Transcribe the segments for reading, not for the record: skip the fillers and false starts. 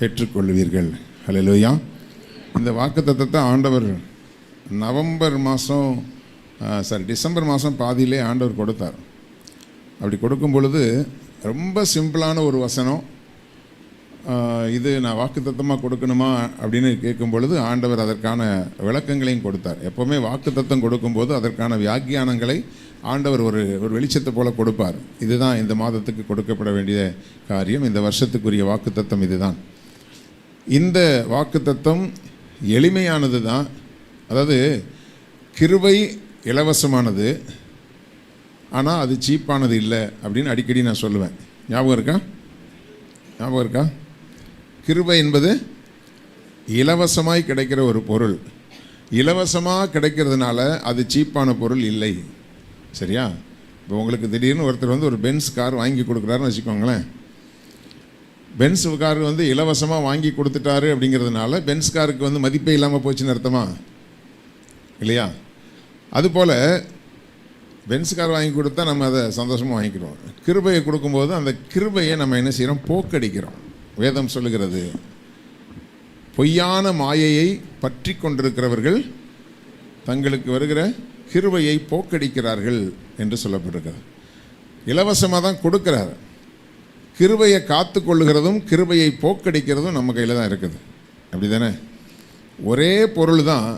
பெற்றுக்கொள்வீர்கள். ஹல்லேலூயா. இந்த வாக்குத்தத்தத்தை ஆண்டவர் டிசம்பர் மாதம் பாதியிலே ஆண்டவர் கொடுத்தார். அப்படி கொடுக்கும் பொழுது ரொம்ப சிம்பிளான ஒரு வசனம், இது நான் வாக்குத்தத்தமாக கொடுக்கணுமா அப்படின்னு கேட்கும் பொழுது ஆண்டவர் அதற்கான விளக்கங்களையும் கொடுத்தார். எப்போவுமே வாக்குத்தத்தம் கொடுக்கும்போது அதற்கான வியாக்கியானங்களை ஆண்டவர் ஒரு வெளிச்சத்தை போல கொடுப்பார். இதுதான் இந்த மாதத்துக்கு கொடுக்கப்பட வேண்டிய காரியம், இந்த வருஷத்துக்குரிய வாக்குத்தத்தம் இதுதான். இந்த வாக்குத்தத்தம் எளிமையானது தான். அதாவது கிருபை இலவசமானது, ஆனால் அது சீப்பானது இல்லை அப்படின்னு அடிக்கடி நான் சொல்லுவேன். ஞாபகம் இருக்கா? கிருபை என்பது இலவசமாய் கிடைக்கிற ஒரு பொருள். இலவசமாக கிடைக்கிறதுனால அது சீப்பான பொருள் இல்லை. சரியா? இப்போ உங்களுக்கு திடீர்னு ஒருத்தர் ஒரு பென்ஸ் கார் வாங்கி கொடுக்குறாருன்னு வச்சுக்கோங்களேன். பென்ஸ் கார் இலவசமாக வாங்கி கொடுத்துட்டாரு அப்படிங்கிறதுனால பென்ஸ் காருக்கு மதிப்பே இல்லாமல் போச்சுன்னு அர்த்தமா? இல்லையா? அதுபோல் பென்ஸ் கார் வாங்கி கொடுத்தா நம்ம அதை சந்தோஷமாக வாங்கிக்கிறோம். கிருபையை கொடுக்கும்போது அந்த கிருபையை நம்ம என்ன செய்கிறோம்? போக்கடிக்கிறோம். வேதம் சொல்லுகிறது, பொய்யான மாயையை பற்றி கொண்டிருக்கிறவர்கள் தங்களுக்கு வருகிற கிருபையை போக்கடிக்கிறார்கள் என்று சொல்லப்பட்டிருக்கிறது. இலவசமாக தான் கொடுக்குறார். கிருபையை காத்து கொள்ளுகிறதும் கிருபையை போக்கடிக்கிறதும் நம்ம கையில் தான் இருக்குது. அப்படி தானே? ஒரே பொருள் தான்.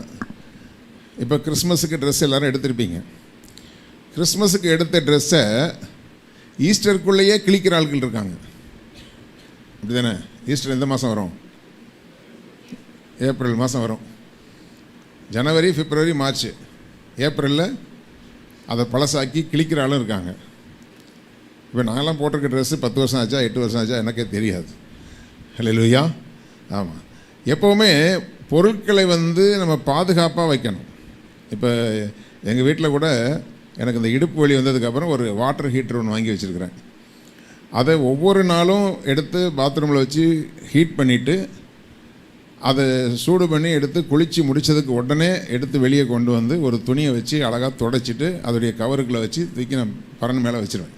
இப்போ கிறிஸ்மஸுக்கு ட்ரெஸ் எல்லோரும் எடுத்திருப்பீங்க. கிறிஸ்மஸுக்கு எடுத்த ட்ரெஸ்ஸை ஈஸ்டருக்குள்ளேயே கிழிக்கிற ஆட்கள் இருக்காங்க. அப்படி தானே? ஈஸ்டர் எந்த மாதம் வரும்? ஏப்ரல் மாதம் வரும். ஜனவரி, பிப்ரவரி, மார்ச், ஏப்ரலில் அதை பழசாக்கி கிழிக்கிற ஆளும் இருக்காங்க. இப்போ நாங்களாம் போட்டிருக்க ட்ரெஸ்ஸு 10 வருஷம் ஆச்சா 8 வருஷம் ஆச்சா எனக்கே தெரியாது. ஹல்லேலூயா. ஆமாம். எப்போவுமே பொருட்களை நம்ம பாதுகாப்பாக வைக்கணும். இப்போ எங்கள் வீட்டில் கூட எனக்கு இந்த இடுப்பு வலி வந்ததுக்கப்புறம் ஒரு வாட்டர் ஹீட்டர் ஒன்று வாங்கி வச்சுருக்கிறேன். அதை ஒவ்வொரு நாளும் எடுத்து பாத்ரூமில் வச்சு ஹீட் பண்ணிவிட்டு அதை சூடு பண்ணி எடுத்து குளித்து முடித்ததுக்கு உடனே எடுத்து வெளியே கொண்டு ஒரு துணியை வச்சு அழகாக துடைச்சிட்டு அதோடைய கவருக்குள்ளே வச்சு தூக்கி நான் பறன் மேலே வச்சுருவேன்.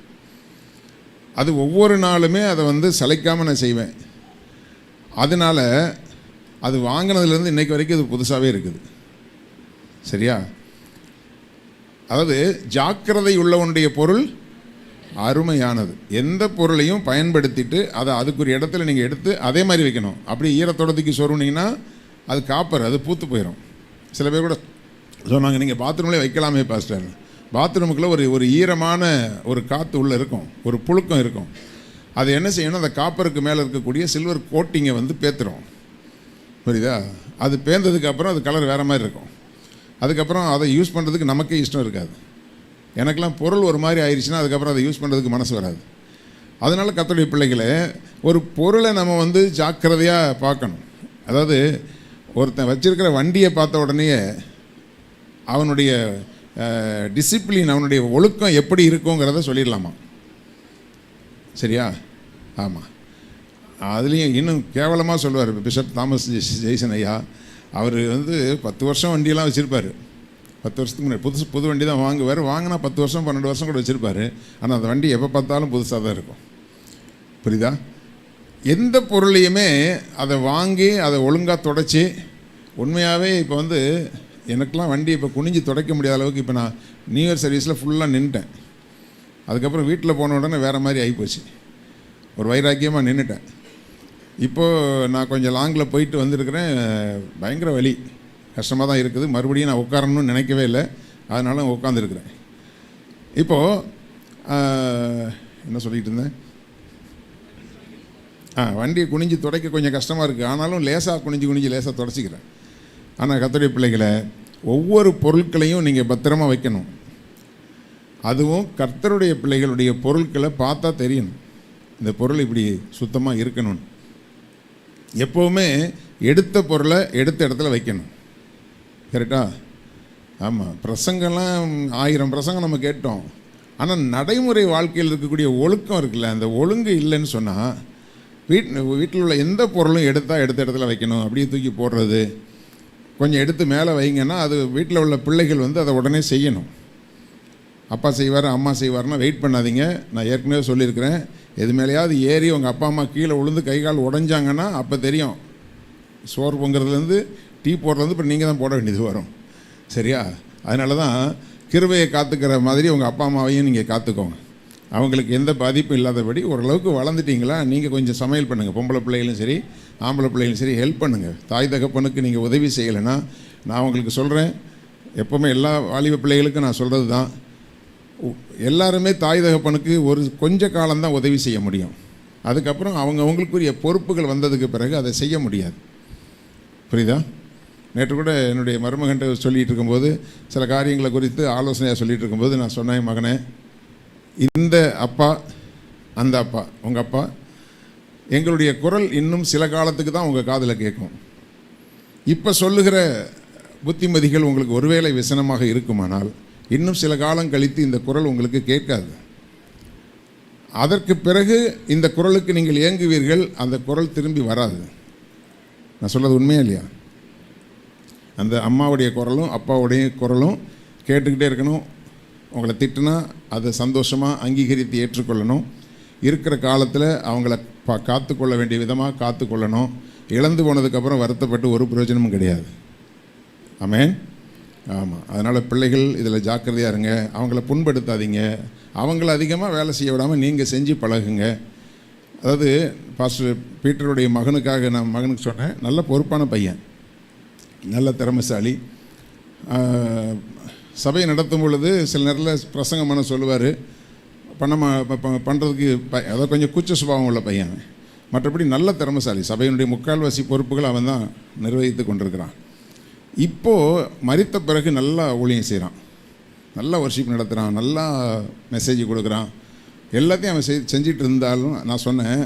அது ஒவ்வொரு நாளுமே அதை சளைக்காமல் நான் செய்வேன். அதனால் அது வாங்கினதுலேருந்து இன்றைக்கு வரைக்கும் அது புதுசாகவே இருக்குது. சரியா? அதாவது ஜாக்கிரதை உள்ளவனுடைய பொருள் அருமையானது. எந்த பொருளையும் பயன்படுத்திட்டு அதை அதுக்குரிய இடத்துல நீங்கள் எடுத்து அதே மாதிரி வைக்கணும். அப்படி ஈரத்தோடத்துக்கு சொருணிங்கன்னா அது காப்பர், அது பூத்து போயிடும். சில பேர் கூட சொன்னாங்க, நீங்கள் பாத்ரூம்லேயே வைக்கலாமே பாஸ்டர். பாத்ரூமுக்குள்ளே ஒரு ஈரமான ஒரு காற்று உள்ளே இருக்கும், ஒரு புழுக்கம் இருக்கும். அது என்ன செய்யணும்? அந்த காப்பருக்கு மேலே இருக்கக்கூடிய சில்வர் கோட்டிங்கை பேத்துரும். புரியுதா? அது பேர்ந்ததுக்கப்புறம் அது கலர் வேறு மாதிரி இருக்கும். அதுக்கப்புறம் அதை யூஸ் பண்ணுறதுக்கு நமக்கே இஷ்டம் இருக்காது. எனக்கெல்லாம் பொருள் ஒரு மாதிரி ஆயிடுச்சுன்னா அதுக்கப்புறம் அதை யூஸ் பண்ணுறதுக்கு மனசு வராது. அதனால் கர்த்தருடைய பிள்ளைகளே, ஒரு பொருளை நம்ம ஜாக்கிரதையாக பார்க்கணும். அதாவது ஒருத்தன் வச்சிருக்கிற வண்டியை பார்த்த உடனேயே அவனுடைய டிசிப்ளின், அவனுடைய ஒழுக்கம் எப்படி இருக்குங்கிறத சொல்லிடலாமா? சரியா? ஆமாம். அதுலேயும் இன்னும் கேவலமாக சொல்லுவார் பிஷப் தாமஸ் ஜெய்சன் ஐயா. அவர் 10 வருஷம் வண்டியெல்லாம் வச்சுருப்பார். 10 வருஷத்துக்கு முன்னாடி புது வண்டி தான் வாங்குவார். வாங்கினா 10 வருஷம் 12 வருஷம் கூட வச்சுருப்பார். ஆனால் அந்த வண்டி எப்போ பார்த்தாலும் புதுசாக தான் இருக்கும். புரியுதா? எந்த பொருளையுமே அதை வாங்கி அதை ஒழுங்காக துடைச்சி, உண்மையாகவே இப்போ எனக்கெலாம் வண்டி இப்போ குனிஞ்சு துடைக்க முடியாத அளவுக்கு இப்போ நான் நியூ இயர் சர்வீஸில் ஃபுல்லாக நின்றுட்டேன். அதுக்கப்புறம் வீட்டில் போன உடனே வேறு மாதிரி ஆகிப்போச்சு. ஒரு வைராக்கியமாக நின்றுட்டேன். இப்போது நான் கொஞ்சம் லாங்கில் போயிட்டு வந்திருக்கிறேன். பயங்கர வலி, கஷ்டமாக தான் இருக்குது. மறுபடியும் நான் உட்காரணும்னு நினைக்கவே இல்லை. அதனால உட்காந்துருக்குறேன். இப்போது என்ன சொல்லிகிட்டு இருந்தேன்? வண்டியை குனிஞ்சு துடைக்க கொஞ்சம் கஷ்டமாக இருக்குது. ஆனாலும் லேசாக குனிஞ்சு லேசாக துடைச்சிக்கிறேன். ஆனால் கர்த்தருடைய பிள்ளைகளை, ஒவ்வொரு பொருட்களையும் நீங்கள் பத்திரமாக வைக்கணும். அதுவும் கர்த்தருடைய பிள்ளைகளுடைய பொருட்களை பார்த்தா தெரியணும், இந்த பொருள் இப்படி சுத்தமாக இருக்கணும். எப்போவுமே எடுத்த பொருளை எடுத்த இடத்துல வைக்கணும். கரெக்டா? ஆமாம். பிரசங்கம்லாம் 1000 பிரசங்கம் நம்ம கேட்டோம். ஆனால் நடைமுறை வாழ்க்கையில் இருக்கக்கூடிய ஒழுக்கம் இருக்குல்ல, அந்த ஒழுங்கு இல்லைன்னு சொன்னால் வீட்டில் உள்ள எந்த பொருளும் எடுத்த இடத்துல வைக்கணும். அப்படியே தூக்கி போடுறது, கொஞ்சம் எடுத்து மேலே வைங்கன்னா அது வீட்டில் உள்ள பிள்ளைகள் அதை உடனே செய்யணும். அப்பா செய்வார் அம்மா செய்வார்னா வெயிட் பண்ணாதீங்க. நான் ஏற்கனவே சொல்லியிருக்கிறேன், எது மேலேயாவது ஏறி உங்கள் அப்பா அம்மா கீழே விழுந்து கை கால் உடஞ்சாங்கன்னா அப்போ தெரியும். சோறு பொங்குறதுலேருந்து டீ போடுறதுலேருந்து இப்போ நீங்கள் தான் போட வேண்டியது வரும். சரியா? அதனால தான் கிருபையை காத்துக்கிற மாதிரி உங்கள் அப்பா அம்மாவையும் நீங்கள் காத்துக்கோங்க. அவங்களுக்கு எந்த பாதிப்பும் இல்லாதபடி ஓரளவுக்கு வளர்ந்துட்டிங்களா, நீங்கள் கொஞ்சம் சமையல் பண்ணுங்கள். பொம்பளை பிள்ளைகளும் சரி ஆம்பளை பிள்ளைகளும் சரி ஹெல்ப் பண்ணுங்கள். தாய் தகப்பனுக்கு நீங்கள் உதவி செய்யலைன்னா, நான் உங்களுக்கு சொல்கிறேன், எப்போவுமே எல்லா வாலிப பிள்ளைகளுக்கும் நான் சொல்கிறது தான், எல்லாருமே தாய் தகப்பனுக்கு ஒரு கொஞ்ச காலம்தான் உதவி செய்ய முடியும். அதுக்கப்புறம் அவங்களுக்குரிய பொறுப்புகள் வந்ததுக்கு பிறகு அதை செய்ய முடியாது. புரியுதா? நேற்று கூட என்னுடைய மருமகன்ட்ட சொல்லிகிட்டு இருக்கும்போது, சில காரியங்களை குறித்து ஆலோசனையாக சொல்லிகிட்டு இருக்கும்போது நான் சொன்னேன், மகனே, இந்த அப்பா அந்த அப்பா உங்கள் அப்பா, எங்களுடைய குரல் இன்னும் சில காலத்துக்கு தான் உங்கள் காதில் கேட்கும். இப்போ சொல்லுகிற புத்திமதிகள் உங்களுக்கு ஒருவேளை விசனமாக இருக்குமானால் இன்னும் சில காலம் கழித்து இந்த குரல் உங்களுக்கு கேட்காது. அதற்கு பிறகு இந்த குரலுக்கு நீங்கள் ஏங்குவீர்கள், அந்த குரல் திரும்பி வராது. நான் சொல்கிறது உண்மையா இல்லையா? அந்த அம்மாவுடைய குரலும் அப்பாவுடைய குரலும் கேட்டுக்கிட்டே இருக்கணும். உங்களை திட்டுனா அதை சந்தோஷமாக அங்கீகரித்து ஏற்றுக்கொள்ளணும். இருக்கிற காலத்தில் அவங்கள காத்துக்கொள்ள வேண்டிய விதமாக காத்துக்கொள்ளணும். இழந்து போனதுக்கப்புறம் வருத்தப்பட்டு ஒரு பிரயோஜனமும் கிடையாது. ஆமென். ஆமாம். அதனால் பிள்ளைகள் இதில் ஜாக்கிரதையாக இருங்க. அவங்கள புண்படுத்தாதீங்க. அவங்கள அதிகமாக வேலை செய்ய விடாமல் நீங்கள் செஞ்சு பழகுங்க. அதாவது பாஸ்டர் பீட்டருடைய மகனுக்காக நான் மகனுக்கு சொன்னேன், நல்ல பொறுப்பான பையன், நல்ல திறமைசாலி. சபையை நடத்தும் பொழுது சில நேரத்தில் பிரசங்கம் பண்ண சொல்லுவார், பண்ணுறதுக்கு அதாவது கொஞ்சம் கூச்ச சுபாவம் உள்ள பையன். மற்றபடி நல்ல திறமைசாலி. சபையினுடைய முக்கால்வாசி பொறுப்புகள் அவன் தான் நிர்வகித்து கொண்டிருக்கிறான். இப்போது மரித்த பிறகு நல்லா ஊழியம் செய்கிறான், நல்லா வர்ஷிப் நடத்துகிறான், நல்லா மெசேஜ் கொடுக்குறான். எல்லாத்தையும் அவன் செஞ்சிட்டு இருந்தாலும் நான் சொன்னேன்,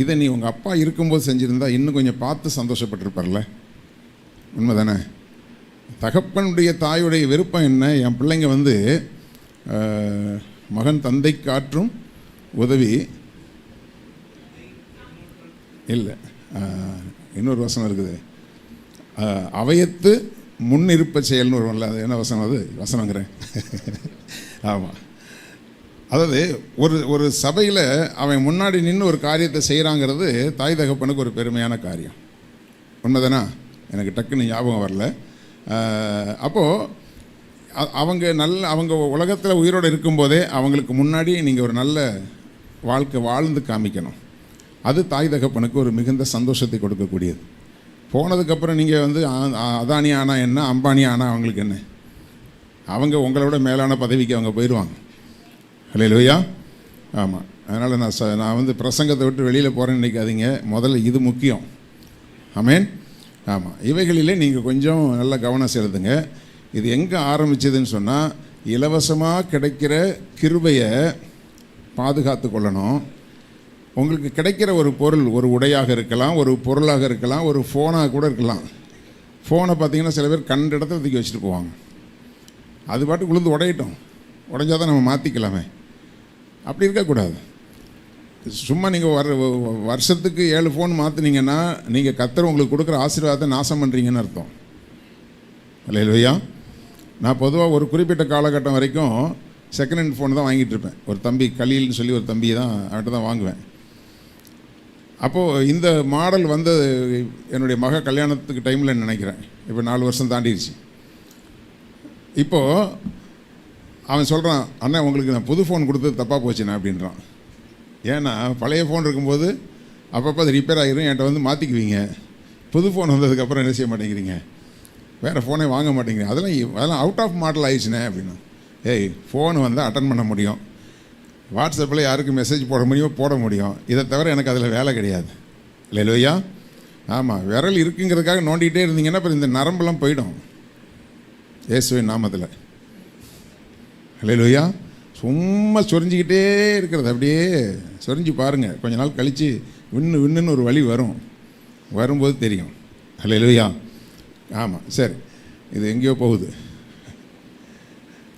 இதை நீ உங்கள் அப்பா இருக்கும்போது செஞ்சுருந்தா இன்னும் கொஞ்சம் பார்த்து சந்தோஷப்பட்டிருப்பார்ல. உண்மை தானே? தகப்பனுடைய தாயுடைய விருப்பம் என்ன? என் பிள்ளைங்க மகன் தந்தை காற்றும் உதவி இல்லை, இன்னொரு வசனம் இருக்குது, அவையத்து முன்னிருப்ப செயல்னு ஒரு இல்லை, அது என்ன வசனம்? அது வசனங்கிறேன். ஆமாம். அதாவது ஒரு சபையில் அவன் முன்னாடி நின்று ஒரு காரியத்தை செய்கிறாங்கிறது தாய் தகப்பனுக்கு ஒரு பெருமையான காரியம். உண்மைதானா? எனக்கு டக்குன்னு ஞாபகம் வரல. அப்போது அவங்க உலகத்தில் உயிரோடு இருக்கும்போதே அவங்களுக்கு முன்னாடி நீங்கள் ஒரு நல்ல வாழ்க்கை வாழ்ந்து காமிக்கணும். அது தாய் தகப்பனுக்கு ஒரு மிகுந்த சந்தோஷத்தை கொடுக்கக்கூடியது. போனதுக்கப்புறம் நீங்கள் அதானி ஆனால் என்ன, அம்பானி ஆனால் அவங்களுக்கு என்ன? அவங்க உங்களை விட மேலான பதவிக்கு அவங்க போயிடுவாங்க. அல்லேலூயா. ஆமாம். அதனால் நான் பிரசங்கத்தை விட்டு வெளியில் போகிறேன்னு நினைக்காதீங்க. முதல்ல இது முக்கியம். ஆமென். ஆமாம். இவைகளிலே நீங்கள் கொஞ்சம் நல்ல கவனம் செலுத்துங்க. இது எங்கே ஆரம்பிச்சதுன்னு சொன்னால், இலவசமாக கிடைக்கிற கிருபையை பாதுகாத்து கொள்ளணும். உங்களுக்கு கிடைக்கிற ஒரு பொருள், ஒரு உடையாக இருக்கலாம், ஒரு பொருளாக இருக்கலாம், ஒரு ஃபோனாக கூட இருக்கலாம். ஃபோனை பார்த்தீங்கன்னா சில பேர் கண்ட இடத்துல தூக்கி வச்சுட்டு போவாங்க. அது பாட்டுக்கு விழுந்து உடையட்டும், உடைஞ்சால் தான் நம்ம மாற்றிக்கலாமே. அப்படி இருக்கக்கூடாது. சும்மா நீங்கள் வருஷத்துக்கு 7 ஃபோன் மாற்றினீங்கன்னா நீங்கள் கர்த்தர் உங்களுக்கு கொடுக்குற ஆசீர்வாதத்தை நாசம் பண்ணுறீங்கன்னு அர்த்தம். அல்லேலூயா. நான் பொதுவாக ஒரு குறிப்பிட்ட காலகட்டம் வரைக்கும் செகண்ட் ஹேண்ட் ஃபோன் தான் வாங்கிட்டு இருப்பேன். ஒரு தம்பி கலீல்னு சொல்லி ஒரு தம்பி தான், அவன்கிட்ட தான் வாங்குவேன். அப்போது இந்த மாடல் என்னுடைய மக கல்யாணத்துக்கு டைமில் நினைக்கிறேன், இப்போ 4 வருஷம் தாண்டிடுச்சு. இப்போது அவன் சொல்கிறான், அண்ணா உங்களுக்கு நான் புது ஃபோன் கொடுத்தது தப்பாக போச்சுண்ணா அப்படின்றான். ஏன்னா பழைய ஃபோன் இருக்கும்போது அப்பப்போ அது ரிப்பேர் ஆகிரும், என்கிட்ட மாற்றிக்குவீங்க. புது ஃபோன் வந்ததுக்கப்புறம் என்ன செய்ய மாட்டேங்கிறீங்க, வேறு ஃபோனே வாங்க மாட்டேங்கிறீங்க. அதெல்லாம் அவுட் ஆஃப் மாடல் ஆயிடுச்சுண்ணே அப்படின்னா. ஏய், ஃபோன் அட்டன் பண்ண முடியும், வாட்ஸ்அப்பில் யாருக்கு மெசேஜ் போட முடியுமோ போட முடியும். இதை தவிர எனக்கு அதில் வேலை கிடையாது. இல்லையா? ஆமாம். விரல் இருக்குங்கிறதுக்காக நோண்டிகிட்டே இருந்தீங்கன்னா அப்புறம் இந்த நரம்பெல்லாம் போயிடும். இயேசுவின் நாமத்தில். அல்லேலூயா. சும்மா சொரிஞ்சிக்கிட்டே இருக்கிறது, அப்படியே சொரிஞ்சு பாருங்கள். கொஞ்ச நாள் கழித்து விண்ணுன்னு ஒரு வழி வரும்போது தெரியும். அல்லேலூயா. ஆமாம். சரி, இது எங்கேயோ போகுது.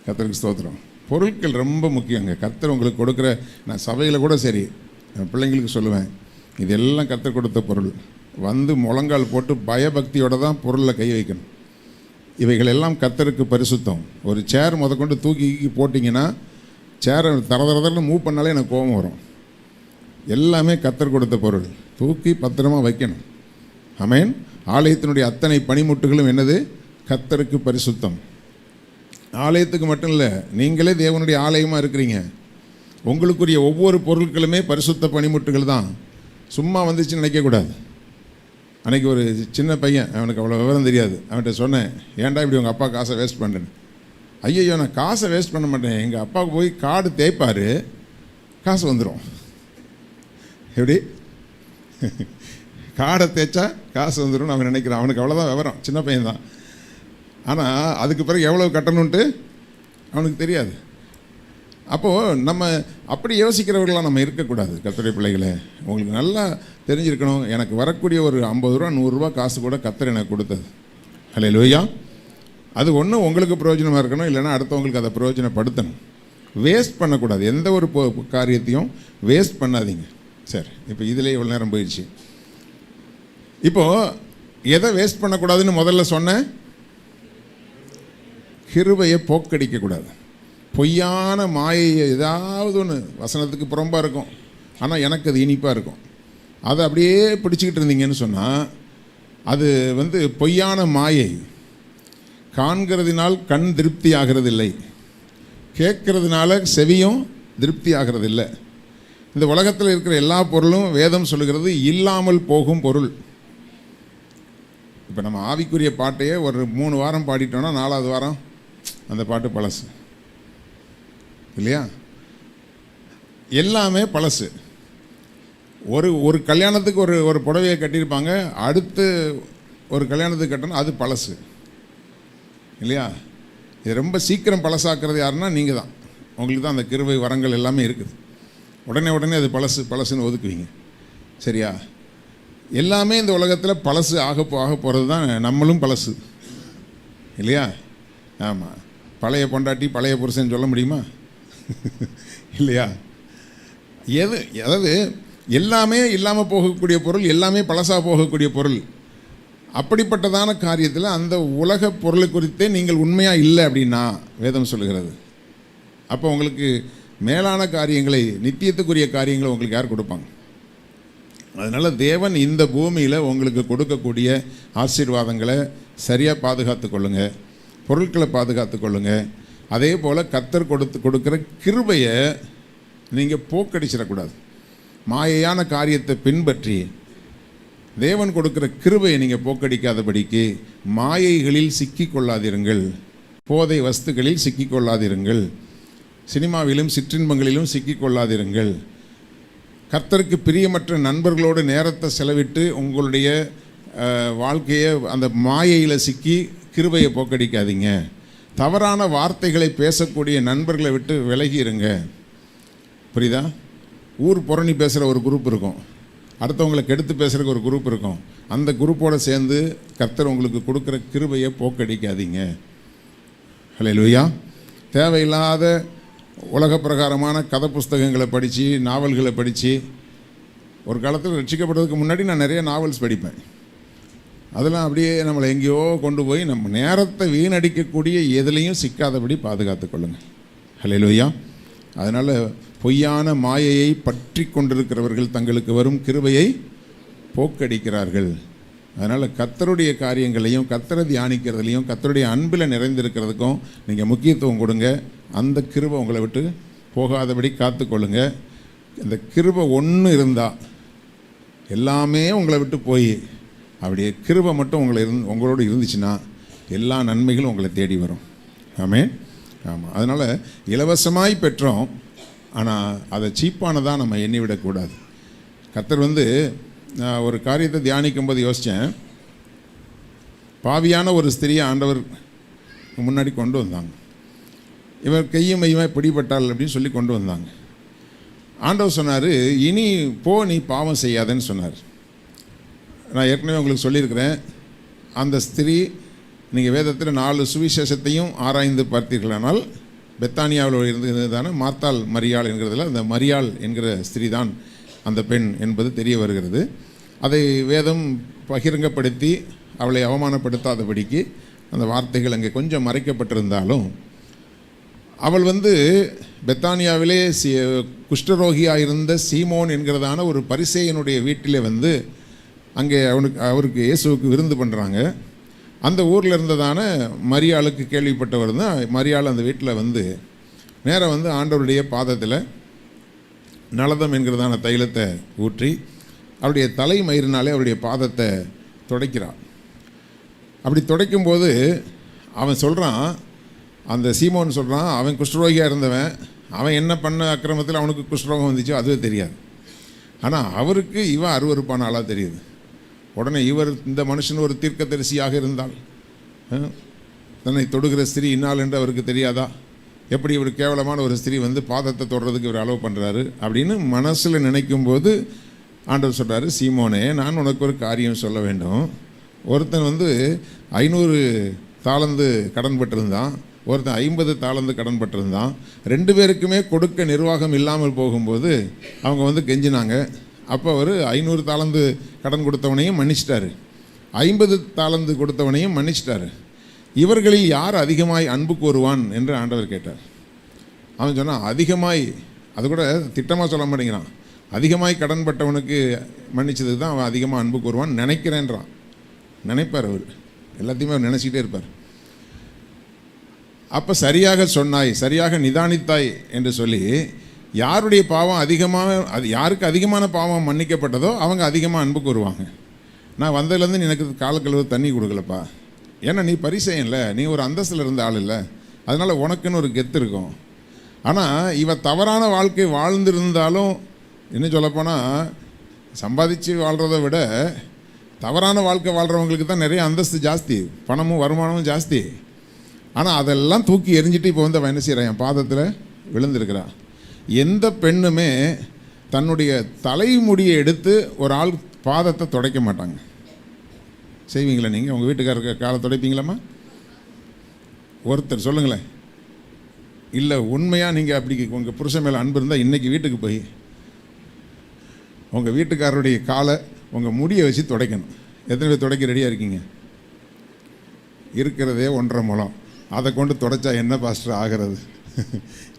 கர்த்தருக்கு ஸ்தோத்திரம். பொருட்கள் ரொம்ப முக்கியங்க. கர்த்தர் உங்களுக்கு கொடுக்குற, நான் சபையில் கூட சரி என் பிள்ளைங்களுக்கு சொல்லுவேன், இதெல்லாம் கர்த்தர் கொடுத்த பொருள். முழங்கால் போட்டு பயபக்தியோடு தான் பொருளில் கை வைக்கணும். இவைகள் எல்லாம் கர்த்தருக்கு பரிசுத்தம். ஒரு சேர் முதற்கொண்டு தூக்கி போட்டிங்கன்னா சேரை தரதரன்னு மூவ் பண்ணாலே எனக்கு கோபம் வரும். எல்லாமே கர்த்தர் கொடுத்த பொருள், தூக்கி பத்திரமா வைக்கணும். ஆமென். ஆலயத்தினுடைய அத்தனை பணிமுட்டுகளும் என்னது? கர்த்தருக்கு பரிசுத்தம். ஆலயத்துக்கு மட்டும் இல்லை, நீங்களே தேவனுடைய ஆலயமாக இருக்கிறீங்க. உங்களுக்குரிய ஒவ்வொரு பொருட்களுமே பரிசுத்த பணிமுட்டுகள் தான். சும்மா வந்துச்சுன்னு நினைக்கக்கூடாது. அன்றைக்கி ஒரு சின்ன பையன், அவனுக்கு அவ்வளோ விவரம் தெரியாது, அவன்கிட்ட சொன்னேன், ஏன்டா இப்படி உங்கள் அப்பா காசை வேஸ்ட் பண்ணுறேன்னு. ஐயோ, நான் காசை வேஸ்ட் பண்ண மாட்டேன், எங்கள் அப்பாவுக்கு போய் கார்டு தேய்ப்பார், காசு வந்துடும். எப்படி? கார்டை தேய்ச்சா காசு வந்துடும் அவன் நினைக்கிறான். அவனுக்கு அவ்வளோதான் விவரம், சின்ன பையன் தான். ஆனால் அதுக்கு பிறகு எவ்வளோ கட்டணுன்ட்டு அவனுக்கு தெரியாது. அப்போது நம்ம அப்படி யோசிக்கிறவர்களாக நம்ம இருக்கக்கூடாது. கர்த்தருடைய பிள்ளைகளே, உங்களுக்கு நல்லா தெரிஞ்சிருக்கணும், எனக்கு வரக்கூடிய ஒரு 50 ரூபா 100 ரூபா காசு கூட கர்த்தர் எனக்கு கொடுத்தது. ஹல்லேலூயா. அது ஒன்றும் உங்களுக்கு பிரயோஜனமாக இருக்கணும், இல்லைன்னா அடுத்தவங்களுக்கு அதை பிரயோஜனப்படுத்தணும். வேஸ்ட் பண்ணக்கூடாது. எந்த ஒரு காரியத்தையும் வேஸ்ட் பண்ணாதீங்க. சரி, இப்போ இதிலே இவ்வளோ நேரம் போயிடுச்சு. இப்போது எதை வேஸ்ட் பண்ணக்கூடாதுன்னு முதல்ல சொன்னேன்? கிருபையை போக்கடிக்கக்கூடாது. பொய்யான மாயை ஏதாவது ஒன்று வசனத்துக்கு புறம்பாக இருக்கும், ஆனால் எனக்கு அது இனிப்பாக இருக்கும். அதை அப்படியே பிடிச்சிக்கிட்டு இருந்தீங்கன்னு சொன்னால் அது பொய்யான மாயை. காண்கிறதுனால் கண் திருப்தி ஆகிறதில்லை, கேட்கறதுனால செவியும் திருப்தி ஆகிறதில்லை. இந்த உலகத்தில் இருக்கிற எல்லா பொருளும் வேதம் சொல்லுகிறது இல்லாமல் போகும் பொருள். இப்போ நம்ம ஆவிக்குரிய பாட்டையே ஒரு 3 வாரம் பாடிட்டோன்னா 4வது வாரம் அந்த பாட்டு பழசு இல்லையா? எல்லாமே பழசு. ஒரு கல்யாணத்துக்கு ஒரு புடவையை கட்டியிருப்பாங்க, அடுத்து ஒரு கல்யாணத்துக்கு கட்டணும், அது பழசு இல்லையா? இது ரொம்ப சீக்கிரம் பழசாக்குறது யாருன்னா நீங்கள் தான். உங்களுக்கு தான் அந்த கிருபை வரங்கள் எல்லாமே இருக்குது. உடனே அது பழசுன்னு ஒதுக்குவீங்க. சரியா? எல்லாமே இந்த உலகத்தில் பழசு ஆக போகிறது தான். நம்மளும் பழசு இல்லையா? ஆமாம். பழைய பொண்டாட்டி பழைய புருஷன் சொல்ல முடியுமா? இல்லையா? அதாவது எல்லாமே இல்லாமல் போகக்கூடிய பொருள், எல்லாமே பழசாக போகக்கூடிய பொருள். அப்படிப்பட்டதான காரியத்தில் அந்த உலக பொருளை குறித்தே நீங்கள் உண்மையாக இல்லை அப்படின்னா வேதம் சொல்லுகிறது. அப்போ உங்களுக்கு மேலான காரியங்களை, நித்தியத்துக்குரிய காரியங்களை உங்களுக்கு யார் கொடுப்பாங்க? அதனால் தேவன் இந்த பூமியில் உங்களுக்கு கொடுக்கக்கூடிய ஆசீர்வாதங்களை சரியாக பாதுகாத்து கொள்ளுங்கள், பொருட்களை பாதுகாத்து கொள்ளுங்கள். அதே போல் கர்த்தர் கொடுக்குற கிருபையை நீங்கள் போக்கடிச்சிடக்கூடாது. மாயையான காரியத்தை பின்பற்றி தேவன் கொடுக்குற கிருபையை நீங்கள் போக்கடிக்காதபடிக்கு மாயைகளில் சிக்கிக்கொள்ளாதிருங்கள், போதை வஸ்துகளில் சிக்கிக்கொள்ளாதிருங்கள், சினிமாவிலும் சிற்றின்பங்களிலும் சிக்கிக்கொள்ளாதிருங்கள். கர்த்தருக்கு பிரியமற்ற நண்பர்களோடு நேரத்தை செலவிட்டு உங்களுடைய வாழ்க்கையை அந்த மாயையில் சிக்கி கிருபையை போக்கடிக்காதீங்க. தவறான வார்த்தைகளை பேசக்கூடிய நண்பர்களை விட்டு விலகி இருங்க. புரியுதா? ஊர் புரணி பேசுகிற ஒரு குரூப் இருக்கும், அடுத்தவங்களை கெடுத்து பேசுகிறக்கு ஒரு குரூப் இருக்கும். அந்த குரூப்போடு சேர்ந்து கர்த்தர் உங்களுக்கு கொடுக்குற கிருபையை போக்கடிக்காதீங்க. ஹல்லேலூயா. தேவையில்லாத உலக பிரகாரமான கதை புஸ்தகங்களை படித்து, நாவல்களை படித்து, ஒரு காலத்தில் ரட்சிக்கப்படுறதுக்கு முன்னாடி நான் நிறைய நாவல்ஸ் படிப்பேன். அதெல்லாம் அப்படியே நம்மளை எங்கேயோ கொண்டு போய் நம்ம நேரத்தை வீணடிக்கக்கூடிய எதுலேயும் சிக்காதபடி பாதுகாத்து கொள்ளுங்கள். ஹல்லேலூயா. அதனால் பொய்யான மாயையை பற்றி கொண்டிருக்கிறவர்கள் தங்களுக்கு வரும் கிருபையை போக்கடிக்கிறார்கள். அதனால் கர்த்தருடைய காரியங்களையும் கர்த்தரை தியானிக்கிறதுலையும் கர்த்தருடைய அன்பில் நிறைந்திருக்கிறதுக்கும் நீங்கள் முக்கியத்துவம் கொடுங்க. அந்த கிருபை உங்களை விட்டு போகாதபடி காத்துக்கொள்ளுங்க. இந்த கிருபை ஒன்று இருந்தால் எல்லாமே உங்களை விட்டு போய் அப்படியே கிருபை மட்டும் உங்களோடு இருந்துச்சுன்னா எல்லா நன்மைகளும் உங்களை தேடி வரும். ஆமென். ஆமாம். அதனால் இலவசமாய் பெற்றோம், ஆனால் அதை சீப்பானதாக நம்ம எண்ணி விடக்கூடாது. கர்த்தர் நான் ஒரு காரியத்தை தியானிக்கும் போது யோசித்தேன். பாவியான ஒரு ஸ்திரியை ஆண்டவர் முன்னாடி கொண்டு வந்தாங்க. இவர் கையும் மையுமே பிடிபட்டாள் அப்படின்னு சொல்லி கொண்டு வந்தாங்க. ஆண்டவர் சொன்னார், இனி போ, நீ பாவம் செய்யாதேன்னு சொன்னார். நான் ஏற்கனவே உங்களுக்கு சொல்லியிருக்கிறேன், அந்த ஸ்திரீ நீங்கள் வேதத்தில் 4 சுவிசேஷத்தையும் ஆராய்ந்து பார்த்தீர்களானால் பெத்தானியாவில் இருந்ததான மார்த்தாள் மரியாள் என்கிறதுல அந்த மரியாள் என்கிற ஸ்திரீ தான் அந்த பெண் என்பது தெரிய வருகிறது. அதை வேதம் பகிரங்கப்படுத்தி அவளை அவமானப்படுத்தாதபடிக்கு அந்த வார்த்தைகள் அங்கே கொஞ்சம் மறைக்கப்பட்டிருந்தாலும், அவள் பெத்தானியாவிலே குஷ்டரோகியாக இருந்த சீமோன் என்கிறதான ஒரு பரிசேயனுடைய வீட்டிலே அங்கே அவருக்கு இயேசுவுக்கு விருந்து பண்ணுறாங்க. அந்த ஊரில் இருந்ததான மரியாளுக்கு கேள்விப்பட்டவர் தான். மரியாள் அந்த வீட்டில் நேராக ஆண்டவருடைய பாதத்தில் நலதம் என்கிறதான தைலத்தை ஊற்றி அவருடைய தலை மயிரினாலே அவருடைய பாதத்தை துடைக்கிறான். அப்படி துடைக்கும்போது அவன் சொல்கிறான், அந்த சீமோன் சொல்கிறான், அவன் குஷ்டரோகியாக இருந்தவன், அவன் என்ன பண்ண அக்கிரமத்தில் அவனுக்கு குஷ்டரோகம் வந்துச்சோ அதுவே தெரியாது. ஆனால் அவருக்கு இவன் அருவருப்பான ஆளாக தெரியுது. உடனே இந்த மனுஷன் ஒரு தீர்க்கதரிசியாக இருந்தால் தன்னை தொடுகிற ஸ்திரீ இன்னாள் என்று அவருக்கு தெரியாதா? எப்படி இவர் கேவலமான ஒரு ஸ்திரீ பாதத்தை தொடுறதுக்கு இவர் அலோவ் பண்ணுறாரு அப்படின்னு மனசில் நினைக்கும்போது ஆண்டவர் சொல்கிறாரு, சீமோனே, நான் உனக்கு ஒரு காரியம் சொல்ல வேண்டும். ஒருத்தன் 500 தாலந்து கடன் பட்டிருந்தான், ஒருத்தன் 50 தாலந்து கடன் பட்டிருந்தான். 2 பேருக்குமே கொடுக்க நிர்வாகம் இல்லாமல் போகும்போது அவங்க கெஞ்சினாங்க. அப்போ அவர் 500 தாலந்து கடன் கொடுத்தவனையும் மன்னிச்சிட்டாரு, 50 தாலந்து கொடுத்தவனையும் மன்னிச்சிட்டாரு. இவர்களில் யார் அதிகமாய் அன்பு கூறுவான் என்று ஆண்டவர் கேட்டார். அவன் சொன்னான், அதிகமாய், அது கூட திட்டமாக சொல்ல மாட்டேங்கிறான், அதிகமாய் கடன் பட்டவனுக்கு மன்னிச்சதுக்கு தான் அவன் அதிகமாக அன்பு கூறுவான் நினைக்கிறேன்றான். நினைப்பார், அவர் எல்லாத்தையுமே அவர் நினச்சிக்கிட்டே இருப்பார். அப்போ சரியாக சொன்னாய், சரியாக நிதானித்தாய் என்று சொல்லி, யாருடைய பாவம் அதிகமாக, அது யாருக்கு அதிகமான பாவம் மன்னிக்கப்பட்டதோ அவங்க அதிகமாக அன்பு கூறுவாங்க. நான் வந்ததுலேருந்து எனக்கு காலக்கழுவு தண்ணி கொடுக்கலப்பா, ஏன்னா நீ பரிசேயன்ல, நீ ஒரு அந்தஸ்தில் இருந்த ஆள் இல்லை, அதனால் உனக்குன்னு ஒரு கெத்து இருக்கும். ஆனால் இவ தவறான வாழ்க்கை வாழ்ந்திருந்தாலும், இன்னும் சொல்லப்போனால் சம்பாதிச்சு வாழ்கிறத விட தவறான வாழ்க்கை வாழ்கிறவங்களுக்கு தான் நிறைய அந்தஸ்து ஜாஸ்தி, பணமும் வருமானமும் ஜாஸ்தி. ஆனால் அதெல்லாம் தூக்கி எரிஞ்சிட்டு இப்போ அவன் என்ன செய்கிறான், என் பாதத்தில் விழுந்திருக்கிறான். எந்த பெண்ணுமே தன்னுடைய தலைமுடியை எடுத்து ஒரு ஆள் பாதத்தை துடைக்க மாட்டாங்க. செய்வீங்களா நீங்கள்? உங்கள் வீட்டுக்காரருக்கு காலை துடைப்பீங்களாம்மா? ஒருத்தர் சொல்லுங்களேன். இல்லை, உண்மையாக நீங்கள் அப்படி உங்கள் புருஷன் மேலே அன்பு இருந்தால் இன்றைக்கி வீட்டுக்கு போய் உங்கள் வீட்டுக்காரருடைய காலை உங்கள் முடியை வச்சு துடைக்கணும். எத்தனை பேர் துடைக்க ரெடியாக இருக்கீங்க? இருக்கிறதே 1.5 முழம், அதை கொண்டு துடைச்சா என்ன பாஸ்டர் ஆகிறது?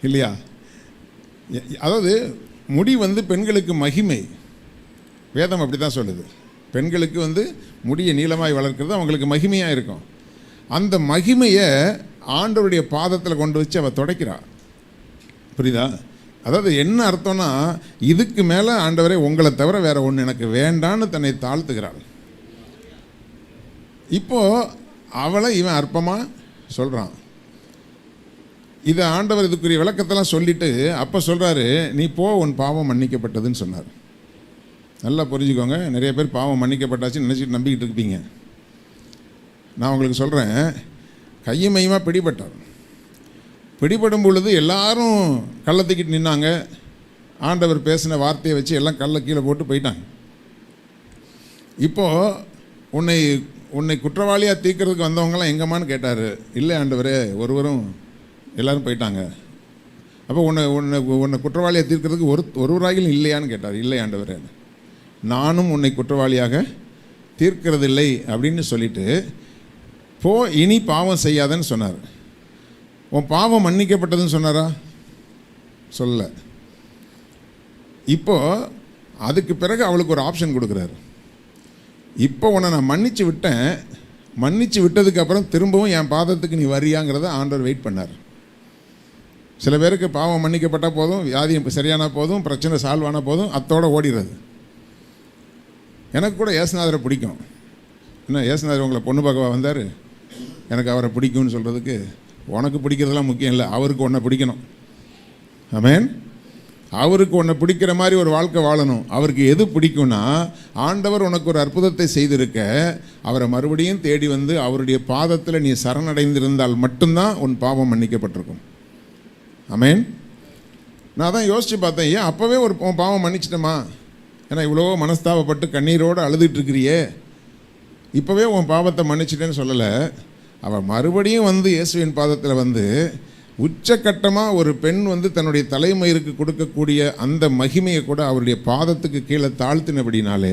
இல்லையா? அதாவது முடி பெண்களுக்கு மகிமை. வேதம் அப்படி தான் சொல்லுது. பெண்களுக்கு முடியை நீளமாய் வளர்க்கிறது அவங்களுக்கு மகிமையாக இருக்கும். அந்த மகிமையை ஆண்டவருடைய பாதத்தில் கொண்டு வச்சு அவள் துடைக்கிறாள். புரியுதா? அதாவது என்ன அர்த்தம்னா, இதுக்கு மேலே ஆண்டவரே உங்களை தவிர வேற ஒன்று எனக்கு வேண்டான்னு தன்னை தாழ்த்துகிறாள். இப்போது அவளை இவன் அற்பமாக சொல்கிறான். இதை ஆண்டவர் இதுக்குரிய விளக்கத்தெல்லாம் சொல்லிவிட்டு அப்போ சொல்கிறாரு, நீ போ, உன் பாவம் மன்னிக்கப்பட்டதுன்னு சொன்னார். நல்லா புரிஞ்சுக்கோங்க. நிறைய பேர் பாவம் மன்னிக்கப்பட்டாச்சுன்னு நினச்சிட்டு நம்பிக்கிட்டு இருப்பீங்க. நான் உங்களுக்கு சொல்கிறேன், கையுமையுமாக பிடிபட்டார். பிடிபடும் பொழுது எல்லாரும் கல்லை தூக்கிட்டு நின்னாங்க. ஆண்டவர் பேசின வார்த்தையை வச்சு எல்லாம் கல்லை கீழே போட்டு போயிட்டாங்க. இப்போது உன்னை குற்றவாளியாக தீர்க்கிறதுக்கு வந்தவங்களாம் எங்கம்மான்னு கேட்டார். இல்லை ஆண்டவரே, ஒருவரும், எல்லோரும் போயிட்டாங்க. அப்போ உன்னை குற்றவாளியாக தீர்க்கிறதுக்கு ஒருவராகிலும் இல்லையான்னு கேட்டார். இல்லை ஆண்டவரே, நானும் உன்னை குற்றவாளியாக தீர்க்கிறதில்லை அப்படின்னு சொல்லிட்டு போ, இனி பாவம் செய்யாதன்னு சொன்னார். உன் பாவம் மன்னிக்கப்பட்டதுன்னு சொன்னாரா? சொல்ல. இப்போது அதுக்கு பிறகு அவளுக்கு ஒரு ஆப்ஷன் கொடுக்குறாரு. இப்போ உன்னை நான் மன்னிச்சு விட்டேன், மன்னிச்சு விட்டதுக்கு அப்புறம் திரும்பவும் என் பாதத்துக்கு நீ வரியாங்கிறத ஆண்டவர் வெயிட் பண்ணார். சில பேருக்கு பாவம் மன்னிக்கப்பட்டால் போதும், வியாதி சரியான போதும், பிரச்சனை சால்வ் ஆனால் போதும், அத்தோடு ஓடிடுறது. எனக்கு கூட இயேசுநாதரை பிடிக்கும். என்ன, இயேசுநாதர் உங்களை பொண்ணு பார்க்கவா வந்தார், எனக்கு அவரை பிடிக்கும்னு சொல்கிறதுக்கு உனக்கு பிடிக்கிறதெல்லாம் முக்கியம் இல்லை, அவருக்கு உன்னை பிடிக்கணும். ஆமென். அவருக்கு உன்னை பிடிக்கிற மாதிரி ஒரு வாழ்க்கை வாழணும். அவருக்கு எது பிடிக்கும்னா, ஆண்டவர் உனக்கு ஒரு அற்புதத்தை செய்திருக்க அவரை மறுபடியும் தேடி அவருடைய பாதத்தில் நீ சரணடைந்திருந்தால் மட்டும்தான் உன் பாவம் மன்னிக்கப்பட்டிருக்கும். ஆமென். நான் தான் யோசித்து பார்த்தேன், ஏன் அப்போவே ஒரு பாவம் மன்னிச்சிட்டோமா? ஏன்னா இவ்வளோ மனஸ்தாபப்பட்டு கண்ணீரோடு அழுதுட்டுருக்கிறியே, இப்போவே உன் பாவத்தை மன்னிச்சிட்டேன்னு சொல்லலை. அவள் மறுபடியும் இயேசுவின் பாதத்தில் உச்சக்கட்டமாக ஒரு பெண் தன்னுடைய தலைமயிருக்கு கொடுக்கக்கூடிய அந்த மகிமையை கூட அவருடைய பாதத்துக்கு கீழே தாழ்த்தினபடினாலே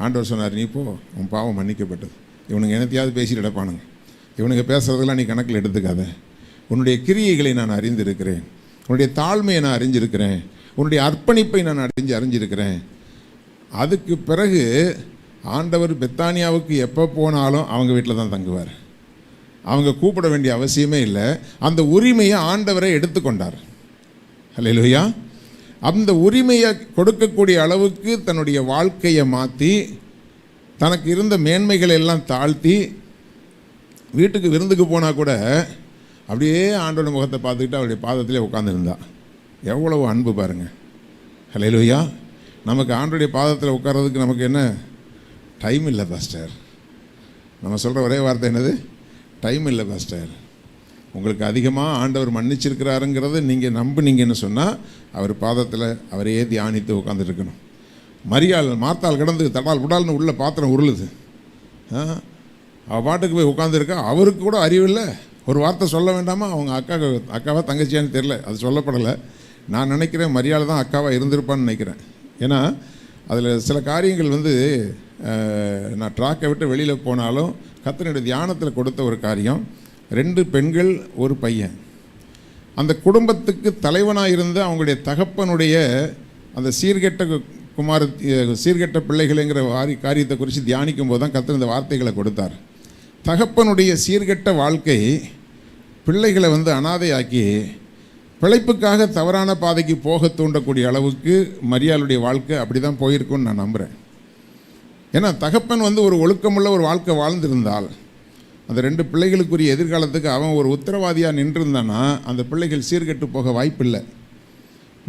ஆண்டவர் சொன்னார், நீ போ, உன் பாவம் மன்னிக்கப்பட்டது. இவனுங்க என்னத்தையாவது பேசிட்டு கிடப்பானுங்க, இவனுங்க பேசுகிறதெல்லாம் நீ கணக்கில் எடுத்துக்காத. உன்னுடைய கிரியைகளை நான் அறிந்திருக்கிறேன், உன்னுடைய தாழ்மையை நான் அறிஞ்சிருக்கிறேன், உன்னுடைய அர்ப்பணிப்பை நான் அறிஞ்சிருக்கிறேன். அதுக்கு பிறகு ஆண்டவர் பெத்தானியாவுக்கு எப்போ போனாலும் அவங்க வீட்டில் தான் தங்குவார். அவங்க கூப்பிட வேண்டிய அவசியமே இல்லை. அந்த உரிமையை ஆண்டவரை எடுத்துக்கொண்டார். அல்லேலூயா. அந்த உரிமையை கொடுக்கக்கூடிய அளவுக்கு தன்னுடைய வாழ்க்கையை மாற்றி, தனக்கு இருந்த மேன்மைகளை எல்லாம் தாழ்த்தி, வீட்டுக்கு விருந்துக்கு போனால் கூட அப்படியே ஆண்டோட முகத்தை பார்த்துக்கிட்டு அவருடைய பாதத்திலே உட்காந்துருந்தா. எவ்வளவு அன்பு பாருங்கள். அல்லேலூயா. நமக்கு ஆண்டோடைய பாதத்தில் உட்கார்றதுக்கு நமக்கு என்ன டைம் இல்லை பாஸ்டர். நம்ம சொல்கிற ஒரே வார்த்தை என்னது? டைம் இல்லை பாஸ்டர். உங்களுக்கு அதிகமாக ஆண்டவர் மன்னிச்சிருக்கிறாருங்கிறத நீங்கள் நம்புனீங்கன்னு சொன்னால் அவர் பாதத்தில் அவரையே தியானித்து உட்காந்துருக்கணும். மரியாள் மார்த்தாள் கிடந்து தடால் புடால்னு உள்ள பாத்திரம் உருளுது. அவள் பாட்டுக்கு போய் உட்காந்துருக்கா. அவருக்கு கூட அறிவில்லை. ஒரு வார்த்தை சொல்ல வேண்டாமா? அவங்க அக்காவா தங்கச்சியான்னு தெரில, அது சொல்லப்படலை. நான் நினைக்கிறேன் மரியாள் தான் அக்காவாக இருந்திருப்பான்னு நினைக்கிறேன். ஏன்னா அதில் சில காரியங்கள் நான் ட்ராக்கை விட்டு வெளியில் போனாலும் கர்த்தருடைய தியானத்தில் கொடுத்த ஒரு காரியம், 2 பெண்கள் ஒரு பையன். அந்த குடும்பத்துக்கு தலைவனாக இருந்து அவங்களுடைய தகப்பனுடைய அந்த சீர்கெட்ட பிள்ளைகளைங்கிற காரியத்தை குறித்து தியானிக்கும் போது தான் கர்த்தர் இந்த வார்த்தைகளை கொடுத்தார். தகப்பனுடைய சீர்கெட்ட வாழ்க்கை பிள்ளைகளை அனாதையாக்கி பிழைப்புக்காக தவறான பாதைக்கு போக தூண்டக்கூடிய அளவுக்கு மரியாளுடைய வாழ்க்கை அப்படி தான் போயிருக்குன்னு நான் நம்புகிறேன். ஏன்னா தகப்பன் ஒரு ஒழுக்கமுள்ள ஒரு வாழ்க்கை வாழ்ந்திருந்தால் அந்த 2 பிள்ளைகளுக்குரிய எதிர்காலத்துக்கு அவன் ஒரு உத்தரவாதியாக நின்றிருந்தானா அந்த பிள்ளைகள் சீர்கெட்டு போக வாய்ப்பில்லை.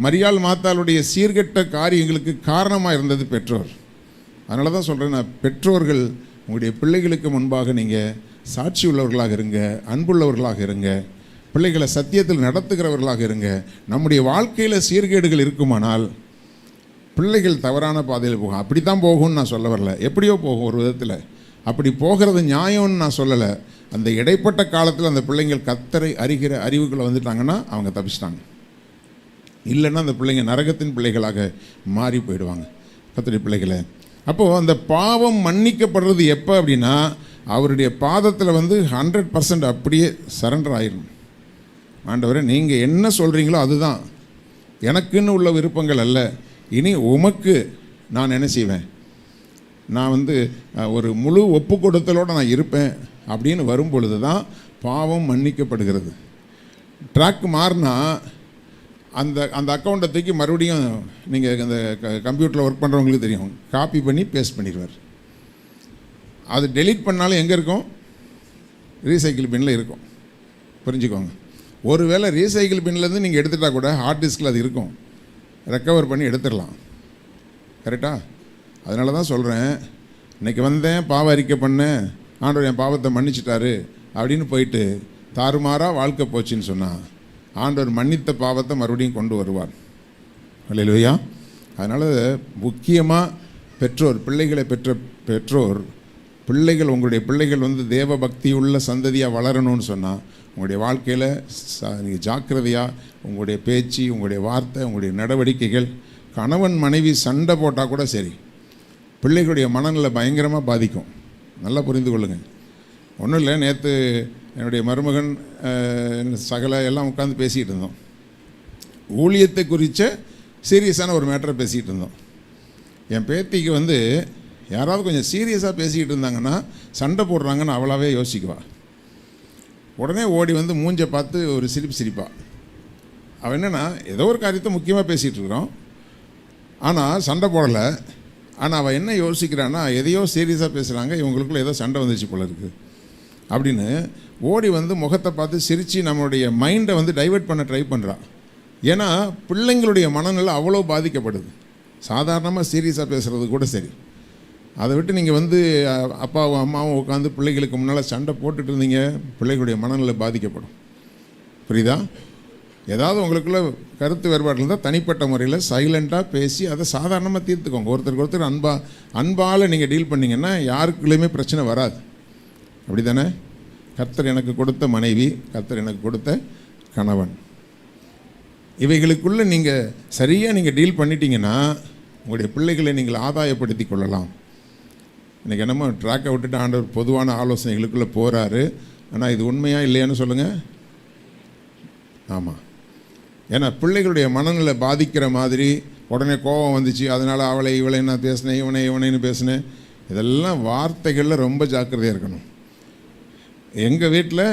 மரியாள் மாத்தாளுடைய சீர்கெட்ட காரியங்களுக்கு காரணமாக இருந்தது பெற்றோர். அதனால தான் சொல்கிறேன், நான் பெற்றோர்கள் உங்களுடைய பிள்ளைகளுக்கு முன்பாக நீங்கள் சாட்சி உள்ளவர்களாக இருங்க, அன்புள்ளவர்களாக இருங்க, பிள்ளைகளை சத்தியத்தில் நடத்துகிறவர்களாக இருங்க. நம்முடைய வாழ்க்கையில் சீர்கேடுகள் இருக்குமானால் பிள்ளைகள் தவறான பாதையில் போகும். அப்படி தான் போகும்னு நான் சொல்ல வரல, எப்படியோ போகும் ஒரு விதத்தில். அப்படி போகிறது நியாயம்னு நான் சொல்லலை. அந்த இடைப்பட்ட காலத்தில் அந்த பிள்ளைங்கள் கர்த்தரை அறிகிற அறிவுக்குள்ளே வந்துட்டாங்கன்னா அவங்க தப்பிச்சிட்டாங்க. இல்லைன்னா அந்த பிள்ளைங்க நரகத்தின் பிள்ளைகளாக மாறி போயிடுவாங்க கர்த்தருடைய பிள்ளைகளை. அப்போது அந்த பாவம் மன்னிக்கப்படுறது எப்போ அப்படின்னா அவருடைய பாதத்தில் 100% அப்படியே சரண்டர் ஆயிடும். ஆண்டவரே நீங்கள் என்ன சொல்கிறீங்களோ அதுதான், எனக்குன்னு உள்ள விருப்பங்கள் அல்ல, இனி உமக்கு நான் என்ன செய்வேன், நான் ஒரு முழு ஒப்பு கொடுத்தலோடு நான் இருப்பேன் அப்படின்னு வரும் பொழுது தான் பாவம் மன்னிக்கப்படுகிறது. ட்ராக் மாறினா அந்த அக்கௌண்ட்டை தூக்கி மறுபடியும் நீங்கள் அந்த கம்ப்யூட்டரில் ஒர்க் பண்ணுறவங்களுக்கு தெரியும், காப்பி பண்ணி பேஸ்ட் பண்ணிடுவார். அது டெலீட் பண்ணாலும் எங்கே இருக்கும்? ரீசைக்கிள் பின்னில் இருக்கும். புரிஞ்சுக்கோங்க. ஒருவேளை ரீசைக்கிள் பின்லேருந்து நீங்கள் எடுத்துட்டால் கூட ஹார்ட் டிஸ்கில் அது இருக்கும், ரெக்கவர் பண்ணி எடுத்துடலாம். கரெக்டாக? அதனால தான் சொல்கிறேன், இன்றைக்கி வந்தேன் பாவ அறிக்கை பண்ணேன், ஆண்டவர் என் பாவத்தை மன்னிச்சிட்டாரு அப்படின்னு போயிட்டு தாறுமாறாக வாழ்க்கை போச்சுன்னு சொன்னால் ஆண்டவர் மன்னித்த பாவத்தை மறுபடியும் கொண்டு வருவார். அல்லேலூயா. அதனால் முக்கியமாக பெற்றோர், பிள்ளைகளை பெற்ற பெற்றோர், பிள்ளைகள் உங்களுடைய பிள்ளைகள் தேவ பக்தியுள்ள சந்ததியாக வளரணும்னு சொன்னால் உங்களுடைய வாழ்க்கையில் நீங்கள் ஜாக்கிரதையாக உங்களுடைய பேச்சு, உங்களுடைய வார்த்தை, உங்களுடைய நடவடிக்கைகள், கணவன் மனைவி சண்டை போட்டால் கூட சரி, பிள்ளைகளுடைய மனநிலை பயங்கரமாக பாதிக்கும். நல்லா புரிந்து கொள்ளுங்கள். ஒன்றும் இல்லை, நேற்று என்னுடைய மருமகன் சகல எல்லாம் உட்காந்து பேசிகிட்டு இருந்தோம். ஊழியத்தை குறித்த சீரியஸான ஒரு மேட்டரை பேசிகிட்டு இருந்தோம். என் பேத்திக்கு யாராவது கொஞ்சம் சீரியஸாக பேசிக்கிட்டு இருந்தாங்கன்னா சண்டை போடுறாங்கன்னு அவளாவே யோசிக்குவா. உடனே ஓடி மூஞ்சை பார்த்து ஒரு சிரிப்பா. அவன் என்னென்னா ஏதோ ஒரு காரியத்தை முக்கியமாக பேசிகிட்டு இருக்கிறோம், ஆனால் சண்டை போடலை. ஆனால் அவள் என்ன யோசிக்கிறான்னா எதையோ சீரியஸாக பேசுகிறாங்க, இவங்களுக்குள்ள ஏதோ சண்டை வந்துச்சு போல இருக்குது அப்படின்னு ஓடி முகத்தை பார்த்து சிரித்து நம்மளுடைய மைண்டை டைவெர்ட் பண்ண ட்ரை பண்ணுறான். ஏன்னா பிள்ளைங்களுடைய மனநிலை அவ்வளோ பாதிக்கப்படுது. சாதாரணமாக சீரியஸாக பேசுகிறது கூட சரி, அதை விட்டு நீங்கள் அப்பாவும் அம்மாவும் உட்காந்து பிள்ளைகளுக்கு முன்னால் சண்டை போட்டுட்டு இருந்தீங்க, பிள்ளைகளுடைய மனநிலை பாதிக்கப்படும். புரியுதா? ஏதாவது உங்களுக்குள்ள கருத்து வேறுபாடு இருந்தால் தனிப்பட்ட முறையில் சைலண்ட்டாக பேசி அதை சாதாரணமாக தீர்த்துக்கோங்க. ஒருத்தருக்கு ஒருத்தர் அன்பால் நீங்கள் டீல் பண்ணிங்கன்னா யாருக்குள்ளேயுமே பிரச்சனை வராது. அப்படி தானே? கர்த்தர் எனக்கு கொடுத்த மனைவி, கர்த்தர் எனக்கு கொடுத்த கணவன், இவைகளுக்குள்ளே நீங்கள் சரியாக நீங்கள் டீல் பண்ணிட்டீங்கன்னா உங்களுடைய பிள்ளைகளை நீங்கள் ஆதாயப்படுத்தி கொள்ளலாம். இன்றைக்கி என்னமோ ட்ராக்கை விட்டுட்டு ஆண்டவர் பொதுவான ஆலோசனைகளுக்குள்ளே போகிறாரு. ஆனால் இது உண்மையா இல்லையான்னு சொல்லுங்கள். ஆமாம். ஏன்னா பிள்ளைகளுடைய மனநிலை பாதிக்கிற மாதிரி உடனே கோபம் வந்துச்சு, அதனால் அவளை இவளை நான் பேசினேன், இவனைன்னு பேசினேன். இதெல்லாம் வார்த்தைகளில் ரொம்ப ஜாக்கிரதையாக இருக்கணும். எங்கள் வீட்டில்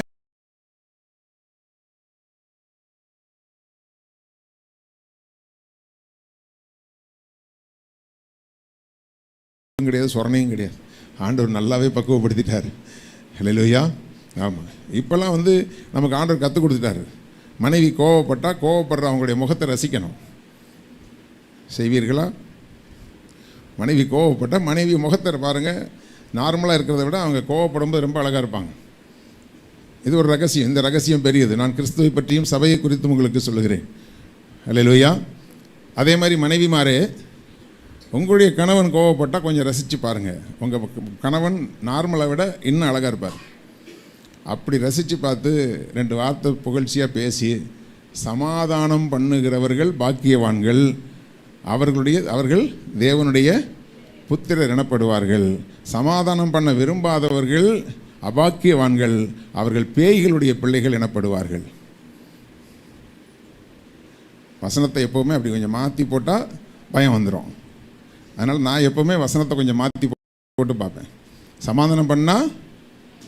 கிடையாது, சொரணையும் கிடையாது. ஆண்டவர் நல்லாவே பக்குவப்படுத்திட்டார். ஹல்லேலூயா. ஆமாம். இப்போல்லாம் நமக்கு ஆண்டவர் கற்றுக் கொடுத்துட்டாரு. மனைவி கோவப்பட்டால் கோவப்படுற அவங்களுடைய முகத்தை ரசிக்கணும். செய்வீர்களா? மனைவி கோவப்பட்டால் மனைவி முகத்தை பாருங்கள். நார்மலாக இருக்கிறத விட அவங்க கோவப்படும்போது ரொம்ப அழகாக இருப்பாங்க. இது ஒரு ரகசியம். இந்த ரகசியம் பெரியது. நான் கிறிஸ்துவை பற்றியும் சபையை குறித்தும் உங்களுக்கு சொல்லுகிறேன். ஹல்லேலூயா. அதே மாதிரி மனைவிமாரே, உங்களுடைய கணவன் கோவப்பட்டால் கொஞ்சம் ரசித்து பாருங்கள். உங்கள் கணவன் நார்மலை விட இன்னும் அழகாக இருப்பார். அப்படி ரசித்து பார்த்து 2 வார்த்தை புகழ்ச்சியாக பேசி சமாதானம் பண்ணுகிறவர்கள் பாக்கியவான்கள், அவர்கள் தேவனுடைய புத்திரர் எனப்படுவார்கள். சமாதானம் பண்ண விரும்பாதவர்கள் அபாக்கியவான்கள், அவர்கள் பேய்களுடைய பிள்ளைகள் எனப்படுவார்கள். வசனத்தை எப்போவுமே அப்படி கொஞ்சம் மாற்றி போட்டால் பயம் வந்துடும். அதனால் நான் எப்போவுமே வசனத்தை கொஞ்சம் மாற்றி போட்டு பார்ப்பேன். சமாதானம் பண்ணால்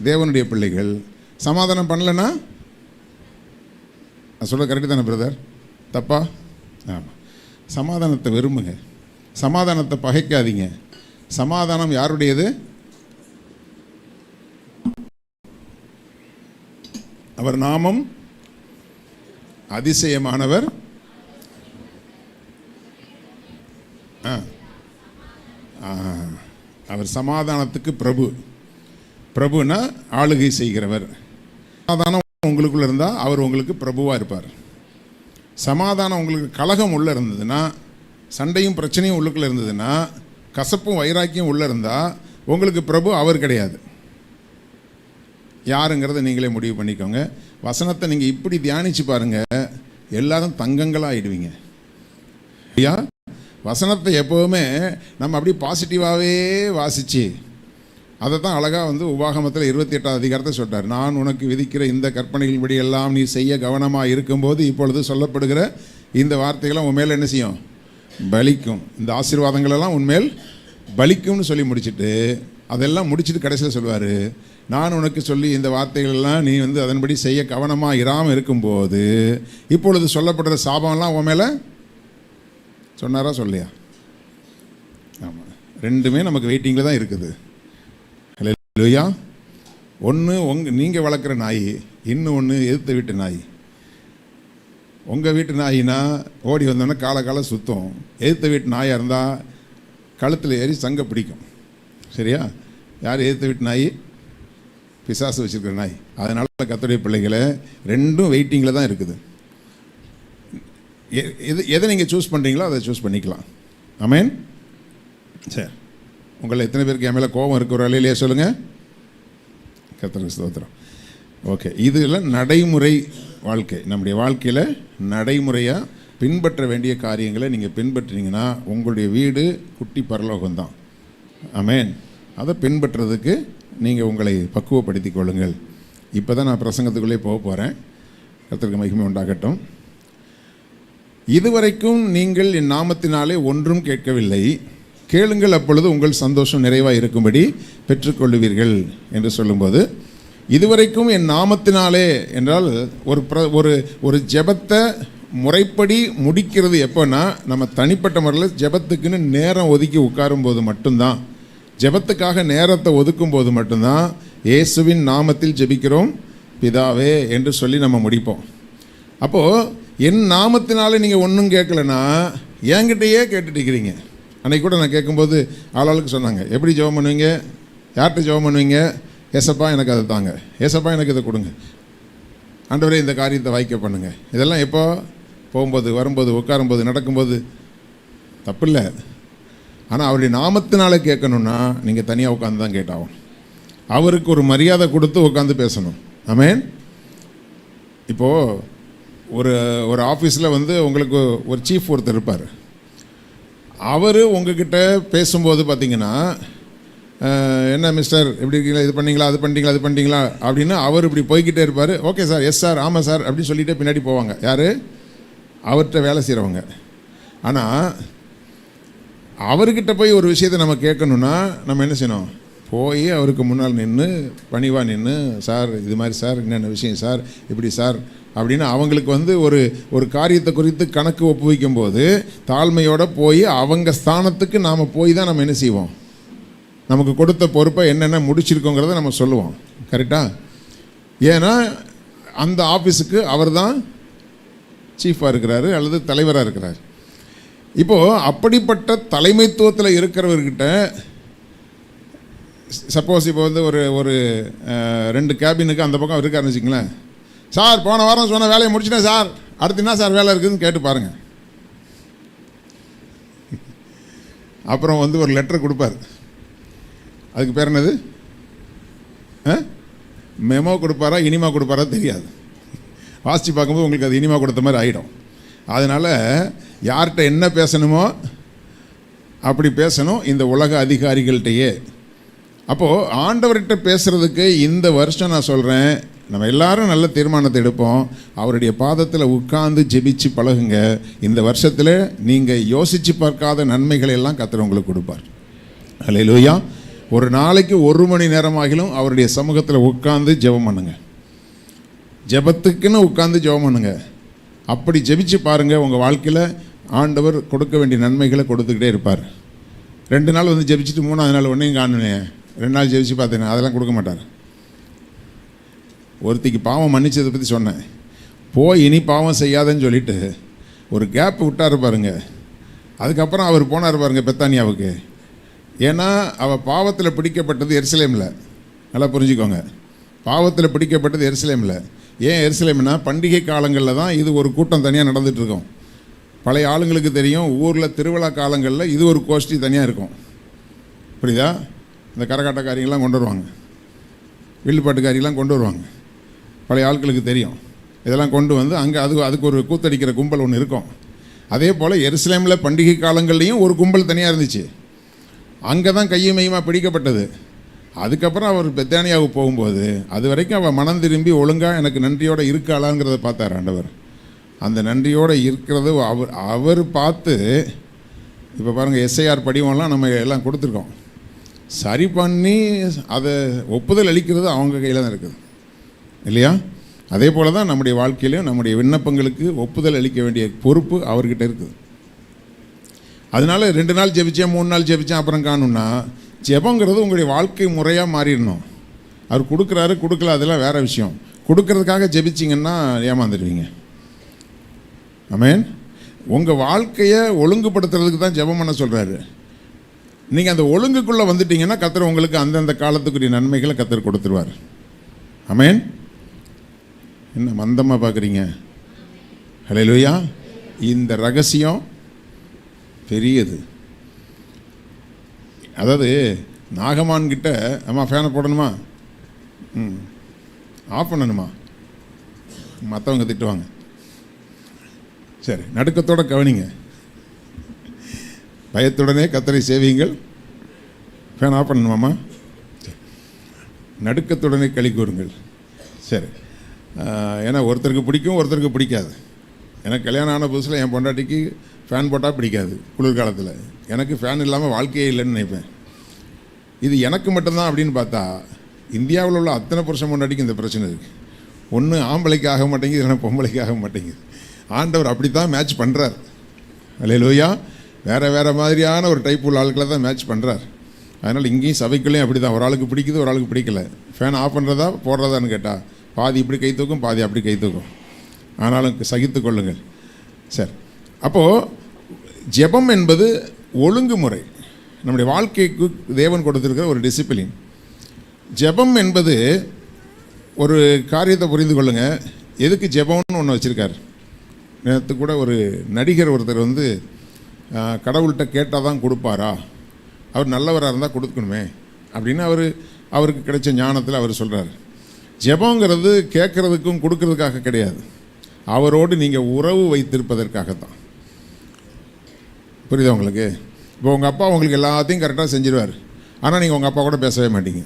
தேவனுடைய பிள்ளைகள், சமாதானம் பண்ணலைன்னா, நான் சொல்ல கரெக்டு தானே பிரதர்? தப்பா? ஆமாம். சமாதானத்தை விரும்புங்க, சமாதானத்தை பகைக்காதீங்க. சமாதானம் யாருடையது? அவர் நாமம் அதிசயமானவர். அவர் சமாதானத்துக்கு பிரபு. பிரபுனா ஆளுகை செய்கிறவர். சமாதானம் உங்களுக்குள்ள இருந்தால் அவர் உங்களுக்கு பிரபுவாக இருப்பார். சமாதானம் உங்களுக்கு கலகம் உள்ளே இருந்ததுன்னா, சண்டையும் பிரச்சனையும் உள்ளுக்குள்ளே இருந்ததுன்னா, கசப்பும் வைராக்கியம் உள்ளே இருந்தால் உங்களுக்கு பிரபு அவர் கிடையாது. யாருங்கிறத நீங்களே முடிவு பண்ணிக்கோங்க. வசனத்தை நீங்கள் இப்படி தியானித்து பாருங்கள், எல்லாரும் தங்கங்களாகிடுவீங்க. ஐயா, வசனத்தை எப்போவுமே நம்ம அப்படி பாசிட்டிவாகவே வாசித்து அதை தான் அழகாக உபாகமத்தில் 28ஆம் அதிகாரத்தை சொல்கிறார். நான் உனக்கு விதிக்கிற இந்த கற்பனைகளின்படி எல்லாம் நீ செய்ய கவனமாக இருக்கும்போது இப்பொழுது சொல்லப்படுகிற இந்த வார்த்தைகள்லாம் உண்மையில் என்ன செய்யும்? பலிக்கும். இந்த ஆசீர்வாதங்களெல்லாம் உண்மையில் பலிக்கும்னு சொல்லி முடிச்சுட்டு, அதெல்லாம் முடிச்சுட்டு கடைசியில் சொல்லுவார், நான் உனக்கு சொல்லி இந்த வார்த்தைகளெல்லாம் நீ அதன்படி செய்ய கவனமாக இராமல் இருக்கும்போது இப்பொழுது சொல்லப்படுற சாபம்லாம் உன் மேலே சொன்னாரா சொல்லையா? ஆமாம். ரெண்டுமே நமக்கு வெயிட்டிங்கில் தான் இருக்குது. ஹல்லேலூயா. ஒன்று நீங்கள் வளர்க்குற நாய், இன்னும் ஒன்று எதிர்த்த வீட்டு நாய். உங்கள் வீட்டு நாயினா ஓடி வந்தோன்னா காலை சுத்தம். எதிர்த்த வீட்டு நாயாக இருந்தால் கழுத்தில் ஏறி சங்க பிடிக்கும். சரியா? யார் எதிர்த்த வீட்டு நாய்? பிசாசு வச்சுருக்கிற நாய். அதனால் கர்த்தருடைய பிள்ளைகளை ரெண்டும் வெயிட்டிங்கில் தான் இருக்குது. எதை நீங்கள் சூஸ் பண்ணுறீங்களோ அதை சூஸ் பண்ணிக்கலாம். ஆமென். சரி, உங்களை எத்தனை பேருக்கு என் மேலே கோபம் இருக்கிற இல்லையே சொல்லுங்கள். கர்த்தருக்கு ஸ்தோத்திரம். ஓகே, இதெல்லாம் நடைமுறை வாழ்க்கை. நம்முடைய வாழ்க்கையில் நடைமுறையாக பின்பற்ற வேண்டிய காரியங்களை நீங்கள் பின்பற்றினீங்கன்னா உங்களுடைய வீடு குட்டி பரலோகம்தான். ஆமென். அதை பின்பற்றுறதுக்கு நீங்கள் உங்களை பக்குவப்படுத்தி கொள்ளுங்கள். இப்போ தான் நான் பிரசங்கத்துக்குள்ளே போக போகிறேன். கர்த்தருக்கு மகிமை உண்டாகட்டும். இதுவரைக்கும் நீங்கள் என் நாமத்தினாலே ஒன்றும் கேட்கவில்லை, கேளுங்கள் அப்பொழுது உங்கள் சந்தோஷம் நிறைவாக இருக்கும்படி பெற்றுக்கொள்ளுவீர்கள் என்று சொல்லும்போது, இதுவரைக்கும் என் நாமத்தினாலே என்றால் ஒரு ஜெபத்தை முறைப்படி முடிக்கிறது எப்போன்னா, நம்ம தனிப்பட்ட முறையில் ஜெபத்துக்குன்னு நேரம் ஒதுக்கி உட்காரும்போது மட்டும்தான், ஜெபத்துக்காக நேரத்தை ஒதுக்கும் போது மட்டும்தான் இயேசுவின் நாமத்தில் ஜெபிக்கிறோம் பிதாவே என்று சொல்லி நம்ம முடிப்போம். அப்போது என் நாமத்தினாலே நீங்கள் ஒன்றும் கேட்கலன்னா என்கிட்டயே கேட்டுட்டு இருக்கிறீங்க. அன்றைக்கி கூட நான் கேட்கும்போது ஆளாளுக்கு சொன்னாங்க, எப்படி ஜெபம் பண்ணுவீங்க, யார்கிட்ட ஜெபம் பண்ணுவீங்க? ஏசப்பா எனக்கு அதை தாங்க, ஏசப்பா எனக்கு இதை கொடுங்க, ஆண்டவரே இந்த காரியத்தை வாய்க்க பண்ணுங்க. இதெல்லாம் எப்போ? போகும்போது, வரும்போது, உட்காரும்போது, நடக்கும்போது. தப்பு இல்லை. ஆனால் அவருடைய நாமத்தினால கேட்கணுன்னா நீங்கள் தனியாக உட்காந்து தான் கேட்டாகும். அவருக்கு ஒரு மரியாதை கொடுத்து உட்காந்து பேசணும். ஆமென். இப்போது ஒரு ஆஃபீஸில் உங்களுக்கு ஒரு சீஃப் ஒருத்தர் இருப்பார். அவர் உங்ககிட்ட பேசும்போது பார்த்தீங்கன்னா என்ன மிஸ்டர் எப்படி இருக்கீங்களா, இது பண்ணிங்களா, அது பண்ணிட்டீங்களா, அது பண்ணிட்டீங்களா அப்படின்னு அவர் இப்படி போய்கிட்டே இருப்பார். ஓகே சார், எஸ் சார், ஆமாம் சார் அப்படின்னு சொல்லிவிட்டு பின்னாடி போவாங்க. யார்? அவர்கிட்ட வேலை செய்கிறவங்க. ஆனால் அவர்கிட்ட போய் ஒரு விஷயத்தை நம்ம கேட்கணுன்னா நம்ம என்ன செய்யணும்? போய் அவருக்கு முன்னால் நின்று பணிவாக நின்று, சார் இது மாதிரி சார், என்னென்ன விஷயம் சார், இப்படி சார் அப்படின்னு அவங்களுக்கு ஒரு காரியத்தை குறித்து கணக்கு ஒப்புவிக்கும் போது தாழ்மையோடு போய் அவங்க ஸ்தானத்துக்கு நாம் போய் தான் நம்ம என்ன செய்வோம்? நமக்கு கொடுத்த பொறுப்பை என்னென்ன முடிச்சிருக்கோங்கிறத நம்ம சொல்லுவோம். கரெக்டாக? ஏன்னா அந்த ஆஃபீஸுக்கு அவர் தான் சீஃபாக இருக்கிறாரு அல்லது தலைவராக இருக்கிறார். இப்போது அப்படிப்பட்ட தலைமைத்துவத்தில் இருக்கிறவர்கிட்ட சப்போஸ் இப்போ ஒரு 2 கேபினுக்கு அந்த பக்கம் இருக்காருன்னு வச்சுங்களேன். சார் போன வாரம் சொன்ன வேலையை முடிச்சிட்டேன் சார், அடுத்து என்ன சார் வேலை இருக்குதுன்னு கேட்டு பாருங்கள். அப்புறம் ஒரு லெட்டர் கொடுப்பார். அதுக்கு பேர் என்னது? மெமோ கொடுப்பாரா இனிமா கொடுப்பாரா தெரியாது. வாசித்து பார்க்கும்போது உங்களுக்கு அது இனிமா கொடுத்த மாதிரி ஆகிடும். அதனால் யார்கிட்ட என்ன பேசணுமோ அப்படி பேசணும் இந்த உலக அதிகாரிகள்கிட்டையே. அப்போது ஆண்டவர்கிட்ட பேசுகிறதுக்கு இந்த வருஷம் நான் சொல்கிறேன், நம்ம எல்லாரும் நல்ல தீர்மானத்தை எடுப்போம். அவருடைய பாதத்தில் உட்கார்ந்து ஜெபிச்சு பழகுங்க. இந்த வருஷத்தில் நீங்கள் யோசித்து பார்க்காத நன்மைகளை எல்லாம் கர்த்தர் உங்களுக்கு கொடுப்பார். அல்லேலூயா. ஒரு நாளைக்கு 1 மணி நேரமாகிலும் அவருடைய சமூகத்தில் உட்கார்ந்து ஜெபம் பண்ணுங்க. ஜெபத்துக்குன்னு உட்கார்ந்து ஜெபம் பண்ணுங்க. அப்படி ஜெபிச்சு பாருங்கள், உங்கள் வாழ்க்கையில் ஆண்டவர் கொடுக்க வேண்டிய நன்மைகளை கொடுத்துக்கிட்டே இருப்பார். 2 நாள் ஜெபிச்சுட்டு 3ஆவது நாள் ஒன்றையும் காணுனே, 2 நாள் ஜெபிச்சு பார்த்தேன், அதெல்லாம் கொடுக்க மாட்டார். ஒருத்திக்கு பாவம் மன்னிச்சதை பற்றி சொன்னேன். போய் இனி பாவம் செய்யாதன்னு சொல்லிட்டு ஒரு கேப் விட்டார் பாருங்க. அதுக்கப்புறம் அவர் போனார் பாருங்க பெத்தானியாவுக்கு. ஏன்னா அவள் பாவத்தில் பிடிக்கப்பட்டது எருசலேமில். நல்லா புரிஞ்சுக்கோங்க, பாவத்தில் பிடிக்கப்பட்டது எருசலேமில். ஏன் எருசலேம்னா பண்டிகை காலங்களில் தான் இது ஒரு கூட்டம் தனியாக நடந்துகிட்ருக்கோம். பழைய ஆளுங்களுக்கு தெரியும், ஊரில் திருவிழா காலங்களில் இது ஒரு கோஷ்டி தனியாக இருக்கும். புரியுதா? இந்த கரகாட்டக்காரிங்கெல்லாம் கொண்டு வருவாங்க, வில்லுப்பாட்டுக்காரிலாம் கொண்டு வருவாங்க. பழைய ஆட்களுக்கு தெரியும். இதெல்லாம் கொண்டு அங்கே அதுக்கு ஒரு கூத்தடிக்கிற கும்பல் ஒன்று இருக்கும். அதே போல் எருசலேமில் பண்டிகை காலங்கள்லேயும் ஒரு கும்பல் தனியாக இருந்துச்சு. அங்கே தான் கையும் மையமாக பிடிக்கப்பட்டது. அதுக்கப்புறம் அவர் பெத்தானியாவுக்கு போகும்போது அது வரைக்கும் அவள் மனம் திரும்பி ஒழுங்காக எனக்கு நன்றியோடு இருக்காளாங்கிறத பார்த்தார் ஆண்டவர். அந்த நன்றியோடு இருக்கிறது அவர் பார்த்து, இப்போ பாருங்கள் எஸ்ஐஆர் படிவம்லாம் நம்ம எல்லாம் கொடுத்துருக்கோம். சரி பண்ணி அதை ஒப்புதல் அளிக்கிறது அவங்க கையில் தான் இருக்குது இல்லையா? அதே போல் தான் நம்முடைய வாழ்க்கையிலையும் நம்முடைய விண்ணப்பங்களுக்கு ஒப்புதல் அளிக்க வேண்டிய பொறுப்பு அவர்கிட்ட இருக்குது. அதனால் 2 நாள் ஜெபிச்சேன், 3 நாள் ஜெபிச்சேன் அப்புறம் காணும்னா, ஜெபங்கிறது உங்களுடைய வாழ்க்கை முறையாக மாறிடணும். அவர் கொடுக்குறாரு கொடுக்கல அதெல்லாம் வேறு விஷயம். கொடுக்கறதுக்காக ஜெபிச்சிங்கன்னா ஏமாந்துடுவீங்க. ஆமென். உங்கள் வாழ்க்கையை ஒழுங்குபடுத்துறதுக்கு தான் ஜெபம் பண்ண சொல்கிறாரு. நீங்கள் அந்த ஒழுங்குக்குள்ளே வந்துட்டீங்கன்னா கர்த்தர் உங்களுக்கு அந்தந்த காலத்துக்குரிய நன்மைகளை கர்த்தர் கொடுத்துருவார். ஆமென். என்ன மந்தமாக பார்க்குறீங்க? ஹல்லேலூயா. இந்த ரகசியம் பெரியது. அதாவது நாகமான்கிட்ட அம்மா ஃபேனை போடணுமா, ஆஃப் பண்ணணுமா, மற்றவங்க திட்டுவாங்க. சரி, நடுக்கத்தோட கவனிங்க. பயத்துடனே கர்த்தரை சேவியுங்கள். Fan of பண்ணணுமாம்மா? நடுக்கத்துடனே களி கூறுங்கள். சரி. ஏன்னா ஒருத்தருக்கு பிடிக்கும் ஒருத்தருக்கு பிடிக்காது. எனக்கு கல்யாணம் ஆன புதுசில் என் பொண்டாட்டிக்கு ஃபேன் போட்டால் பிடிக்காது குளிர்காலத்தில். எனக்கு ஃபேன் இல்லாமல் வாழ்க்கையே இல்லைன்னு நினைப்பேன். இது எனக்கு மட்டும்தான் அப்படின்னு பார்த்தா இந்தியாவில் உள்ள அத்தனை புருஷன் பொண்டாட்டிக்கு இந்த பிரச்சனை இருக்குது. ஒன்று ஆம்பளைக்கு ஆக மாட்டேங்குது, இல்லைன்னா பொம்பளைக்கு ஆக மாட்டேங்குது. ஆண்டவர் அப்படி தான் மேட்ச் பண்ணுறார். அல்லேலூயா. வேறு மாதிரியான ஒரு டைப் உள்ள ஆட்களை தான் மேட்ச் பண்ணுறார். அதனால் இங்கேயும் சபைக்குள்ளேயும் அப்படி தான், ஒரு ஆளுக்கு பிடிக்குது ஒரு ஆளுக்கு பிடிக்கல. ஃபேன் ஆஃப் பண்ணுறதா போடுறதான்னு கேட்டால் பாதி இப்படி கை தூக்கும் பாதி அப்படி கை தூக்கும். ஆனாலும் சகித்து கொள்ளுங்கள். சரி. அப்போது ஜெபம் என்பது ஒழுங்குமுறை, நம்முடைய வாழ்க்கைக்கு தேவன் கொடுத்துருக்கிற ஒரு டிசிப்ளின். ஜெபம் என்பது ஒரு காரியத்தை புரிந்து கொள்ளுங்கள். எதுக்கு ஜெபம்னு ஒன்று வச்சுருக்கார். நேற்று கூட ஒரு நடிகர் ஒருத்தர் கடவுள்கிட்ட கேட்டால் தான் கொடுப்பாரா, அவர் நல்லவராக இருந்தால் கொடுக்கணுமே அப்படின்னு அவருக்கு கிடைச்ச ஞானத்தில் அவர் சொல்கிறார். ஜெபங்கிறது கேட்குறதுக்கும் கொடுக்கறதுக்காக கிடையாது, அவரோடு நீங்கள் உறவு வைத்திருப்பதற்காகத்தான். புரியுதா உங்களுக்கு? இப்போ உங்கள் அப்பா உங்களுக்கு எல்லாத்தையும் கரெக்டாக செஞ்சிடுவார். ஆனால் நீங்கள் உங்கள் அப்பா கூட பேசவே மாட்டீங்க.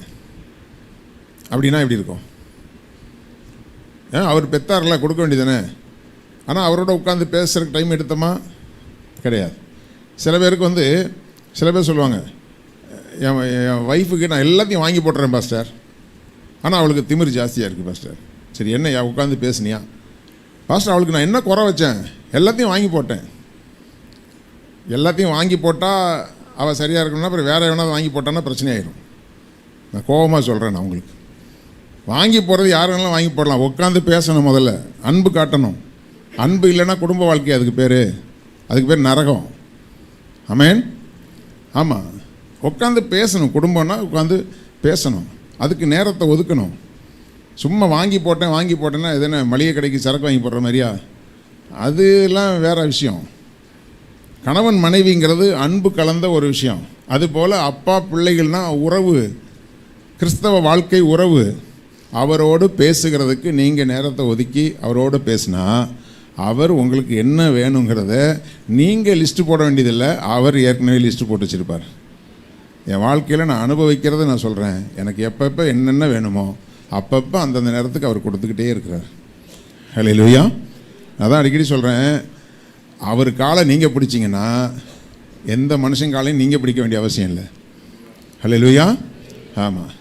அப்படின்னா எப்படி இருக்கும்? அவர் பெத்தார்ல கொடுக்க வேண்டியதானே. ஆனால் அவரோட உட்காந்து பேசுகிறதுக்கு டைம் எடுத்தோமா? கிடையாது. சில பேருக்கு சில பேர் சொல்லுவாங்க, என் ஒய்ஃபுக்கு நான் எல்லாத்தையும் வாங்கி போட்டுறேன் பாஸ்டர், ஆனால் அவளுக்கு திமிரு ஜாஸ்தியாக இருக்குது பாஸ்டர். சரி, என்ன உட்காந்து பேசுனியா? பாஸ்டர், அவளுக்கு நான் என்ன குறை வச்சேன்? எல்லாத்தையும் வாங்கி போட்டேன். எல்லாத்தையும் வாங்கி போட்டால் அவள் சரியாக இருக்கணும்னா அப்புறம் வேறு எவனாவது வாங்கி போட்டான்னா பிரச்சனை ஆயிடும். நான் கோபமாக சொல்கிறேன். நான் உங்களுக்கு வாங்கி போடுறது யார் வேணாலும் வாங்கி போடலாம். உட்காந்து பேசணும், முதல்ல அன்பு காட்டணும். அன்பு இல்லைன்னா குடும்ப வாழ்க்கை அதுக்கு பேர் நரகம். ஆமென். ஆமாம், உட்காந்து பேசணும். குடும்பம்னா உட்காந்து பேசணும், அதுக்கு நேரத்தை ஒதுக்கணும். சும்மா வாங்கி போட்டேன்னா எதுனா மளிகை கடைக்கு சரக்கு வாங்கி போடுற மாதிரியா? அதெல்லாம் வேறு விஷயம். கணவன் மனைவிங்கிறது அன்பு கலந்த ஒரு விஷயம். அதுபோல் அப்பா பிள்ளைகள்னா உறவு, கிறிஸ்தவ வாழ்க்கை உறவு. அவரோடு பேசுகிறதுக்கு நீங்கள் நேரத்தை ஒதுக்கி அவரோடு பேசினா அவர் உங்களுக்கு என்ன வேணுங்கிறத நீங்கள் லிஸ்ட்டு போட வேண்டியதில்லை, அவர் ஏற்கனவே லிஸ்ட்டு போட்டு வச்சுருப்பார். என் வாழ்க்கையில் நான் அனுபவிக்கிறத நான் சொல்கிறேன். எனக்கு எப்பப்போ என்னென்ன வேணுமோ அப்பப்போ அந்தந்த நேரத்துக்கு அவர் கொடுத்துக்கிட்டே இருக்கிறார். ஹல்லேலூயா. அதான் அடிக்கடி சொல்கிறேன், அவர் காலை நீங்கள் பிடிச்சிங்கன்னா எந்த மனுஷன் காலையும் நீங்கள் பிடிக்க வேண்டிய அவசியம் இல்லை. ஹல்லேலூயா. ஆமாம்,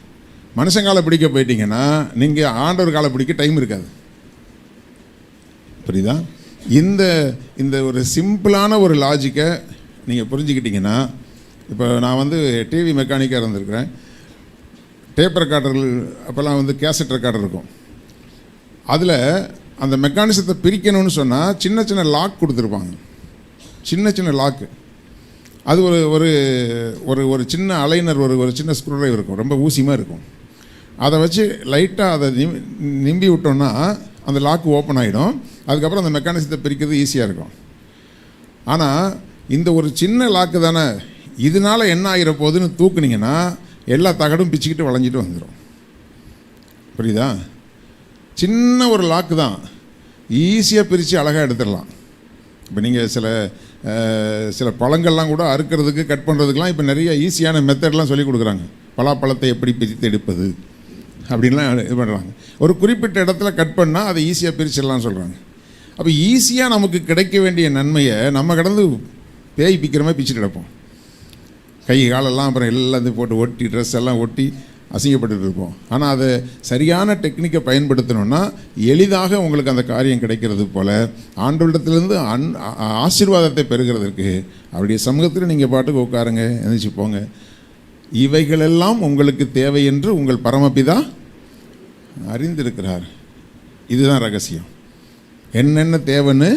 மனுஷன் காலை பிடிக்க போயிட்டீங்கன்னா நீங்கள் ஆண்டவர் காலை பிடிக்க டைம் இருக்காது. புரியுதா? இந்த ஒரு சிம்பிளான ஒரு லாஜிக்கை நீங்கள் புரிஞ்சுக்கிட்டீங்கன்னா, இப்போ நான் டிவி மெக்கானிக்காக இருந்திருக்கிறேன். டேப் ரெக்கார்டர்கள் அப்போல்லாம் கேசட் ரெக்கார்டர் இருக்கும். அதில் அந்த மெக்கானிசத்தை பிரிக்கணும்னு சொன்னால் சின்ன சின்ன லாக் கொடுத்துருப்பாங்க, சின்ன லாக்கு. அது ஒரு ஒரு ஒரு சின்ன அலைனர், ஒரு சின்ன ஸ்க்ரூ டிரைவர் இருக்கும், ரொம்ப ஊசியமாக இருக்கும். அதை வச்சு லைட்டாக அதை நிம்பி விட்டோன்னா அந்த லாக்கு ஓப்பன் ஆகிடும். அதுக்கப்புறம் அந்த மெக்கானிசத்தை பிரிக்கிறது ஈஸியாக இருக்கும். ஆனால் இந்த ஒரு சின்ன லாக்கு தானே, இதனால் என்ன ஆகிற போகுதுன்னு தூக்குனீங்கன்னா எல்லா தகடும் பிச்சுக்கிட்டு வளைஞ்சிட்டு வந்துடும். புரியுதா? சின்ன ஒரு லாக்கு தான், ஈஸியாக பிரித்து அழகாக எடுத்துடலாம். இப்போ நீங்கள் சில பழங்கள்லாம் கூட அறுக்கிறதுக்கு கட் பண்ணுறதுக்கெலாம் இப்போ நிறைய ஈஸியான மெத்தட்லாம் சொல்லி கொடுக்குறாங்க. பலாப்பழத்தை எப்படி பிரித்து எடுப்பது அப்படின்லாம் இது பண்ணுறாங்க. ஒரு குறிப்பிட்ட இடத்துல கட் பண்ணால் அதை ஈஸியாக பிரிச்சிடலாம்னு சொல்கிறாங்க. அப்போ ஈஸியாக நமக்கு கிடைக்க வேண்டிய நன்மையை நம்ம கடந்து பேய் பிக்கிற மாதிரி பிச்சுட்டு கிடப்போம். கை காலெல்லாம் அப்புறம் எல்லாத்தையும் போட்டு ஒட்டி ட்ரெஸ் எல்லாம் ஒட்டி அசிங்கப்பட்டு இருப்போம். ஆனால் அதை சரியான டெக்னிக்கை பயன்படுத்தணுன்னா எளிதாக உங்களுக்கு அந்த காரியம் கிடைக்கிறது போல் ஆண்டவரிடத்திலிருந்து ஆசீர்வாதத்தை பெறுகிறதற்கு அவருடைய சமூகத்தில் நீங்கள் பாட்டுக்கு உட்காருங்க, எந்திரிச்சு போங்க. இவைகளெல்லாம் உங்களுக்கு தேவை என்று உங்கள் பரமபிதா அறிந்திருக்கிறார். இதுதான் ரகசியம். என்னென்ன தேவைன்னு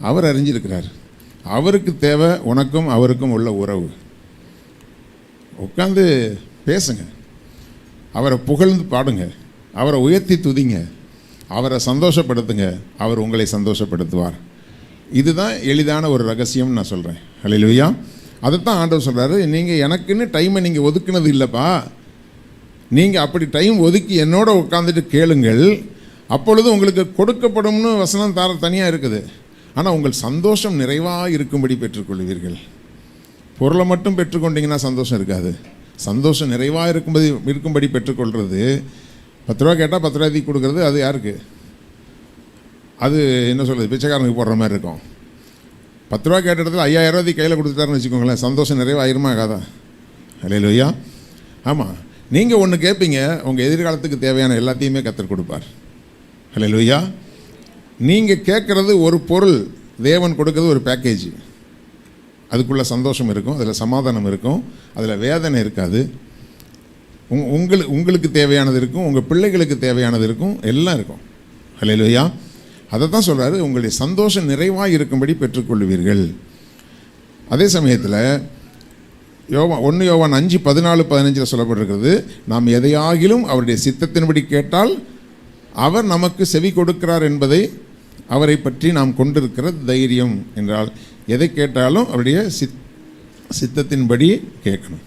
அவர் அறிஞ்சிருக்கிறார். அவருக்கு தேவை உனக்கும் அவருக்கும் உள்ள உறவு. உட்காந்து பேசுங்க, அவரை புகழ்ந்து பாடுங்க, அவரை உயர்த்தி துதிங்க, அவரை சந்தோஷப்படுத்துங்க, அவர் உங்களை சந்தோஷப்படுத்துவார். இதுதான் எளிதான ஒரு ரகசியம்னு நான் சொல்கிறேன். ஹல்லேலூயா. அதைத்தான் ஆண்டவர் சொல்கிறாரு, நீங்கள் எனக்குன்னு டைமை நீங்கள் ஒதுக்குனது இல்லைப்பா, நீங்கள் அப்படி டைம் ஒதுக்கி என்னோட உட்காந்துட்டு கேளுங்கள், அப்பொழுது உங்களுக்கு கொடுக்கப்படும்னு வசனம் தனியாக இருக்குது. ஆனால் உங்கள் சந்தோஷம் நிறைவாக இருக்கும்படி பெற்றுக்கொள்வீர்கள். பொருளை மட்டும் பெற்றுக்கொண்டீங்கன்னா சந்தோஷம் இருக்காது. சந்தோஷம் நிறைவாக இருக்கும்படி பெற்றுக்கொள்வது. 10 ரூபா கேட்டால் 10 ரூபாய்க்கு கொடுக்குறது அது யாருக்கு? அது என்ன சொல்கிறது, பிச்சைக்காரனுக்கு போடுற மாதிரி இருக்கும். 10 ரூபா கேட்ட இடத்துல 5000 ரூபாய்க்கு கையில் கொடுத்துட்டாருன்னு வச்சுக்கோங்களேன், சந்தோஷம் நிறைவாயிருமா ஆகாதா? ஹல்லேலூயா. ஆமாம், நீங்கள் ஒன்று கேட்பீங்க, உங்கள் எதிர்காலத்துக்கு தேவையான எல்லாத்தையுமே கர்த்தர் கொடுப்பார். ஹல்லேலூயா. நீங்கள் கேட்குறது ஒரு பொருள், தேவன் கொடுக்குறது ஒரு பேக்கேஜ். அதுக்குள்ளே சந்தோஷம் இருக்கும், அதில் சமாதானம் இருக்கும், அதில் வேதனை இருக்காது. உங்களுக்கு தேவையானது இருக்கும், உங்கள் பிள்ளைகளுக்கு தேவையானது இருக்கும், எல்லாம் இருக்கும். ஹல்லேலூயா. அதை தான் சொல்கிறாரு, உங்களுடைய சந்தோஷம் நிறைவாக இருக்கும்படி பெற்றுக்கொள்வீர்கள். அதே சமயத்தில் 1 யோவான் 5:14-15 சொல்லப்பட்டிருக்கிறது, நாம் எதையாகிலும் அவருடைய சித்தத்தின்படி கேட்டால் அவர் நமக்கு செவி கொடுக்கிறார் என்பதை அவரை பற்றி நாம் கொண்டிருக்கிற தைரியம். என்றால் எதை கேட்டாலும் அவருடைய சித்தத்தின்படி கேட்கணும்.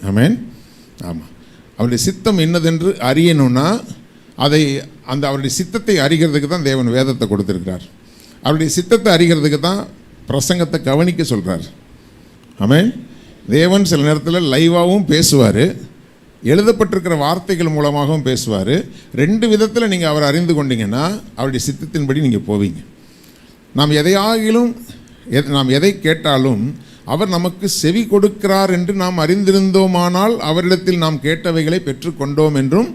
ஆமென். ஆமாம், அவருடைய சித்தம் என்னதென்று அறியணும்னா அவருடைய சித்தத்தை அறிகிறதுக்கு தான் தேவன் வேதத்தை கொடுத்துருக்கிறார். அவருடைய சித்தத்தை அறிகிறதுக்கு தான் பிரசங்கத்தை கவனிக்க சொல்கிறார். ஆமென். தேவன் சில நேரத்தில் லைவாகவும் பேசுவார், எழுதப்பட்டிருக்கிற வார்த்தைகள் மூலமாகவும் பேசுவார். 2 விதத்தில் நீங்கள் அவரை அறிந்து கொண்டீங்கன்னா அவருடைய சித்தத்தின்படி நீங்கள் போவீங்க. நாம் எதை கேட்டாலும் அவர் நமக்கு செவி கொடுக்கிறார் என்று நாம் அறிந்திருந்தோமானால் அவரிடத்தில் நாம் கேட்டவைகளை பெற்றுக்கொண்டோம் என்றும்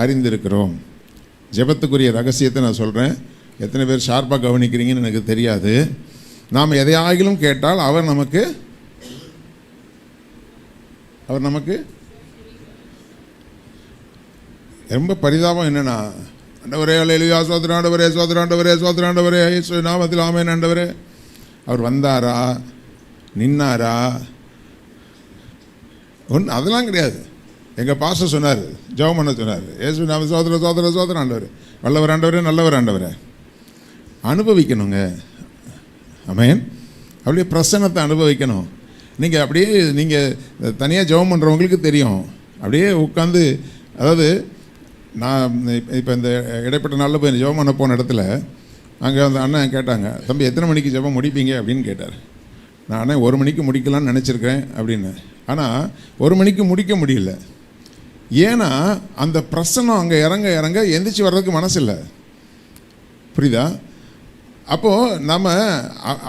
அறிந்திருக்கிறோம். ஜெபத்துக்குரிய ரகசியத்தை நான் சொல்கிறேன், எத்தனை பேர் ஷார்ப்பாக கவனிக்கிறீங்கன்னு எனக்கு தெரியாது. நாம் எதையாகிலும் கேட்டால் அவர் நமக்கு ரொம்ப பரிதாபம் என்னன்னா, ஆண்டவரே அல்லேலூயா ஸ்தோத்திரம் ஆண்டவரே ஸ்தோத்திரம் ஆண்டவரே ஸ்தோத்திரம் ஆண்டவரே இயேசு நாமத்தில் ஆமென் ஆண்டவரே. அவர் வந்தாரா, நின்னாரா, ஒன்று அதெல்லாம் கிடையாது. எங்கள் பாஸ்டர் சொன்னார், ஜெபம் பண்ண சொன்னார், இயேசு நாம ஸ்தோத்திரம் ஸ்தோத்திரம் ஸ்தோத்திரம் ஆண்டவரே, வல்லவர் ஆண்டவரே, நல்லவர் ஆண்டவரே. அனுபவிக்கணுங்க. ஆமென். அப்படியே பிரசன்னத்தை அனுபவிக்கணும். நீங்கள் அப்படியே நீங்கள் தனியாக ஜெபம் பண்ணுறவங்களுக்கு தெரியும். அப்படியே உட்காந்து, அதாவது நான் இப்போ இந்த இடைப்பட்ட நாளில் போய் ஜெபம் பண்ண போன இடத்துல அங்கே அந்த அண்ணன் கேட்டாங்க, தம்பி எத்தனை மணிக்கு ஜெபம் முடிப்பீங்க அப்படின்னு கேட்டார். நான் 1 மணிக்கு முடிக்கலான்னு நினச்சிருக்கேன் அப்படின்னு. ஆனால் 1 மணிக்கு முடிக்க முடியல. ஏன்னா அந்த பிரசன்னம் அங்கே இறங்க இறங்க எந்திரிச்சு வர்றதுக்கு மனசு இல்லை. புரியுதா? அப்போது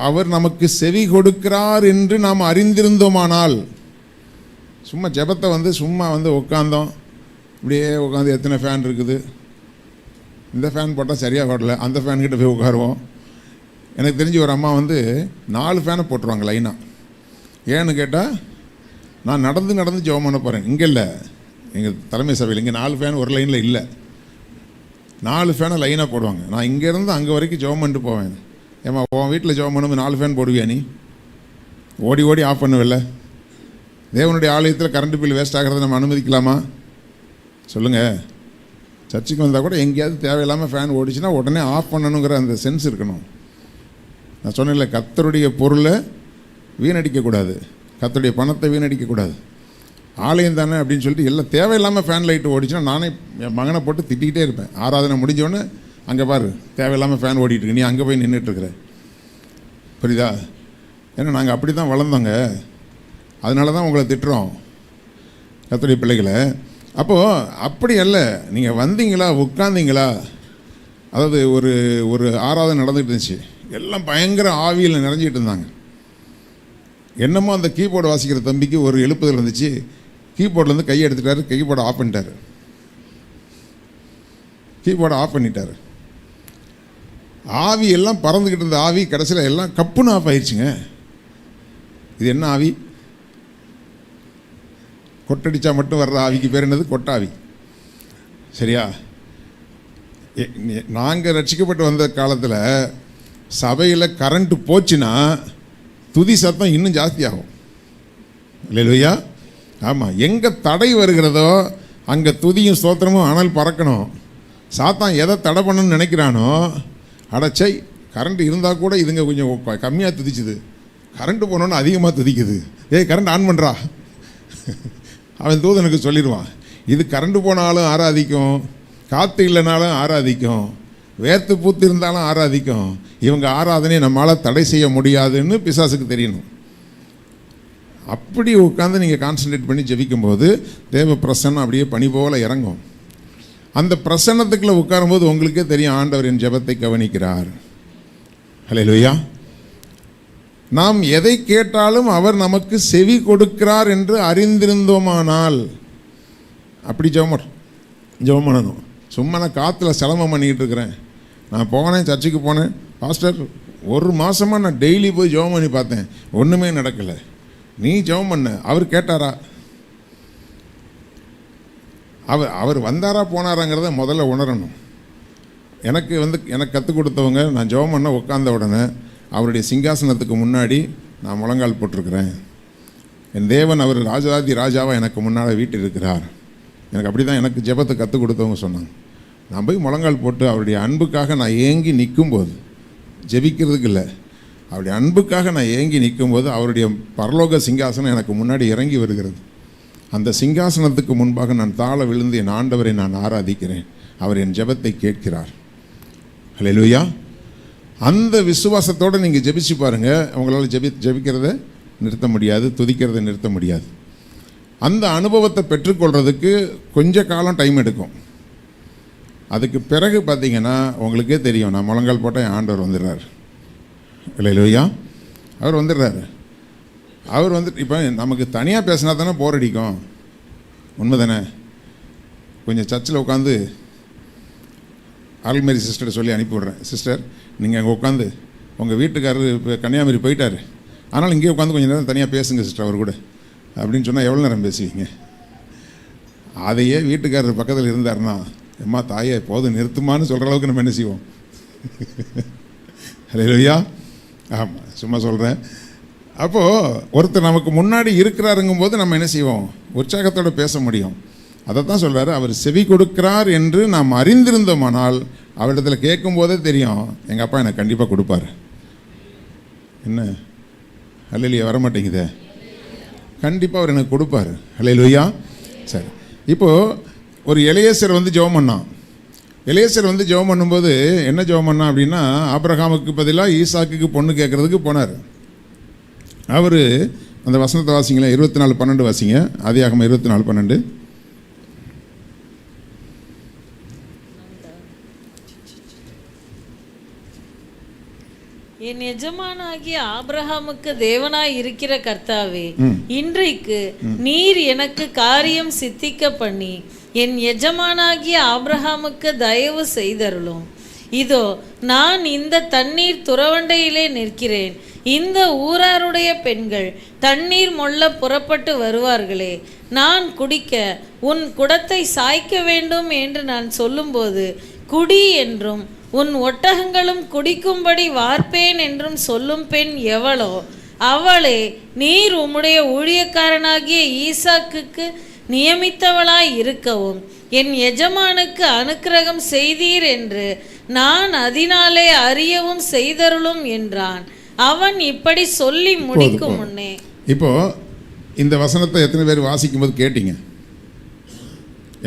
அவர் நமக்கு செவி கொடுக்கிறார் என்று நாம் அறிந்திருந்தோமானால், சும்மா ஜெபத்தை சும்மா உட்காந்தோம், இப்படியே உட்காந்து எத்தனை ஃபேன் இருக்குது, இந்த ஃபேன் போட்டால் சரியாக ஓடல, அந்த ஃபேன்கிட்ட போய் உட்காருவோம். எனக்கு தெரிஞ்சு ஒரு அம்மா 4 ஃபேனை போட்டுருவாங்க லைனாக. ஏன்னு கேட்டால், நான் நடந்து ஜெபம் பண்ண போகிறேன். இங்கே இல்லை, எங்கள் தலைமை சபையில் இங்கே 4 ஃபேன் ஒரு லைனில் இல்லை, 4 ஃபேனை லைனாக போடுவாங்க. நான் இங்கேருந்து அங்கே வரைக்கும் ஜெபம் பண்ணிட்டு போவேன். ஏம்மா உன் வீட்டில் ஜெபம் பண்ணும்போது 4 ஃபேன் போடுவியா நீ? ஓடி ஓடி ஆஃப் பண்ணுவில்ல? தேவனுடைய ஆலயத்தில் கரண்ட் பில் வேஸ்ட் ஆகிறத நம்ம அனுமதிக்கலாமா? சொல்லுங்கள். சர்ச்சுக்கு வந்தால் கூட எங்கேயாவது தேவையில்லாமல் ஃபேன் ஓடிச்சுன்னா உடனே ஆஃப் பண்ணணுங்கிற அந்த சென்ஸ் இருக்கணும். நான் சொன்னேன்ல, கர்த்தருடைய பொருளை வீணடிக்கக்கூடாது, கர்த்தருடைய பணத்தை வீணடிக்கக்கூடாது. ஆலயம் தானே அப்படின்னு சொல்லிட்டு எல்லாம் தேவையில்லாமல் ஃபேன் லைட்டு ஓடிச்சுன்னா நானே என் மகனை போட்டு திட்டிக்கிட்டே இருப்பேன். ஆராதனை முடிஞ்சோடனே அங்கே பாரு தேவையில்லாமல் ஃபேன் ஓடிட்டுருக்கு, நீ அங்கே போய் நின்றுட்டுருக்குற. புரியுதா? ஏன்னா நாங்கள் அப்படி தான் வளர்ந்தோங்க, அதனால தான் உங்களை திட்டுறோம் கர்த்தருடைய பிள்ளைகளை. அப்போது அப்படி அல்ல, நீங்கள் வந்தீங்களா உட்காந்தீங்களா, அதாவது ஒரு ஆராதனை நடந்துகிட்டு இருந்துச்சு, எல்லாம் பயங்கர ஆவியில் நிறைஞ்சிக்கிட்டு இருந்தாங்க. என்னமோ அந்த கீபோர்டு வாசிக்கிற தம்பிக்கு ஒரு எழுப்புதல் இருந்துச்சு, கீபோர்ட்லேருந்து கையை எடுத்துட்டாரு, கீபோர்டை ஆஃப் பண்ணிட்டார், கீபோர்டை ஆஃப் பண்ணிட்டார். ஆவி எல்லாம் பறந்துக்கிட்டு இருந்த ஆவி கடைசியில் எல்லாம் கப்புன்னு ஆஃப் ஆயிடுச்சுங்க. இது என்ன ஆவி? கொட்டடிச்சா மட்டும் வர்ற ஆவிக்கு பேர் என்னது? கொட்டாவி. சரியா? நாங்கள் ரட்சிக்கப்பட்டு வந்த காலத்தில் சபையில் கரண்ட்டு போச்சுன்னா துதி சத்தம் இன்னும் ஜாஸ்தியாகும். இல்லையா? ஆமாம். எங்கே தடை வருகிறதோ அங்கே துதியும் ஸ்தோத்திரமும் அனல் பறக்கணும். சாத்தான் எதை தடை பண்ணணும்னு நினைக்கிறானோ, அடைச்சை கரண்ட் இருந்தால் கூட இதுங்க கொஞ்சம் கம்மியாக துதிச்சுது, கரண்ட்டு போனோன்னு அதிகமாக துதிக்குது, ஏய் கரண்ட் ஆன் பண்ணுறா, அவன் தூதனுக்கு சொல்லிடுவான். இது கரண்ட்டு போனாலும் ஆராதிக்கும், காற்று இல்லைனாலும் ஆராதிக்கும், வேர்த்து பூத்து இருந்தாலும் ஆராதிக்கும். இவங்க ஆராதனையை நம்மளால் தடை செய்ய முடியாதுன்னு பிசாசுக்கு தெரியணும். அப்படி உட்காந்து நீங்கள் கான்சன்ட்ரேட் பண்ணி ஜெபிக்கும்போது தேவ பிரசன்னம் அப்படியே பனி போல இறங்கும். அந்த பிரசன்னத்துக்குள்ளே உட்காரும்போது உங்களுக்கே தெரியும் ஆண்டவர் என் ஜெபத்தை கவனிக்கிறார். ஹல்லேலூயா. நாம் எதை கேட்டாலும் அவர் நமக்கு செவி கொடுக்கிறார் என்று அறிந்திருந்தோமானால் அப்படி ஜெபம் பண்ணணும். சும்மா நான் காற்றுல சிலம்பம் பண்ணிக்கிட்டு இருக்கிறேன். நான் போனேன், சர்ச்சுக்கு போனேன், பாஸ்டர் 1 மாதமாக நான் டெய்லி போய் ஜெபம் பண்ணி பார்த்தேன், ஒன்றுமே நடக்கலை. நீ ஜெபம் பண்ண, அவர் கேட்டாரா? அவர் வந்தாரா போனாராங்கிறத முதல்ல உணரணும். எனக்கு கற்றுக் கொடுத்தவங்க, நான் ஜெபம் பண்ண உட்கார்ந்த உடனே அவருடைய சிங்காசனத்துக்கு முன்னாடி நான் முழங்கால் போட்டிருக்கிறேன். என் தேவன் அவர் ராஜாதி ராஜாவாக எனக்கு முன்னால் வீட்டில் இருக்கிறார். எனக்கு அப்படி தான் எனக்கு ஜெபத்தை கற்றுக் கொடுத்தவங்க சொன்னாங்க. நான் போய் முழங்கால் போட்டு அவருடைய அன்புக்காக நான் ஏங்கி நிற்கும்போது, ஜெபிக்கிறதுக்கு இல்லை, அவருடைய அன்புக்காக நான் ஏங்கி நிற்கும்போது அவருடைய பரலோக சிங்காசனம் எனக்கு முன்னாடி இறங்கி வருகிறது. அந்த சிங்காசனத்துக்கு முன்பாக நான் தாழ விழுந்து என் ஆண்டவரை நான் ஆராதிக்கிறேன். அவர் என் ஜெபத்தை கேட்கிறார். ஹல்லேலூயா. அந்த விசுவாசத்தோடு நீங்கள் ஜெபிச்சு பாருங்கள், உங்களால் ஜெபிக்கிறத நிறுத்த முடியாது, துதிக்கிறதை நிறுத்த முடியாது. அந்த அனுபவத்தை பெற்றுக்கொள்கிறதுக்கு கொஞ்ச காலம் டைம் எடுக்கும். அதுக்கு பிறகு பார்த்தீங்கன்னா உங்களுக்கே தெரியும், நான் முழங்கால் போட்டால் என் ஆண்டவர் வந்துடுறார். இல்லையா? அவர் வந்துடுறாரு. அவர் இப்போ நமக்கு தனியாக பேசினா தானே போர் அடிக்கும். உண்மை தானே? கொஞ்சம் சர்ச்சில் உட்காந்து ஆல்மேரி சிஸ்டர் சொல்லி அனுப்பிவிட்றேன், சிஸ்டர் நீங்கள் அங்கே உட்காந்து உங்கள் வீட்டுக்காரர் இப்போ கன்னியாகுமரி போயிட்டார், ஆனால் இங்கேயே உட்காந்து கொஞ்சம் நேரம் தனியாக பேசுங்க சிஸ்டர் அவர் கூட அப்படின்னு சொன்னால் எவ்வளோ நேரம் பேசுவீங்க? அதையே வீட்டுக்காரர் பக்கத்தில் இருந்தார்னா, எம்மா தாயே போதும் நிறுத்துமான்னு சொல்கிற அளவுக்கு நம்ம என்ன செய்வோம்? இல்லையா? ஆமாம், சும்மா சொல்கிறேன். அப்போது ஒருத்தர் நமக்கு முன்னாடி இருக்கிறாருங்கும் போது நம்ம என்ன செய்வோம்? உற்சாகத்தோடு பேச முடியும். அதை தான் சொல்கிறார், அவர் செவி கொடுக்கிறார் என்று நாம் அறிந்திருந்தோமானால் அவரிடத்தில் கேட்கும்போதே தெரியும், எங்கள் அப்பா எனக்கு கண்டிப்பாக கொடுப்பார். என்ன அல்லேலூயா வர மாட்டேங்குதே? கண்டிப்பாக அவர் எனக்கு கொடுப்பார். அல்லேலூயா. சரி, இப்போது ஒரு எலியேசர் ஜெபம் பண்ணான். எலியேசர் ஜெபம் பண்ணும்போது என்ன ஜெபம் பண்ணான் அப்படின்னா, ஆபிரகாமுக்கு பதிலாக ஈசாக்குக்கு பொண்ணு கேட்குறதுக்கு போனார். அவர் அந்த வசனத்தை வாசிங்களேன், 24:12 வாசிங்க. ஆதியாகமம் 24:12. என் எஜமானாகிய ஆபிரகாமுக்கு தேவனாய் இருக்கிற கர்த்தாவே, இன்றைக்கு நீர் எனக்கு காரியம் சித்திக்க பண்ணி என் எஜமானாகிய ஆபிரகாமுக்கு தயவு செய்தருளும். இதோ நான் இந்த தண்ணீர் துறவண்டையிலே நிற்கிறேன். இந்த ஊராருடைய பெண்கள் தண்ணீர் மொள்ள புறப்பட்டு வருவார்களே, நான் குடிக்க உன் குடத்தை சாய்க்க வேண்டும் என்று நான் சொல்லும்போது குடி என்றும் உன் ஒட்டகங்களும் குடிக்கும்படி வார்ப்பேன் என்றும் சொல்லும் பெண் எவளோ அவளே நீர் உம்முடைய ஊழியக்காரனாகிய ஈசாக்குக்கு நியமித்தவளாய் இருக்கவும் என் எஜமானுக்கு அனுக்கிரகம் செய்தீர் என்று நான் அதனாலே அறியவும் செய்தருளும் என்றான். அவன் இப்படி சொல்லி முடிக்கும் முன்னே. இப்போ இந்த வசனத்தை எத்தனை பேர் வாசிக்கும் போது கேட்டீங்க?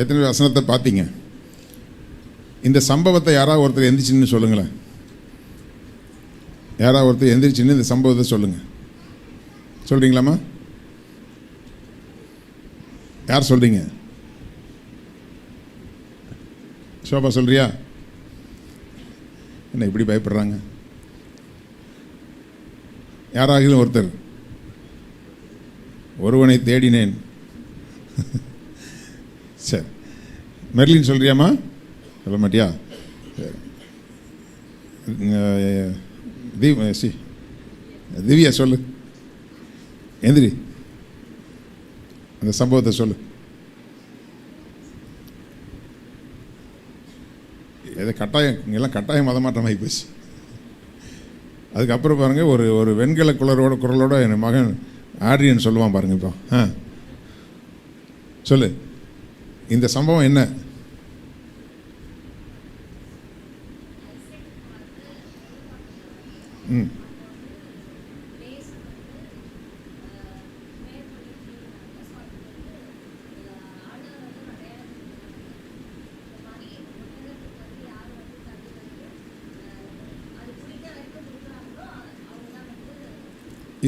எத்தனை பேர் வசனத்தை பார்த்தீங்க? இந்த சம்பவத்தை யாராவது ஒருத்தர் எந்திரிச்சின்னு சொல்லுங்களேன். யாராவது ஒருத்தர் எந்திரிச்சின்னு இந்த சம்பவத்தை சொல்லுங்க. சொல்றீங்களாமா? யார் சொல்றீங்க? சோபா சொல்றியா? என்ன இப்படி பயப்படுறாங்க? யாராகிலும் ஒருத்தர். ஒருவனை தேடினேன். சரி, மெர்லின் சொல்றியாமா? சொல்ல மாட்டியா? திவ்யா சொல்லு, எந்திரி, அந்த சம்பவத்தை சொல்லு. எதை கட்டாயம், இங்கெல்லாம் கட்டாயம் மதமாற்றமாகி போச்சு. அதுக்கப்புறம் பாருங்கள், ஒரு வெண்கல குரலோட என் மகன் ஆட்ரியன் சொல்லுவான் பாருங்க. இப்போ சொல்லு, இந்த சம்பவம் என்ன?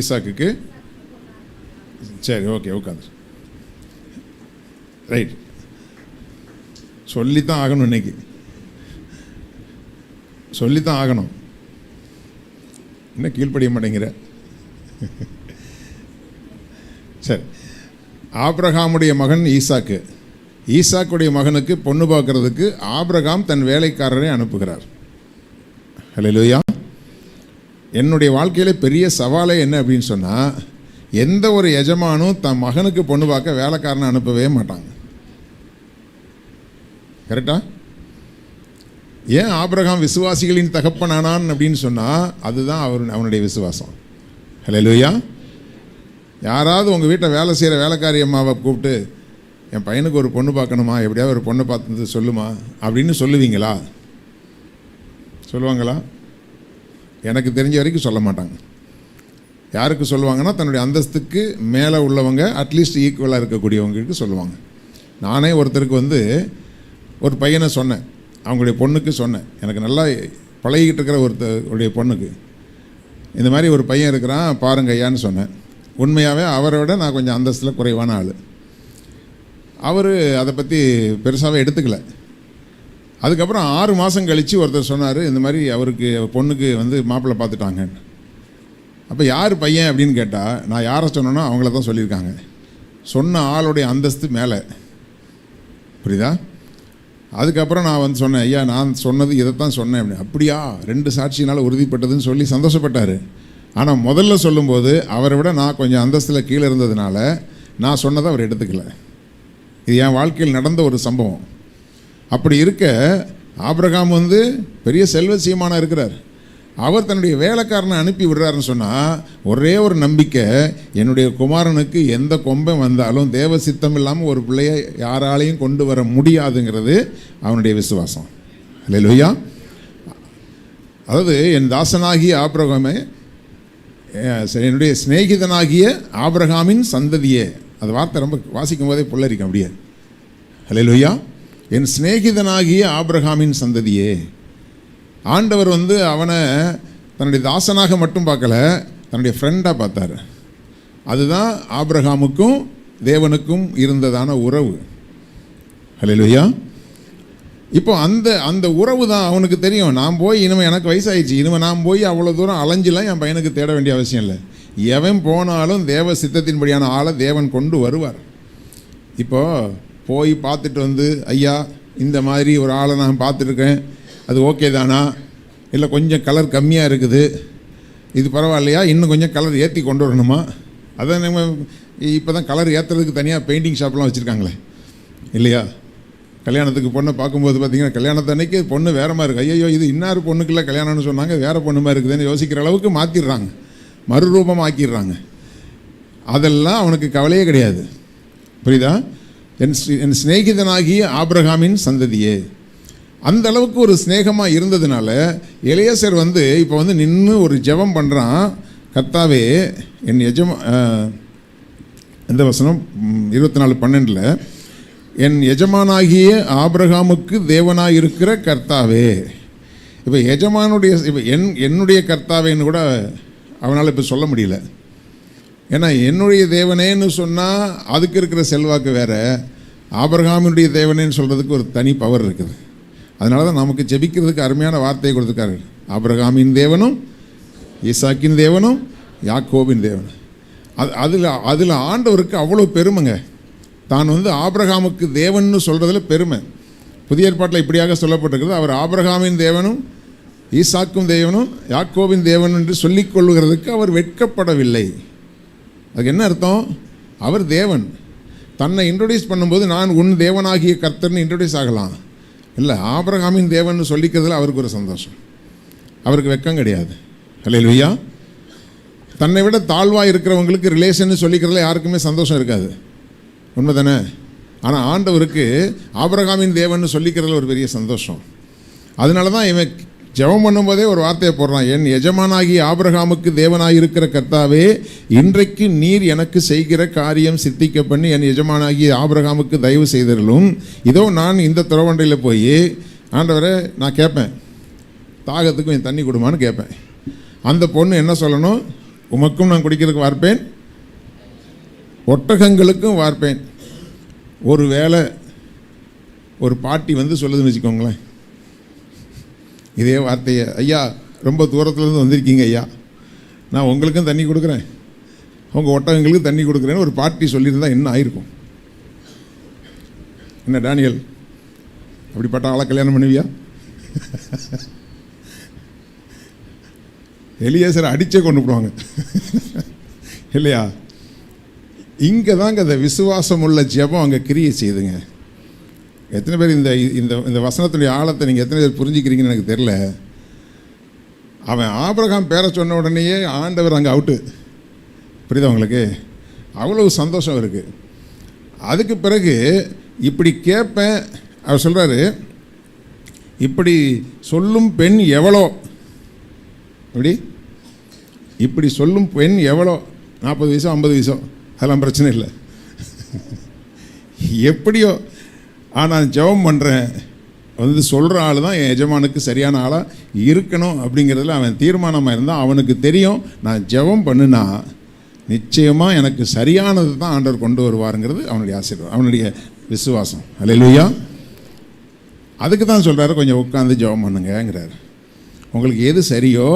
ஈசாக்குக்கு. சரி, ஓகே, உட்காந்து. ரைட், சொல்லித்தான் ஆகணும், இன்னைக்கு சொல்லித்தான் ஆகணும். என்ன கீழ்ப்படிய மாட்டேங்கிற? சரி, ஆபிரகாமுடைய மகன் ஈசாக்கு. ஈசாக்குடைய மகனுக்கு பொண்ணு பார்க்கறதுக்கு ஆபிரகாம் தன் வேலைக்காரரை அனுப்புகிறார். ஹல்லேலூயா. என்னுடைய வாழ்க்கையில் பெரிய சவாலே என்ன அப்படின்னு சொன்னால், எந்த ஒரு எஜமானும் தன் மகனுக்கு பொண்ணு பார்க்க வேலைக்காரனை அனுப்பவே மாட்டாங்க. கரெக்டா? ஏன் ஆபிரகாம் விசுவாசிகளின் தகப்பனானான் அப்படின்னு சொன்னால், அதுதான் அவனுடைய விசுவாசம். ஹல்லேலூயா. யாராவது உங்கள் வீட்டில் வேலை செய்கிற வேலைக்காரி அம்மாவை கூப்பிட்டு, என் பையனுக்கு ஒரு பொண்ணு பார்க்கணுமா, எப்படியாவது ஒரு பொண்ணு பார்த்து சொல்லுமா அப்படின்னு சொல்லுவீங்களா? சொல்லுவாங்களா? எனக்கு தெரிஞ்ச வரைக்கும் சொல்ல மாட்டாங்க. யாருக்கு சொல்லுவாங்கன்னா, தன்னுடைய அந்தஸ்துக்கு மேலே உள்ளவங்க, அட்லீஸ்ட் ஈக்குவலாக இருக்கக்கூடியவங்களுக்கு சொல்லுவாங்க. நானே ஒருத்தருக்கு ஒரு பையனை சொன்னேன், அவங்களுடைய பொண்ணுக்கு சொன்னேன். எனக்கு நல்லா பழகிக்கிட்டு இருக்கிற ஒருத்தருடைய பொண்ணுக்கு இந்த மாதிரி ஒரு பையன் இருக்கிறான் பாருங்க ஐயான்னு சொன்னேன். உண்மையாகவே அவரை விட நான் கொஞ்சம் அந்தஸ்தில் குறைவான ஆள். அவர் அதை பற்றி பெருசாகவே எடுத்துக்கல. அதுக்கப்புறம் 6 மாதம் கழித்து ஒருத்தர் சொன்னார், இந்த மாதிரி அவருக்கு பொண்ணுக்கு வந்து மாப்பிள்ளை பார்த்துட்டாங்க. அப்போ யார் பையன் அப்படின்னு கேட்டால், நான் யாரை சொன்னேனோ அவங்கள தான் சொல்லியிருக்காங்க. சொன்ன ஆளுடைய அந்தஸ்து மேலே. புரியுதா? அதுக்கப்புறம் நான் வந்து சொன்னேன், ஐயா நான் சொன்னது இதைத்தான் சொன்னேன் அப்படின்னு. அப்படியா, 2 சாட்சியினால் உறுதிப்பட்டதுன்னு சொல்லி சந்தோஷப்பட்டார். ஆனால் முதல்ல சொல்லும்போது அவரை விட நான் கொஞ்சம் அந்தஸ்தில் கீழே இருந்ததுனால நான் சொன்னதை அவர் எடுத்துக்கல. இது என் வாழ்க்கையில் நடந்த ஒரு சம்பவம். அப்படி இருக்க ஆபிரகாம் வந்து பெரிய செல்வ இருக்கிறார். அவர் தன்னுடைய வேலைக்காரனை அனுப்பி விடுறாருன்னு சொன்னால் ஒரே ஒரு நம்பிக்கை, என்னுடைய குமாரனுக்கு எந்த கொம்பம் வந்தாலும் தேவ சித்தம் இல்லாமல் ஒரு பிள்ளையை யாராலையும் கொண்டு வர முடியாதுங்கிறது அவனுடைய விசுவாசம். அல்லேலூயா. அதாவது என் தாசனாகிய ஆபிரகாமே, என்னுடைய சிநேகிதனாகிய ஆபிரகாமின் சந்ததியே. அது வார்த்தை ரொம்ப வாசிக்கும் போதே புல்லரிக்கும் அப்படியே. அல்லேலூயா. என் சிநேகிதனாகிய ஆபிரகாமின் சந்ததியே. ஆண்டவர் வந்து அவனை தன்னுடைய தாசனாக மட்டும் பார்க்கல, தன்னுடைய ஃப்ரெண்டாக பார்த்தார். அதுதான் ஆபிரகாமுக்கும் தேவனுக்கும் இருந்ததான உறவு. அல்லேலூயா. இப்போ அந்த உறவு தான் அவனுக்கு தெரியும். நான் போய் இனிமேல் எனக்கு வயசாகிடுச்சு, இனிமேல் நான் போய் அவ்வளோ தூரம் அலைஞ்சலாம் என் பையனுக்கு தேட வேண்டிய அவசியம் இல்லை. எவன் போனாலும் தேவ சித்தத்தின்படியான ஆளை தேவன் கொண்டு வருவார். இப்போது போய் பார்த்துட்டு வந்து, ஐயா இந்த மாதிரி ஒரு ஆளை நான் பார்த்துருக்கேன், அது ஓகே தானா, இல்லை கொஞ்சம் கலர் கம்மியாக இருக்குது, இது பரவாயில்லையா, இன்னும் கொஞ்சம் கலர் ஏற்றி கொண்டு வரணுமா? அதான் நம்ம இப்போ தான் கலர் ஏற்றுறதுக்கு தனியாக பெயிண்டிங் ஷாப்லாம் வச்சுருக்காங்களே இல்லையா? கல்யாணத்துக்கு பொண்ணை பார்க்கும்போது பார்த்திங்கன்னா கல்யாணத்தன்னைக்கு பொண்ணு வேறு மாதிரி இருக்குது. ஐயோ இது இன்னார் பொண்ணுக்குள்ள கல்யாணம்னு சொன்னாங்க, வேறு பொண்ணு மாதிரி இருக்குதுன்னு யோசிக்கிற அளவுக்கு மாற்றிடுறாங்க, மறுரூபம் ஆக்கிடுறாங்க. அதெல்லாம் அவனுக்கு கவலையே கிடையாது. புரியுதா? என் சிநேகிதனாகிய ஆபிரகாமின் சந்ததியே. அந்த அளவுக்கு ஒரு ஸ்நேகமாக இருந்ததுனால எலியாசர் வந்து இப்போ வந்து நின்று ஒரு ஜெபம் பண்ணுறான். கர்த்தாவே என் இந்த வசனம் 24:12, என் எஜமானாகிய ஆபிரகாமுக்கு தேவனாக இருக்கிற கர்த்தாவே. இப்போ எஜமானுடைய இப்போ என்னுடைய கர்த்தாவேன்னு கூட அவனால் இப்போ சொல்ல முடியல. ஏன்னா என்னுடைய தேவனேன்னு சொன்னால் அதுக்கு இருக்கிற செல்வாக்கு வேறு, ஆபிரகாமினுடைய தேவனேன்னு சொல்கிறதுக்கு ஒரு தனி பவர் இருக்குது. அதனால தான் நமக்கு ஜெபிக்கிறதுக்கு அருமையான வார்த்தையை கொடுத்துருக்காரு. ஆபிரகாமின் தேவனும் ஈசாக்கின் தேவனும் யாக்கோபின் தேவனும். அதில் ஆண்டவருக்கு அவ்வளோ பெருமைங்க. தான் வந்து ஆபிரகாமுக்கு தேவன்னு சொல்கிறதுல பெருமை. புதிய ஏற்பாட்டில் இப்படியாக சொல்லப்பட்டிருக்கிறது, அவர் ஆபிரகாமின் தேவனும் ஈசாக்கும் தேவனும் யாக்கோபின் தேவன் என்று சொல்லிக் கொள்ளுகிறதுக்கு அவர் வெட்கப்படவில்லை. அதுக்கு என்ன அர்த்தம்? அவர் தேவன். தன்னை இன்ட்ரடியூஸ் பண்ணும்போது நான் உன் தேவனாகிய கர்த்தர்னு இன்ட்ரடியூஸ் ஆகலாம். இல்லை, ஆபிரகாமின் தேவன் சொல்லிக்கிறதுல அவருக்கு ஒரு சந்தோஷம், அவருக்கு வெட்கம் கிடையாது. அல்லேலூயா. தன்னை விட தாழ்வாக இருக்கிறவங்களுக்கு ரிலேஷன் சொல்லிக்கிறதுல யாருக்குமே சந்தோஷம் இருக்காது, உண்மை தானே? ஆனால் ஆண்டவருக்கு ஆபிரகாமின் தேவன் சொல்லிக்கிறதுல ஒரு பெரிய சந்தோஷம். அதனால தான் இவன் ஜெபம் பண்ணும்போதே ஒரு வார்த்தையை போடுறான், என் எஜமானாகி ஆபிரகாமுக்கு தேவனாக இருக்கிற கர்த்தாவே, இன்றைக்கு நீர் எனக்கு செய்கிற காரியம் சித்திக்க பண்ணி என் எஜமானாகி ஆபிரகாமுக்கு தயவு செய்தலும். இதோ நான் இந்த துறவண்டையில் போய் ஆண்டவரை நான் கேட்பேன், தாகத்துக்கும் என் தண்ணி கொடுமான்னு கேட்பேன். அந்த பொண்ணு என்ன சொல்லணும்? உமக்கும் நான் குடிக்கிறதுக்கு வார்ப்பேன், ஒட்டகங்களுக்கும் வார்ப்பேன். ஒரு வேளை ஒரு பாட்டி வந்து சொல்லுதுன்னு வச்சுக்கோங்களேன், இதே வார்த்தையை, ஐயா ரொம்ப தூரத்துலேருந்து வந்திருக்கீங்க ஐயா, நான் உங்களுக்கும் தண்ணி கொடுக்குறேன், உங்கள் ஒட்டகங்களுக்கும் தண்ணி கொடுக்குறேன்னு ஒரு பாட்டி சொல்லியிருந்தால் என்ன ஆயிருக்கும்? என்ன டேனியல், அப்படிப்பட்ட ஆளை கல்யாணம் பண்ணுவியா? எலியாசரை அடிச்சே கொண்டு போடுவாங்க இல்லையா? இங்கே தாங்க அந்த விசுவாசம் உள்ள ஜெபம் அங்கே கிரியை செய்யுதுங்க. எத்தனை பேர் இந்த இந்த வசனத்துடைய ஆழத்தை நீங்கள் எத்தனை பேர் புரிஞ்சுக்கிறீங்கன்னு எனக்கு தெரில. அவன் ஆபிரகாம் பேரை சொன்ன உடனேயே ஆண்டவர் அங்கே அவுட்டு. புரியுதா உங்களுக்கு? அவ்வளவு சந்தோஷம் இருக்குது. அதுக்கு பிறகு இப்படி கேட்பேன், அவர் சொல்கிறாரு, இப்படி சொல்லும் பெண் எவ்வளோ, இப்படி சொல்லும் பெண் எவ்வளோ, 40 வயசோ 50 வயசோ அதெல்லாம் பிரச்சனை இல்லை, எப்படியோ நான் ஜெபம் பண்ணுறேன் வந்து சொல்கிற ஆள் தான் என் எஜமானுக்கு சரியான ஆளாக இருக்கணும் அப்படிங்கிறதுல அவன் தீர்மானமாக இருந்தால் அவனுக்கு தெரியும், நான் ஜெபம் பண்ணுனா நிச்சயமாக எனக்கு சரியானது தான் ஆண்டவர் கொண்டு வருவாருங்கிறது அவனுடைய ஆசீர்வாதம், அவனுடைய விசுவாசம். அல்லேலூயா. அதுக்கு தான் சொல்கிறாரு, கொஞ்சம் உட்காந்து ஜெபம் பண்ணுங்கிறார். உங்களுக்கு எது சரியோ,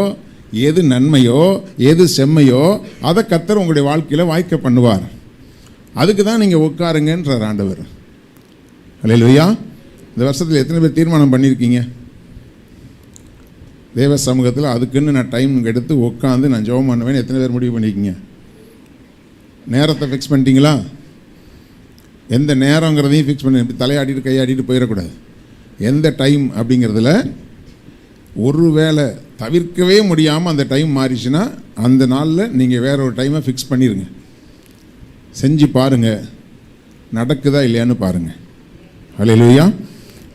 எது நன்மையோ, எது செம்மையோ அதை கர்த்தர் உங்களுடைய வாழ்க்கையில் வாய்க்க பண்ணுவார். அதுக்கு தான் நீங்கள் உட்காருங்கன்றார் ஆண்டவர். அல்லேலூயா. இந்த வருஷத்தில் எத்தனை பேர் தீர்மானம் பண்ணியிருக்கீங்க? தேவ சமூகத்தில் அதுக்குன்னு நான் டைம் எடுத்து உட்காந்து நான் ஜெபம் பண்ணுவேன். எத்தனை பேர் முடிவு பண்ணியிருக்கீங்க? நேரத்தை ஃபிக்ஸ் பண்ணிட்டீங்களா? எந்த நேரங்கிறதையும் ஃபிக்ஸ் பண்ணி தலையாடிட்டு கையாடிட்டு போயிடக்கூடாது. எந்த டைம் அப்படிங்கிறதுல ஒரு வேளை தவிர்க்கவே முடியாமல் அந்த டைம் மாறிச்சுன்னா அந்த நாளில் நீங்கள் வேற ஒரு டைமை ஃபிக்ஸ் பண்ணிடுங்க. செஞ்சு பாருங்கள், நடக்குதா இல்லையான்னு பாருங்கள். அல்லேலூயா.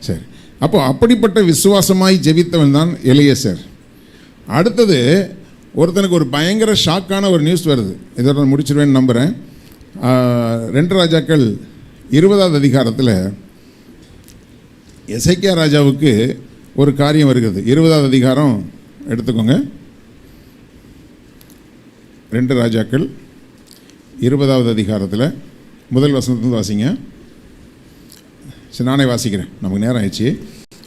சரி, அப்போ அப்படிப்பட்ட விசுவாசமாய் ஜெபித்தவன் தான் எலியேசர். அடுத்தது ஒருத்தனுக்கு ஒரு பயங்கர ஷாக்கான ஒரு நியூஸ் வருது. இதோட நான் முடிச்சிடுவேன்னு நம்புகிறேன். 2 ராஜாக்கள் 20வது அதிகாரத்தில் எசேக்கியா ராஜாவுக்கு ஒரு காரியம் வருகிறது. 20வது அதிகாரம் எடுத்துக்கோங்க. 2 ராஜாக்கள் 20வது அதிகாரத்தில் முதல் வசனத்திலிருந்து வாசிங்க. சரி, நானே வாசிக்கிறேன், நமக்கு நேரம் ஆயிடுச்சு.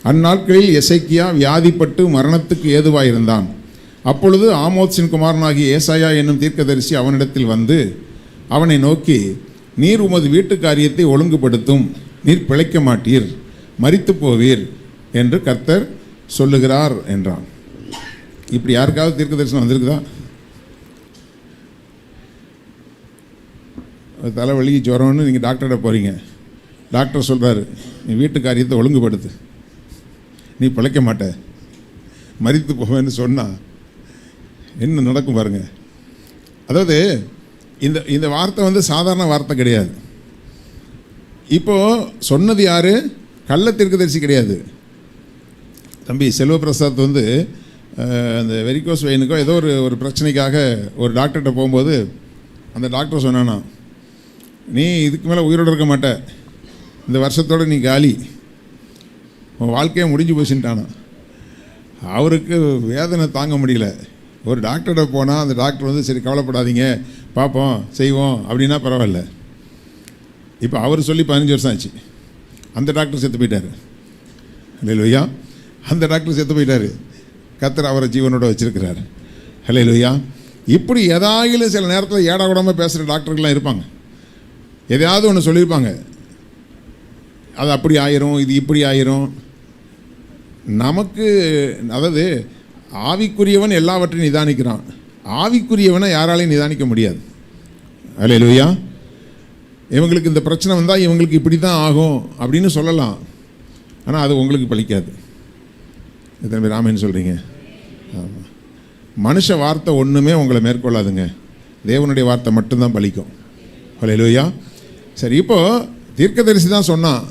அந்நாட்களில் எசேக்கியா வியாதிப்பட்டு மரணத்துக்கு ஏதுவாயிருந்தான். அப்பொழுது ஆமோத்சின் குமாரனாகிய ஏசாயா என்னும் தீர்க்கதரிசி அவனிடத்தில் வந்து அவனை நோக்கி, நீர் உமது வீட்டு காரியத்தை ஒழுங்குபடுத்தும், நீர் பிழைக்க மாட்டீர், மரித்து போவீர் என்று கர்த்தர் சொல்லுகிறார் என்றான். இப்படி யாருக்காவது தீர்க்க தரிசனம் வந்திருக்குதா? தலைவலி ஜுரம்னு நீங்கள் டாக்டர்கிட்ட போகிறீங்க. டாக்டர் சொல்கிறாரு, நீ வீட்டு காரியத்தை ஒழுங்குபடுத்து, நீ பிழைக்க மாட்ட, மரித்து போவேன்னு சொன்னால் என்ன நடக்கும் பாருங்கள். அதாவது இந்த வார்த்தை வந்து சாதாரண வார்த்தை கிடையாது. இப்போது சொன்னது யார்? கள்ள தீர்க்கதரிசி கிடையாது. தம்பி செல்வபிரசாத் வந்து அந்த வெரிகோஸ் வெயினுக்கோ ஏதோ ஒரு பிரச்சனைக்காக ஒரு டாக்டர்கிட்ட போகும்போது அந்த டாக்டர் சொன்னானா, நீ இதுக்கு மேலே உயிரோடு இருக்க மாட்ட, இந்த வருஷத்தோடு நீ காலி, உன் வாழ்க்கையை முடிஞ்சு போச்சுட்டானா. அவருக்கு வேதனை தாங்க முடியல. ஒரு டாக்டர்கிட்ட போனால் அந்த டாக்டர் வந்து சரி கவலைப்படாதீங்க, பார்ப்போம் செய்வோம் அப்படின்னா பரவாயில்ல. இப்போ அவர் சொல்லி 15 வருஷம் ஆச்சு. அந்த டாக்டர் செத்து போயிட்டார். ஹல்லேலூயா. அந்த டாக்டர் செத்து போயிட்டார். கர்த்தர் அவரை ஜீவனோட வச்சிருக்கிறார். ஹல்லேலூயா. இப்படி ஏதாயிலும் சில நேரத்தில் ஏடா கூடாமல் பேசுகிற டாக்டர்கள்லாம் இருப்பாங்க. எதையாவது ஒன்று சொல்லியிருப்பாங்க, அது அப்படி ஆயிரும், இது இப்படி ஆயிரும். நமக்கு அதாவது ஆவிக்குரியவன் எல்லாவற்றையும் நிதானிக்கிறான், ஆவிக்குரியவனை யாராலையும் நிதானிக்க முடியாது. ஹல்லேலூயா. இவங்களுக்கு இந்த பிரச்சனை வந்தால் இவங்களுக்கு இப்படி தான் ஆகும் அப்படின்னு சொல்லலாம், ஆனால் அது உங்களுக்கு பலிக்காது. எத்தனை பேர் ஆமேன்னு சொல்கிறீங்க? ஆமாம். மனுஷ வார்த்தை ஒன்றுமே உங்களை மேற்கொள்ளாதுங்க, தேவனுடைய வார்த்தை மட்டும்தான் பலிக்கும். ஹல்லேலூயா. சரி, இப்போது தீர்க்கதரிசி தான் சொன்னான்.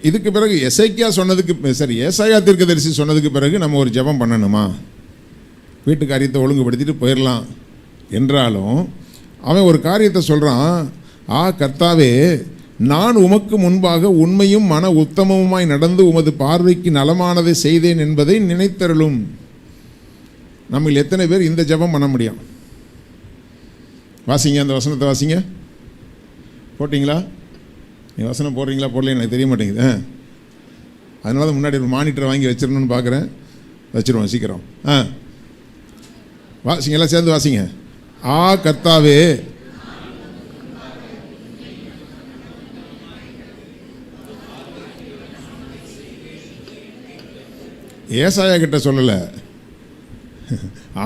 இதுக்கு பிறகு எசேக்கியா சொன்னதுக்கு சரி ஏசாயா தீர்க்கதரிசி சொன்னதுக்கு பிறகு நம்ம ஒரு ஜெபம் பண்ணணுமா? வீட்டு காரியத்தை ஒழுங்குபடுத்திட்டு போயிடலாம் என்றாலும் அவன் ஒரு காரியத்தை சொல்கிறான். கர்த்தாவே, நான் உமக்கு முன்பாக உண்மையும் மன உத்தமமுமாய் நடந்து உமது பார்வைக்கு நலமானதை செய்தேன் என்பதை நினைத்தருளும். நம்ம எத்தனை பேர் இந்த ஜெபம் பண்ண முடியும்? வாசிங்க, அந்த வசனத்தை வாசிங்க. போட்டிங்களா? நீங்கள் வசனம் போடுறீங்களா போடல எனக்கு தெரிய மாட்டேங்குது. அதனால தான் முன்னாடி ஒரு மானிட்டரை வாங்கி வச்சிடணும்னு பார்க்குறேன். வச்சுருவோம் சீக்கிரம். வாசிங்க, எல்லாம் சேர்ந்து வாசிங்க. கர்த்தாவே, ஏசாயா கிட்ட சொல்லலை,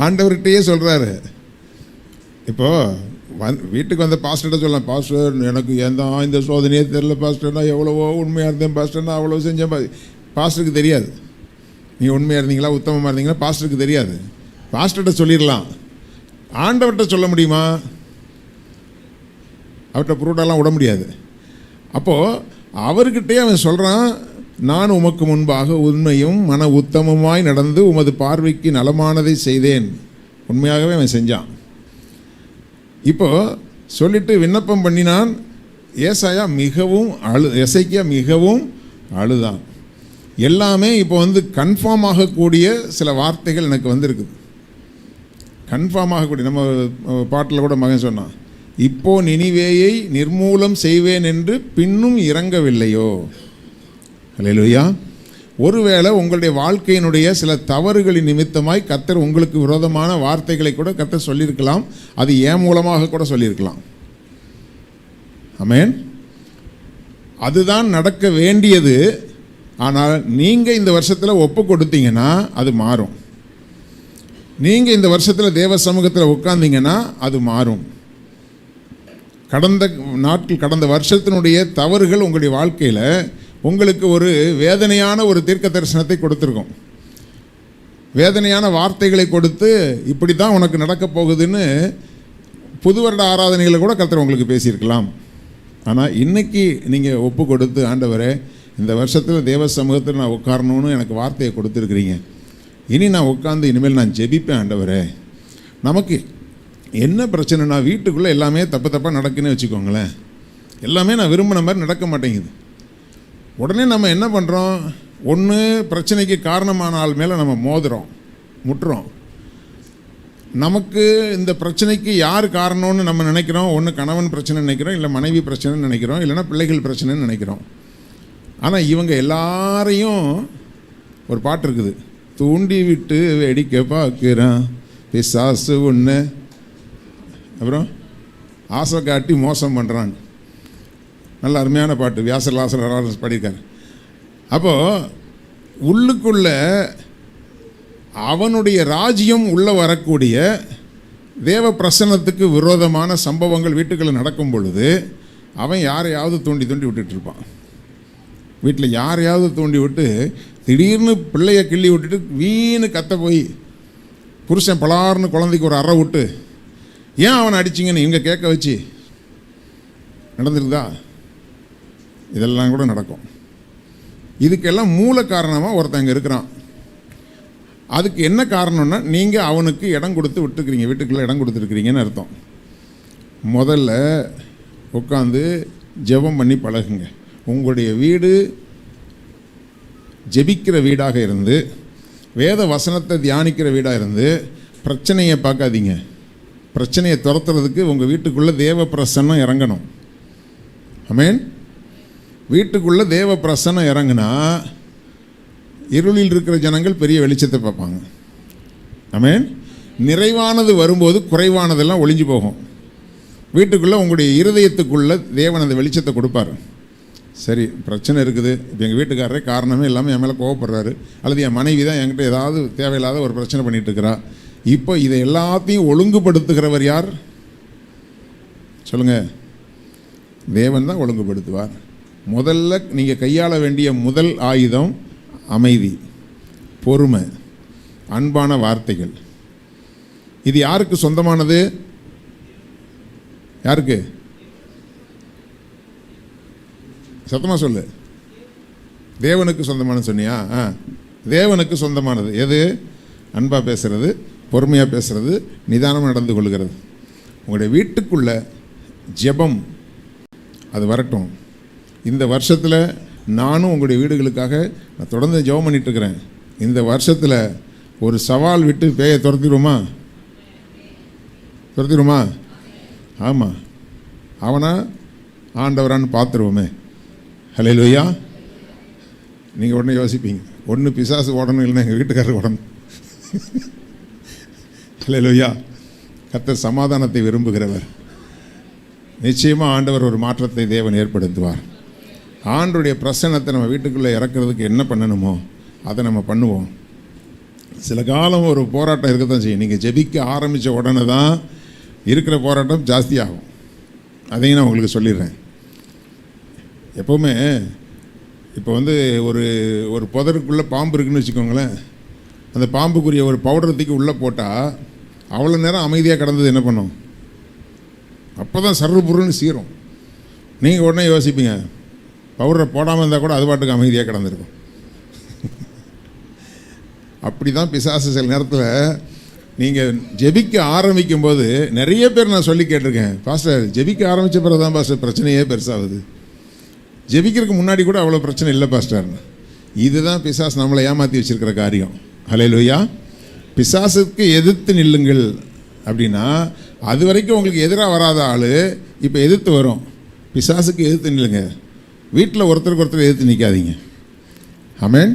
ஆண்டவர்கிட்டயே சொல்கிறாரு. இப்போது வீட்டுக்கு வந்த பாஸ்டர்கிட்ட சொல்லலாம், பாஸ்டர் எனக்கு இந்த சோதனையே தெரியல பாஸ்டர், நான் எவ்வளவோ உண்மையாக இருந்தேன் பாஸ்டர், நான் அவ்வளோ செஞ்சேன். பாஸ்டருக்கு தெரியாது நீங்கள் உண்மையாக இருந்தீங்களா உத்தமமாக இருந்தீங்களா, பாஸ்டருக்கு தெரியாது. பாஸ்டர்கிட்ட சொல்லிடலாம், ஆண்டவர்கிட்ட சொல்ல முடியுமா? அவர்கிட்ட புரோட்டெல்லாம் விட முடியாது. அப்போது அவர்கிட்டே அவன் சொல்கிறான், நான் உமக்கு முன்பாக உண்மையும் மன உத்தமமாய் நடந்து உமது பார்வைக்கு நலமானதை செய்தேன். உண்மையாகவே அவன் செஞ்சான். இப்போது சொல்லிட்டு விண்ணப்பம் பண்ணினான். எசேக்கியா மிகவும் அழுதான். எல்லாமே இப்போ வந்து கன்ஃபார்ம் ஆகக்கூடிய சில வார்த்தைகள் எனக்கு வந்திருக்குது. கன்ஃபார்ம் ஆகக்கூடிய, நம்ம பாட்டில் கூட மகன் சொன்னான், இப்போ நினிவேயை நிர்மூலம் செய்வேன் என்று பின்னும் இறங்கவில்லையோ. அல்லேலூயா. ஒருவேளை உங்களுடைய வாழ்க்கையினுடைய சில தவறுகளின் நிமித்தமாய் கர்த்தர் உங்களுக்கு விரோதமான வார்த்தைகளை கூட கர்த்தர் சொல்லியிருக்கலாம். அது ஏன் மூலமாக கூட சொல்லியிருக்கலாம். ஆமென். அதுதான் நடக்க வேண்டியது. ஆனால் நீங்கள் இந்த வருஷத்தில் ஒப்பு கொடுத்தீங்கன்னா அது மாறும். நீங்கள் இந்த வருஷத்தில் தேவ சமூகத்தில் உட்கார்ந்தீங்கன்னா அது மாறும். கடந்த வருஷத்தினுடைய தவறுகள் உங்களுடைய வாழ்க்கையில் உங்களுக்கு ஒரு வேதனையான ஒரு தீர்க்க தரிசனத்தை கொடுத்துருக்கோம். வேதனையான வார்த்தைகளை கொடுத்து இப்படி தான் உனக்கு நடக்கப் போகுதுன்னு புது வருட ஆராதனைகளை கூட கர்த்தர் உங்களுக்கு பேசியிருக்கலாம். ஆனால் இன்றைக்கி நீங்கள் ஒப்பு கொடுத்து, ஆண்டவரே இந்த வருஷத்தில் தேவ சமூகத்தில் நான் உட்காரணும்னு எனக்கு வார்த்தையை கொடுத்துருக்குறீங்க, இனி நான் உட்காந்து இனிமேல் நான் ஜெபிப்பேன். ஆண்டவரே, நமக்கு என்ன பிரச்சனைனா வீட்டுக்குள்ளே எல்லாமே தப்பாக நடக்குன்னு வச்சுக்கோங்களேன். எல்லாமே நான் விரும்பின மாதிரி நடக்க மாட்டேங்குது. உடனே நம்ம என்ன பண்ணுறோம், ஒன்று பிரச்சனைக்கு காரணமான ஆள் மேலே நம்ம மோதுறோம், முட்டுறோம். நமக்கு இந்த பிரச்சனைக்கு யார் காரணம்னு நம்ம நினைக்கிறோம். ஒன்று கணவன் பிரச்சனை நினைக்கிறோம், இல்லை மனைவி பிரச்சனைன்னு நினைக்கிறோம், இல்லைன்னா பிள்ளைகள் பிரச்சனைன்னு நினைக்கிறோம். ஆனால் இவங்க எல்லாரையும் ஒரு பாட்டு இருக்குது, தூண்டி விட்டு வெடிக்க பார்க்குறான் பிசாசு ஒன்று, அப்புறம் ஆசை காட்டி மோசம் பண்ணுறான். நல்ல அருமையான பாட்டு, வியாசர் பாடியிருக்காரு. அப்போது உள்ளுக்குள்ள அவனுடைய ராஜ்யம் உள்ளே வரக்கூடிய தேவ பிரசன்னத்துக்கு விரோதமான சம்பவங்கள் வீட்டுக்குள்ளே நடக்கும் பொழுது அவன் யாரையாவது தூண்டி விட்டுட்டு இருப்பான். வீட்டில் யாரையாவது தூண்டி விட்டு திடீர்னு பிள்ளைய கிள்ளி விட்டுட்டு வீணு கத்த போய் புருஷன் பலார்னு குழந்தைக்கு ஒரு அறை விட்டு ஏன் அவனை அடிச்சிங்கன்னு இவங்க கேட்க வச்சு நடந்துருக்குதா? இதெல்லாம் கூட நடக்கும். இதுக்கெல்லாம் மூல காரணமாக ஒருத்தங்க இருக்கிறான். அதுக்கு என்ன காரணம்னா, நீங்கள் அவனுக்கு இடம் கொடுத்து விட்டுருக்கிறீங்க, வீட்டுக்குள்ளே இடம் கொடுத்துருக்கிறீங்கன்னு அர்த்தம். முதல்ல உட்காந்து ஜெபம் பண்ணி பழகுங்க. உங்களுடைய வீடு ஜெபிக்கிற வீடாக இருந்து, வேத வசனத்தை தியானிக்கிற வீடாக இருந்து, பிரச்சனையை பார்க்காதீங்க. பிரச்சனையை துரத்துறதுக்கு உங்கள் வீட்டுக்குள்ளே தேவ பிரசன்னம் இறங்கணும். ஆமென். வீட்டுக்குள்ளே தேவ பிரசன்னம் இறங்குனா இருளில் இருக்கிற ஜனங்கள் பெரிய வெளிச்சத்தை பார்ப்பாங்க. ஆமென். நிறைவானது வரும்போது குறைவானதெல்லாம் ஒளிஞ்சு போகும். வீட்டுக்குள்ளே உங்களுடைய இருதயத்துக்குள்ளே தேவன் அந்த வெளிச்சத்தை கொடுப்பார். சரி, பிரச்சனை இருக்குது, இப்போ எங்கள் வீட்டுக்காரரே காரணமே இல்லாமல் என் மேலே கோவப்படுறாரு, அல்லது என் மனைவி தான் என்கிட்ட ஏதாவது தேவையில்லாத ஒரு பிரச்சனை பண்ணிகிட்டு இருக்கிறா. இப்போ இதை எல்லாத்தையும் ஒழுங்குபடுத்துகிறவர் யார் சொல்லுங்கள்? தேவன் தான் ஒழுங்குபடுத்துவார். முதல்ல நீங்கள் கையாள வேண்டிய முதல் ஆயுதம் அமைதி, பொறுமை, அன்பான வார்த்தைகள். இது யாருக்கு சொந்தமானது? யாருக்கு? சத்தமாக சொல்லு. தேவனுக்கு சொந்தமானது சொன்னியா? தேவனுக்கு சொந்தமானது எது? அன்பாக பேசுகிறது, பொறுமையாக பேசுகிறது, நிதானமாக நடந்து கொள்கிறது. உங்களுடைய வீட்டுக்குள்ள ஜெபம் அது வரட்டும். இந்த வருஷத்தில் நானும் உங்களுடைய வீடுகளுக்காக நான் தொடர்ந்து ஜெபம் பண்ணிட்டுருக்கிறேன். இந்த வருஷத்தில் ஒரு சவால் விட்டு பேயை துரத்திடுவோமா? ஆமாம், அவனா ஆண்டவரான்னு பார்த்துருவோமே. ஹல்லேலூயா. நீங்கள் உடனே யோசிப்பீங்க, ஒன்று பிசாசு ஓடணும், இல்லைன்னா எங்கள் வீட்டுக்காரர் ஓடணும். ஹல்லேலூயா. கர்த்தர் சமாதானத்தை விரும்புகிறவர். நிச்சயமாக ஆண்டவர் ஒரு மாற்றத்தை தேவன் ஏற்படுத்துவார். ஆண்டவருடைய பிரசன்னத்தை நம்ம வீட்டுக்குள்ளே இறக்குறதுக்கு என்ன பண்ணணுமோ அதை நம்ம பண்ணுவோம். சில காலம் ஒரு போராட்டம் இருக்க தான் செய்யும். நீங்கள் ஜெபிக்க ஆரம்பித்த உடனே தான் இருக்கிற போராட்டம் ஜாஸ்தியாகும். அதையும் நான் உங்களுக்கு சொல்லிடுறேன். எப்போவுமே இப்போ ஒரு புதருக்குள்ளே பாம்பு இருக்குதுன்னு வச்சுக்கோங்களேன். அந்த பாம்புக்குரிய ஒரு பவுடர் தூக்கி உள்ளே போட்டால் அவ்வளோ நேரம் அமைதியாக கிடந்தது என்ன பண்ணும்? அப்போ தான் சர்ரு புருன்னு சீரும். நீங்கள் உடனே யோசிப்பீங்க, பவுடரை போடாமல் இருந்தால் கூட அது பாட்டுக்கு அமைதியாக கிடந்திருக்கும். அப்படி தான் பிசாசு சில நேரத்தில் நீங்கள் ஜெபிக்க ஆரம்பிக்கும் போது நிறைய பேர் நான் சொல்லி கேட்டிருக்கேன், பாஸ்டர் ஜெபிக்க ஆரம்பித்த பிறகு தான் பாஸ்டர் பிரச்சனையே பெருசாகுது, ஜெபிக்கிறதுக்கு முன்னாடி கூட அவ்வளோ பிரச்சனை இல்லை பாஸ்டர்னு. இதுதான் பிசாசு நம்மளை ஏமாற்றி வச்சுருக்கிற காரியம். ஹல்லேலூயா. பிசாசுக்கு எதிர்த்து நில்லுங்கள், அப்படின்னா அது வரைக்கும் உங்களுக்கு எதிராக வராத ஆள் இப்போ எதிர்த்து வரும். பிசாசுக்கு எதிர்த்து நில்லுங்க. வீட்டில் ஒருத்தருக்கு ஒருத்தர் எதிர்த்து நிற்காதீங்க. ஆமென்.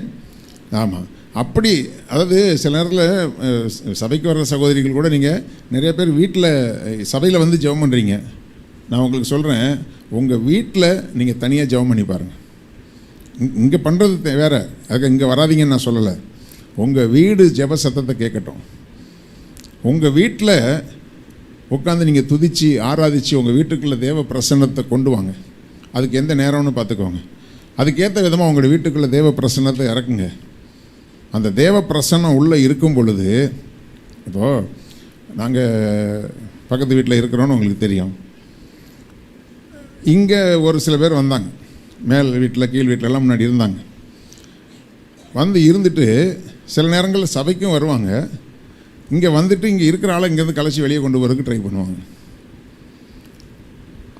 ஆமாம். அப்படி அதாவது சில நேரத்தில் சபைக்கு வர்ற சகோதரிகள் கூட நீங்கள் நிறைய பேர் வீட்டில் சபையில் வந்து ஜெபம் பண்ணுறீங்க. நான் உங்களுக்கு சொல்கிறேன், உங்கள் வீட்டில் நீங்கள் தனியாக ஜெபம் பண்ணி பாருங்கள். இங்கே பண்ணுறது வேறு, அதுக்கு இங்கே வராதிங்கன்னு நான் சொல்லலை. உங்கள் வீடு ஜெப சத்தத்தை கேட்கட்டும். உங்கள் வீட்டில் உட்காந்து நீங்கள் துதித்து ஆராதித்து உங்கள் வீட்டுக்குள்ளே தேவ பிரசன்னத்தை கொண்டு வாங்க. அதுக்கு எந்த நேரம்னு பார்த்துக்கோங்க. அதுக்கேற்ற விதமாக உங்கள் வீட்டுக்குள்ளே தேவ பிரசன்னத்தை இறக்குங்க. அந்த தேவ பிரசன்னம் உள்ளே இருக்கும் பொழுது, இப்போது நாங்கள் பக்கத்து வீட்டில் இருக்கிறோன்னு உங்களுக்கு தெரியும். இங்கே ஒரு சில பேர் வந்தாங்க, மேல் வீட்டில் கீழ் வீட்டிலலாம் முன்னாடி இருந்தாங்க. வந்து இருந்துட்டு சில நேரங்களில் சபைக்கும் வருவாங்க. இங்கே வந்துட்டு இங்கே இருக்கிற ஆளை இங்கேருந்து கலைச்சி வெளியே கொண்டு வரதுக்கு ட்ரை பண்ணுவாங்க.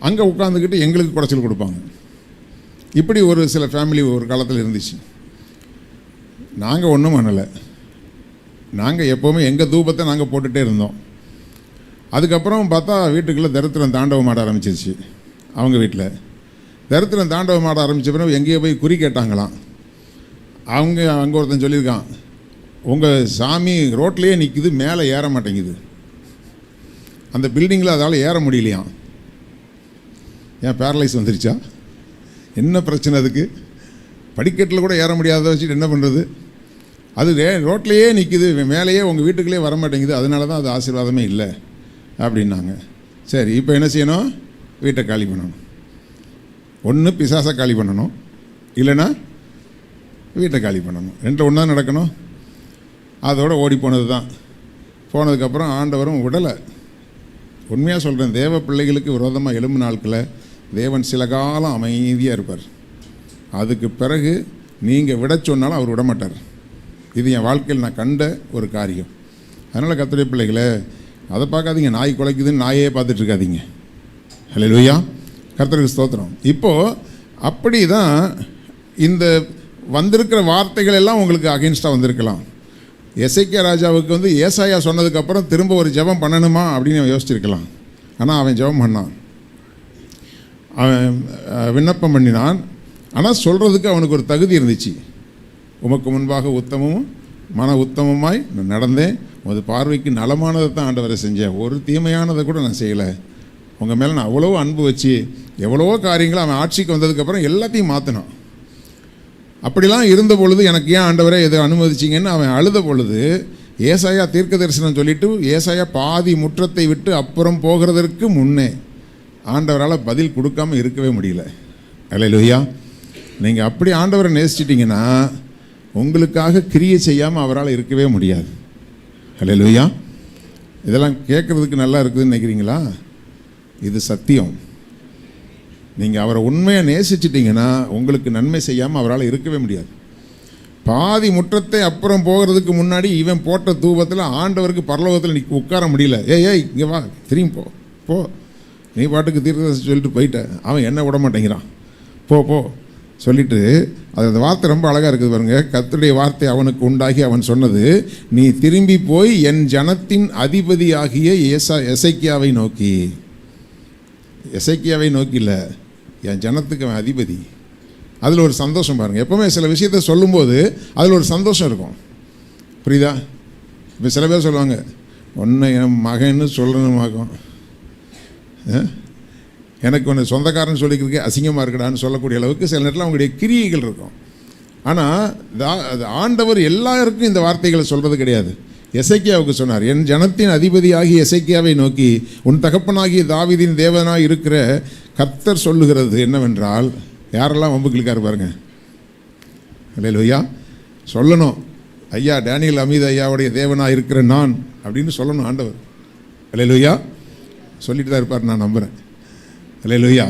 அங்கே உட்காந்துக்கிட்டு எங்களுக்கு குடைச்சல் கொடுப்பாங்க. இப்படி ஒரு சில ஃபேமிலி ஒரு காலத்தில் இருந்துச்சு. நாங்கள் ஒன்றும் பண்ணலை. நாங்கள் எப்போவுமே எங்கள் தூபத்தை நாங்கள் போட்டுகிட்டே இருந்தோம். அதுக்கப்புறம் பார்த்தா வீட்டுக்குள்ளே தரித்திரம் தாண்டவம் ஆட ஆரம்பிச்சிருச்சு. அவங்க வீட்டில் தரித்திரம் தாண்டவம் ஆட ஆரம்பித்த பிறகு எங்கேயோ போய் குறி கேட்டாங்களாம். அங்கே ஒருத்தன் சொல்லியிருக்கான், உங்கள் சாமி ரோட்லேயே நிற்குது, மேலே ஏற மாட்டேங்குது. அந்த பில்டிங்கில் அதால் ஏற முடியலையாம். ஏன் பேரலைஸ் வந்துருச்சா? என்ன பிரச்சனை அதுக்கு? படிக்கட்டில் கூட ஏற முடியாத வச்சுட்டு என்ன பண்ணுறது? அது ரோட்லேயே நிற்குது, மேலேயே உங்கள் வீட்டுக்குள்ளே வர மாட்டேங்குது, அதனால தான் அது ஆசீர்வாதமே இல்லை அப்படின்னாங்க. சரி, இப்போ என்ன செய்யணும்? வீட்டை காலி பண்ணணும். ஒன்று பிசாசை காலி பண்ணணும், இல்லைன்னா வீட்டை காலி பண்ணணும். ரெண்டு ஒன்றா நடக்கணும். அதோடு ஓடி போனது தான். போனதுக்கப்புறம் ஆண்டவரும் விடலை. உண்மையாக சொல்கிறேன், தேவ பிள்ளைகளுக்கு விரோதமாக எழும்பு நாட்களை தேவன் சில காலம் அமைதியாக இருப்பார். அதுக்கு பிறகு நீங்கள் விட சொன்னாலும் அவர் விடமாட்டார். இது என் வாழ்க்கையில் நான் கண்ட ஒரு காரியம். அதனால் கர்த்தருடைய பிள்ளைகளை அதை பார்க்காதீங்க. நாய் குலைக்குதுன்னு நாயே பார்த்துட்ருக்காதீங்க. ஹல்லேலூயா, கர்த்தருக்கு ஸ்தோத்திரம். இப்போது அப்படி தான் இந்த வந்திருக்கிற வார்த்தைகள் எல்லாம் உங்களுக்கு அகென்ஸ்டாக வந்திருக்கலாம். எசேக்கியா ராஜாவுக்கு வந்து ஏசாயா சொன்னதுக்கப்புறம் திரும்ப ஒரு ஜெபம் பண்ணணுமா அப்படின்னு யோசிச்சிருக்கலாம். ஆனால் அவன் ஜெபம் பண்ணான், அவன் விண்ணப்பம் பண்ணினான். ஆனால் சொல்கிறதுக்கு அவனுக்கு ஒரு தகுதி இருந்துச்சு. உமக்கு முன்பாக உத்தமமும் மன உத்தமமாய் நான் நடந்தேன், உமது பார்வைக்கு நலமானதை தான் ஆண்டவரை செஞ்சேன், ஒரு தீமையானதை கூட நான் செய்யலை. உங்கள் மேலே நான் அவ்வளோ அன்பு வச்சு எவ்வளவோ காரியங்களை அவன் ஆட்சிக்கு வந்ததுக்கப்புறம் எல்லாத்தையும் மாற்றினான். அப்படிலாம் இருந்த பொழுது எனக்கு ஏன் ஆண்டவரை எதை அனுமதிச்சிங்கன்னு அவன் அழுத பொழுது ஏசாயா தீர்க்க தரிசனம் சொல்லிவிட்டு ஏசாயா பாதி முற்றத்தை விட்டு அப்புறம் போகிறதற்கு முன்னே ஆண்டவரால் பதில் கொடுக்காமல் இருக்கவே முடியல. அல்லேலூயா. நீங்கள் அப்படி ஆண்டவரை நேசிச்சிட்டிங்கன்னா உங்களுக்காக கிரியை செய்யாமல் அவரால் இருக்கவே முடியாது. அல்லேலூயா. இதெல்லாம் கேட்குறதுக்கு நல்லா இருக்குதுன்னு நினைக்கிறீங்களா? இது சத்தியம். நீங்கள் அவரை உண்மையாக நேசிச்சிட்டிங்கன்னா உங்களுக்கு நன்மை செய்யாமல் அவரால் இருக்கவே முடியாது. பாதி முற்றத்தை அப்புறம் போகிறதுக்கு முன்னாடி இவன் போட்ட தூபத்தில் ஆண்டவருக்கு பரலோகத்தில் நீ உட்கார முடியல. ஏய் இங்கே வா, திரும்பி போ, நீ பாட்டுக்கு தீர்க்க சொல்லிட்டு போயிட்ட, அவன் என்ன விட மாட்டேங்கிறான், போ சொல்லிட்டு. அது அந்த வார்த்தை ரொம்ப அழகாக இருக்குது பாருங்க. கர்த்தருடைய வார்த்தை அவனுக்கு உண்டாகி அவன் சொன்னது, நீ திரும்பி போய் என் ஜனத்தின் அதிபதியாகிய எசேக்கியாவை நோக்கி. எசேக்கியாவை நோக்கி இல்லை, என் ஜனத்துக்கு அவன் அதிபதி. அதில் ஒரு சந்தோஷம் பாருங்கள். எப்போவுமே சில விஷயத்தை சொல்லும்போது அதில் ஒரு சந்தோஷம் இருக்கும். புரியுதா? இப்போ சில பேர் சொல்லுவாங்க, ஒன்று என் மகன்னு சொல்லணுமாக்கும், எனக்கு ஒன்று சொந்தக்காரன் சொல்லிக்கிறதுக்கே அசிங்கமாக இருக்கடான்னு சொல்லக்கூடிய அளவுக்கு சில நேரத்தில் அவங்களுடைய கிரியைகள் இருக்கும். ஆனால் ஆண்டவர் எல்லாருக்கும் இந்த வார்த்தைகளை சொல்கிறது கிடையாது. எசேக்கியாவுக்கு சொன்னார், என் ஜனத்தின் அதிபதியாகி எசேக்கியாவை நோக்கி, உன் தகப்பனாகிய தாவீதின் தேவனாய் இருக்கிற கர்த்தர் சொல்லுகிறது என்னவென்றால், யாரெல்லாம் வம்புக்களுக்காரு பாருங்க. அல்லேலூயா. சொல்லணும், ஐயா டேனியல் அமீது ஐயாவுடைய தேவனாக இருக்கிற நான் அப்படின்னு சொல்லணும் ஆண்டவர். அல்லேலூயா. சொல்லிட்டு தான் இருப்பார், நான் நம்புகிறேன். அல்லேலூயா.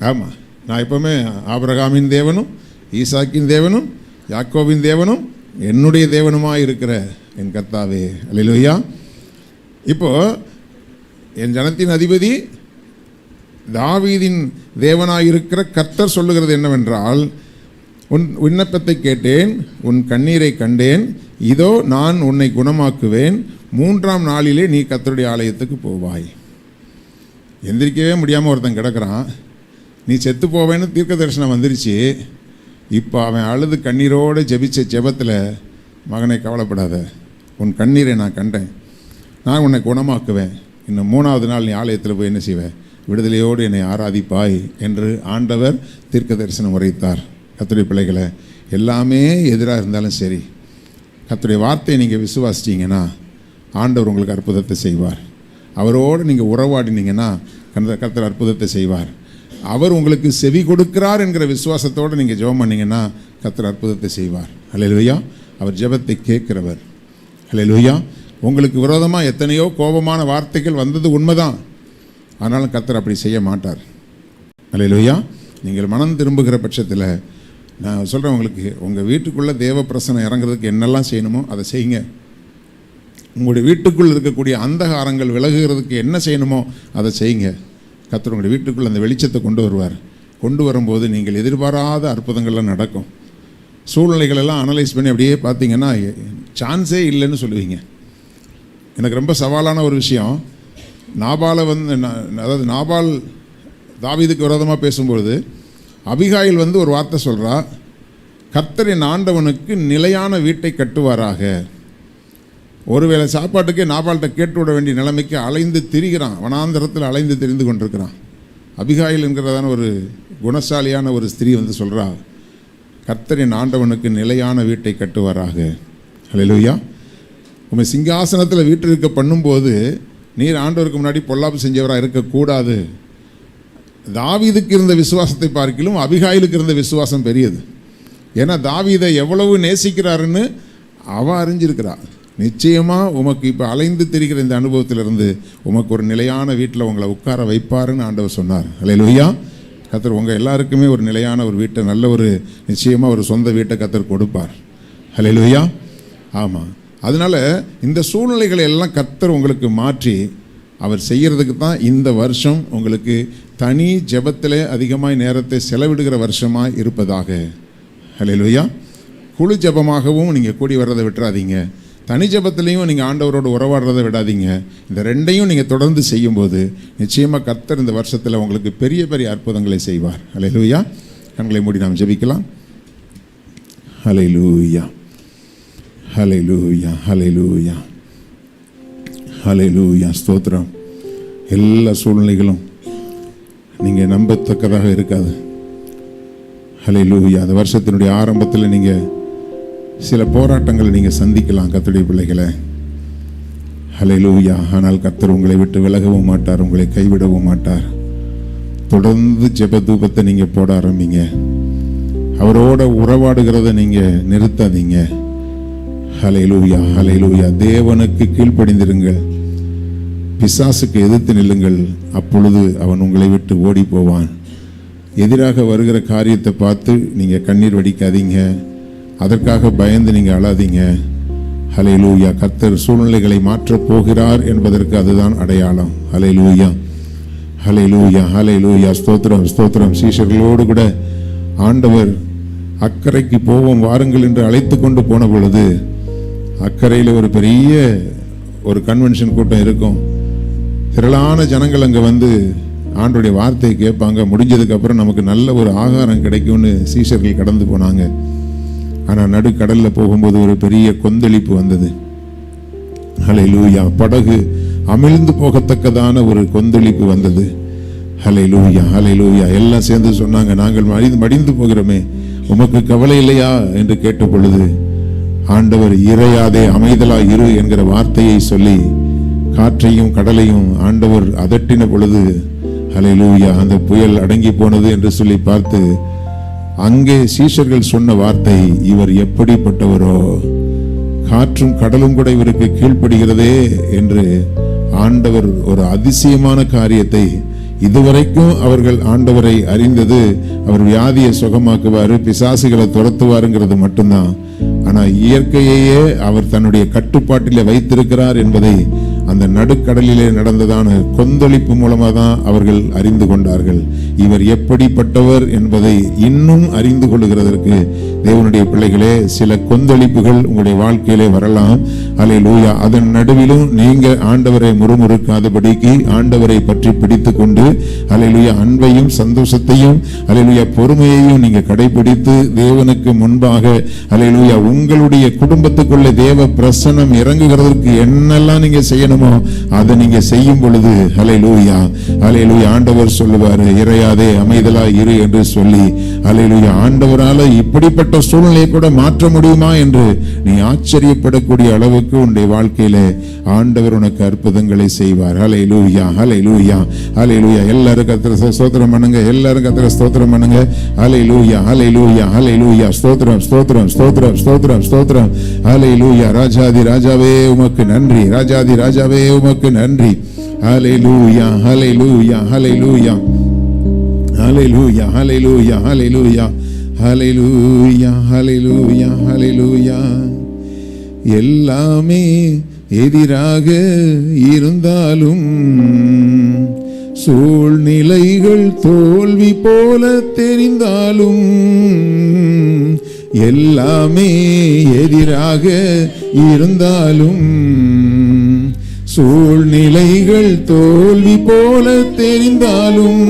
ஆமாம், நான் எப்போவுமே ஆபிரகாமின் தேவனும் ஈசாக்கின் தேவனும் யாக்கோபின் தேவனும் என்னுடைய தேவனுமாக இருக்கிற என் கர்த்தாவே. அல்லேலூயா. இப்போது என் ஜனத்தின் அதிபதி தாவீதின் தேவனாயிருக்கிற கர்த்தர் சொல்லுகிறது என்னவென்றால், உன் விண்ணப்பத்தை கேட்டேன், உன் கண்ணீரை கண்டேன், இதோ நான் உன்னை குணமாக்குவேன், 3ஆம் நாளிலே நீ கர்த்தருடைய ஆலயத்துக்கு போவாய். எந்திரிக்கவே முடியாமல் ஒருத்தன் கிடக்கிறான். நீ செத்து போவேன்னு தீர்க்க தரிசனம் வந்துருச்சு. இப்போ அவன் அழுது கண்ணீரோடு ஜெபிச்ச ஜெபத்தில், மகனை கவலைப்படாத, உன் கண்ணீரை நான் கண்டேன், நான் உன்னை குணமாக்குவேன், இன்னும் 3ஆவது நாள் நீ ஆலயத்தில் போய் என்ன செய்வேன், விடுதலையோடு என்னை ஆராதிப்பாய் என்று ஆண்டவர் தீர்க்க தரிசனம் உரைத்தார். கர்த்தருடைய பிள்ளைகளை, எல்லாமே எதிராக இருந்தாலும் சரி, கர்த்தருடைய வார்த்தையை நீங்கள் விசுவாசிச்சிங்கன்னா ஆண்டவர் உங்களுக்கு அற்புதத்தை செய்வார். அவரோடு நீங்கள் உறவாடினீங்கன்னா கர்த்தர் அற்புதத்தை செய்வார். அவர் உங்களுக்கு செவி கொடுக்கிறார் என்கிற விசுவாசத்தோடு நீங்கள் ஜெபம் பண்ணிங்கன்னா கர்த்தர் அற்புதத்தை செய்வார். ஹல்லேலூயா. அவர் ஜெபத்தை கேட்கிறவர். ஹல்லேலூயா. உங்களுக்கு விரோதமாக எத்தனையோ கோபமான வார்த்தைகள் வந்தது உண்மைதான். ஆனாலும் கர்த்தர் அப்படி செய்ய மாட்டார். ஹல்லேலூயா. நீங்கள் மனம் திரும்புகிற பட்சத்தில் நான் சொல்கிறேன், உங்களுக்கு உங்கள் வீட்டுக்குள்ளே தேவ பிரசனம் இறங்குறதுக்கு என்னெல்லாம் செய்யணுமோ அதை செய்யுங்க. உங்களுடைய வீட்டுக்குள் இருக்கக்கூடிய அந்தகாரங்கள் விலகுகிறதுக்கு என்ன செய்யணுமோ அதை செய்யுங்க. கர்த்தர் உங்களுடைய வீட்டுக்குள்ளே அந்த வெளிச்சத்தை கொண்டு வருவார். கொண்டு வரும்போது நீங்கள் எதிர்பாராத அற்புதங்கள்லாம் நடக்கும். சூழ்நிலைகளெல்லாம் அனலைஸ் பண்ணி அப்படியே பார்த்தீங்கன்னா சான்ஸே இல்லைன்னு சொல்லுவீங்க. எனக்கு ரொம்ப சவாலான ஒரு விஷயம், நாபாலை அதாவது நாபால் தாவீதுக்கு விரோதமாக பேசும்பொழுது அபிகாயில் ஒரு வார்த்தை சொல்கிறா, கர்த்தரின் ஆண்டவனுக்கு நிலையான வீட்டை கட்டுவாராக. ஒருவேளை சாப்பாட்டுக்கே நாபால்கிட்ட கேட்டு விட வேண்டிய நிலைமைக்கு அலைந்து திரிகிறான், வனாந்தரத்தில் அலைந்து திரிந்து கொண்டிருக்கிறான். அபிகாயில் என்கிறதான ஒரு குணசாலியான ஒரு ஸ்திரீ சொல்கிறா, கர்த்தரின் ஆண்டவனுக்கு நிலையான வீட்டை கட்டுவாராக. ஹல்லேலூயா. உண்மை சிங்காசனத்தில் வீட்டிருக்க பண்ணும்போது நீர் ஆண்டவருக்கு முன்னாடி பொல்லாப்பு செஞ்சவராக இருக்கக்கூடாது. தாவீதுக்கு இருந்த விசுவாசத்தை பார்க்கிலும் அபிகாயிலுக்கு இருந்த விசுவாசம் பெரியது. ஏன்னா தாவீதை எவ்வளவு நேசிக்கிறாருன்னு அவள் அறிஞ்சிருக்கிறாள். நிச்சயமாக உமக்கு இப்போ அலைந்து திரிகிற இந்த அனுபவத்திலிருந்து உமக்கு ஒரு நிலையான வீட்டில் உங்களை உட்கார வைப்பாருன்னு ஆண்டவர் சொன்னார். ஹல்லேலூயா. கர்த்தர் உங்கள் எல்லாருக்குமே ஒரு நிலையான ஒரு வீட்டை, நல்ல ஒரு நிச்சயமாக ஒரு சொந்த வீட்டை கர்த்தர் கொடுப்பார். ஹல்லேலூயா. ஆமாம். அதனால் இந்த சூழ்நிலைகளை எல்லாம் கர்த்தர் உங்களுக்கு மாற்றி அவர் செய்கிறதுக்கு தான் இந்த வருஷம் உங்களுக்கு தனி ஜெபத்தில் அதிகமாக நேரத்தை செலவிடுகிற வருஷமாக இருப்பதாக. ஹல்லேலூயா. குழு ஜெபமாகவும் நீங்கள் கூடி வர்றதை விட்டுறாதீங்க, தனி ஜெபத்திலையும் நீங்கள் ஆண்டவரோடு உறவாடுறதை விடாதீங்க. இந்த ரெண்டையும் நீங்கள் தொடர்ந்து செய்யும்போது நிச்சயமாக கர்த்தர் இந்த வருஷத்தில் உங்களுக்கு பெரிய பெரிய அற்புதங்களை செய்வார். ஹல்லேலூயா. கண்களை மூடி நாம் ஜெபிக்கலாம். ஹல்லேலூயா. ஹல்லேலூயா. ஹல்லேலூயா. ஹல்லேலூயா. ஸ்தோத்திரம். எல்லா சூழ்நிலைகளும் நீங்கள் நம்பத்தக்கதாக இருக்காது. ஹல்லேலூயா. அந்த வருஷத்தினுடைய ஆரம்பத்தில் நீங்கள் சில போராட்டங்களை நீங்கள் சந்திக்கலாம் கர்த்தருடைய பிள்ளைகளை. ஹல்லேலூயா. ஆனால் கர்த்தர் உங்களை விட்டு விலகவும் மாட்டார், உங்களை கைவிடவும் மாட்டார். தொடர்ந்து ஜெப தூபத்தை நீங்கள் போட ஆரம்பிங்க. அவரோட உறவாடுகிறத நீங்கள் நிறுத்தாதீங்க. ஹல்லேலூயா. ஹல்லேலூயா. தேவனுக்கு கீழ்ப்படிந்திருங்கள், பிசாசுக்கு எதிர்த்து நில்லுங்கள், அப்பொழுது அவன் உங்களை விட்டு ஓடி போவான். எதிராக வருகிற காரியத்தை பார்த்து நீங்கள் கண்ணீர் வடிக்காதீங்க, அதற்காக பயந்து நீங்கள் அழாதீங்க. ஹல்லேலூயா. கர்த்தர் சூழ்நிலைகளை மாற்றப் போகிறார் என்பதற்கு அதுதான் அடையாளம். ஹல்லேலூயா. ஹல்லேலூயா. ஹல்லேலூயா. ஸ்தோத்திரம். ஸ்தோத்திரம். சீஷர்களோடு கூட ஆண்டவர் அக்கறைக்கு போவோம் வாருங்கள் என்று அழைத்து கொண்டு போன பொழுது அக்கறையில் ஒரு பெரிய ஒரு கன்வென்ஷன் கூட்டம் இருக்கும். திரளான ஜனங்கள் அங்கே ஆண்டவருடைய வார்த்தையை கேட்பாங்க. முடிஞ்சதுக்கப்புறம் நமக்கு நல்ல ஒரு ஆகாரம் கிடைக்கும்னு சீஷர்கள் கடந்து போனாங்க. ஆனால் நடுக்கடலில் போகும்போது ஒரு பெரிய கொந்தளிப்பு வந்தது. ஹல்லேலூயா. படகு அமிழ்ந்து போகத்தக்கதான ஒரு கொந்தளிப்பு வந்தது. ஹல்லேலூயா. ஹல்லேலூயா. எல்லாம் சேர்ந்து சொன்னாங்க, நாங்கள் மடிந்து போகிறோமே, உமக்கு கவலை இல்லையா என்று கேட்ட பொழுது ஆண்டவர் இறையாதே அமைதலாய் இரு என்கிற வார்த்தையை சொல்லி காற்றையும் கடலையும் ஆண்டவர் அதட்டின பொழுது ஹல்லேலூயா அந்த புயல் அடங்கி போனது என்று சொல்லி பார்த்து அங்கே சீஷர்கள் சொன்ன வார்த்தை, இவர் எப்படிப்பட்டவரோ, காற்றும் கடலும் கூட இவருக்கு கீழ்ப்படுகிறதே என்று ஆண்டவர் ஒரு அதிசயமான காரியத்தை, இதுவரைக்கும் அவர்கள் ஆண்டவரை அறிந்தது அவர் வியாதியை சுகமாக்குவார், பிசாசுகளை துரத்துவாருங்கிறது மட்டும்தான். ஆனா இயற்கையையே அவர் தன்னுடைய கட்டுப்பாட்டிலே வைத்திருக்கிறார் என்பதை அந்த நடுக்கடலிலே நடந்ததான கொந்தளிப்பு மூலமாக தான் அவர்கள் அறிந்து கொண்டார்கள். இவர் எப்படிப்பட்டவர் என்பதை இன்னும் அறிந்து கொள்ளுகிறதற்கு தேவனுடைய பிள்ளைகளே, சில கொந்தளிப்புகள் உங்களுடைய வாழ்க்கையிலே வரலாம். அல்லேலூயா. அதன் நடுவிலும் நீங்க ஆண்டவரை முறுமுறுக்காதபடிக்கு ஆண்டவரை பற்றி பிடித்து கொண்டு அல்லேலூயா அன்பையும் சந்தோஷத்தையும் அல்லேலூயா பொறுமையையும் நீங்க கடைபிடித்து தேவனுக்கு முன்பாக அல்லேலூயா உங்களுடைய குடும்பத்துக்குள்ள தேவ பிரசன்னம் இறங்குகிறதுக்கு என்னெல்லாம் நீங்க செய்யணுமோ அதை நீங்க செய்யும் பொழுது அல்லேலூயா அல்லேலூயா ஆண்டவர் சொல்லுவாரு, இறையாதே அமைதலா இரு என்று சொல்லி அல்லேலூயா ஆண்டவரால இப்படிப்பட்ட சூழ்நிலையை கூட மாற்ற முடியுமா என்று நீ ஆச்சரியப்படக்கூடிய அளவுக்கு உன்னுடைய வாழ்க்கையிலே ஆண்டவர் உனக்கு அற்புதங்களை செய்வார். ஹல்லேலூயா ஹல்லேலூயா ஹல்லேலூயா. எல்லாரும் கர்த்தரை ஸ்தோத்திரம் பண்ணுங்க, எல்லாரும் கர்த்தரை ஸ்தோத்திரம் பண்ணுங்க. ஹல்லேலூயா ஹல்லேலூயா ஹல்லேலூயா. ஸ்தோத்திரம் ஸ்தோத்திரம் ஸ்தோத்திரம் ஸ்தோத்திரம் ஸ்தோத்திரம். ஹல்லேலூயா. ராஜாதி ராஜாவே உமக்கு நன்றி, ராஜாதி ராஜாவே உமக்கு நன்றி. ஹல்லேலூயா ஹல்லேலூயா ஹல்லேலூயா ஹல்லேலூயா ஹல்லேலூயா ஹல்லேலூயா ஹல்லேலூயா ஹல்லேலூயா ஹல்லேலூயா. எல்லாமே எதிராக இருந்தாலும் சூழ்நிலைகள் தோல்வி போல தெரிந்தாலும் எல்லாமே எதிராக இருந்தாலும் சூழ்நிலைகள் தோல்வி போல தெரிந்தாலும்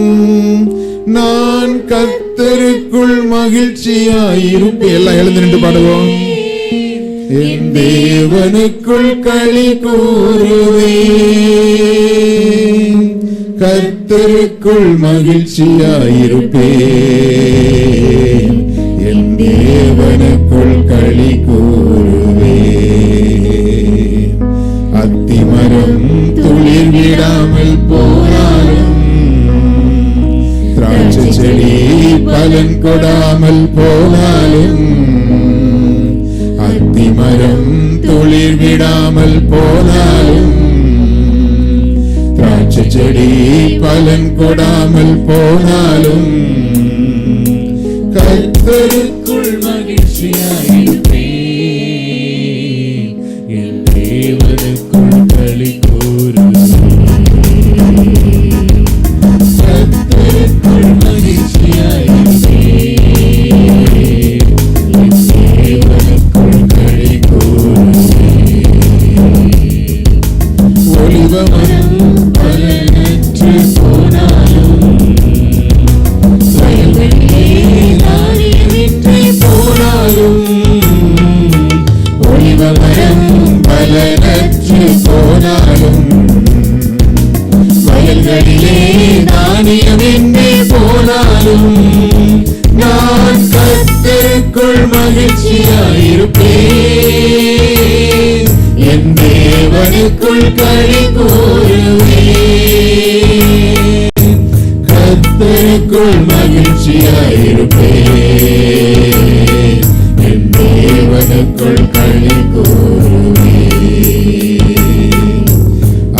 நான் கர்த்தருக்குள் மகிழ்ச்சியாயிருப்பேன். எல்லாம் எழுந்து நின்று பாடுவோம். என் தேவனுக்குள் களி கூறுவேன், கர்த்தருக்குள் மகிழ்ச்சியாயிருப்பேன், என் தேவனுக்குள் களி கூறுவேன். அத்திமரம் துளிர் விடாமல் போனாலும் திராட்சை செடி பலன் கொடாமல் போனாலும் அத்திமரம் துளிர் விடாமல் போனாலும் திராட்சை செடி பலன் கொடாமல் போனாலும் கர்த்தருக்குள் மகிழ்ச்சியாயிருப்பேன், என் தேவனுக்குள் களி கூறுவேன். கர்த்தருக்குள் மகிழ்ச்சியாயிருப்பேன், என் தேவனுக்குள் களி கூறுவேன். ஒலிவமரம் பலனற்று போனாலும் வயல்களிலே தானியமின்றி போனாலும் ஒலிவமரம் பலனற்று போனாலும் வயல்களிலே தானியமின்றி போனாலும் நான் கர்த்தருக்குள் மகிழ்ச்சியாயிருப்பேன், என் தேவனுக்குள் களி கூறுவேன். கர்த்தருக்குள் மகிழ்ச்சியாயிருப்பேன், என் தேவனுக்குள் களி கூறுவேன்.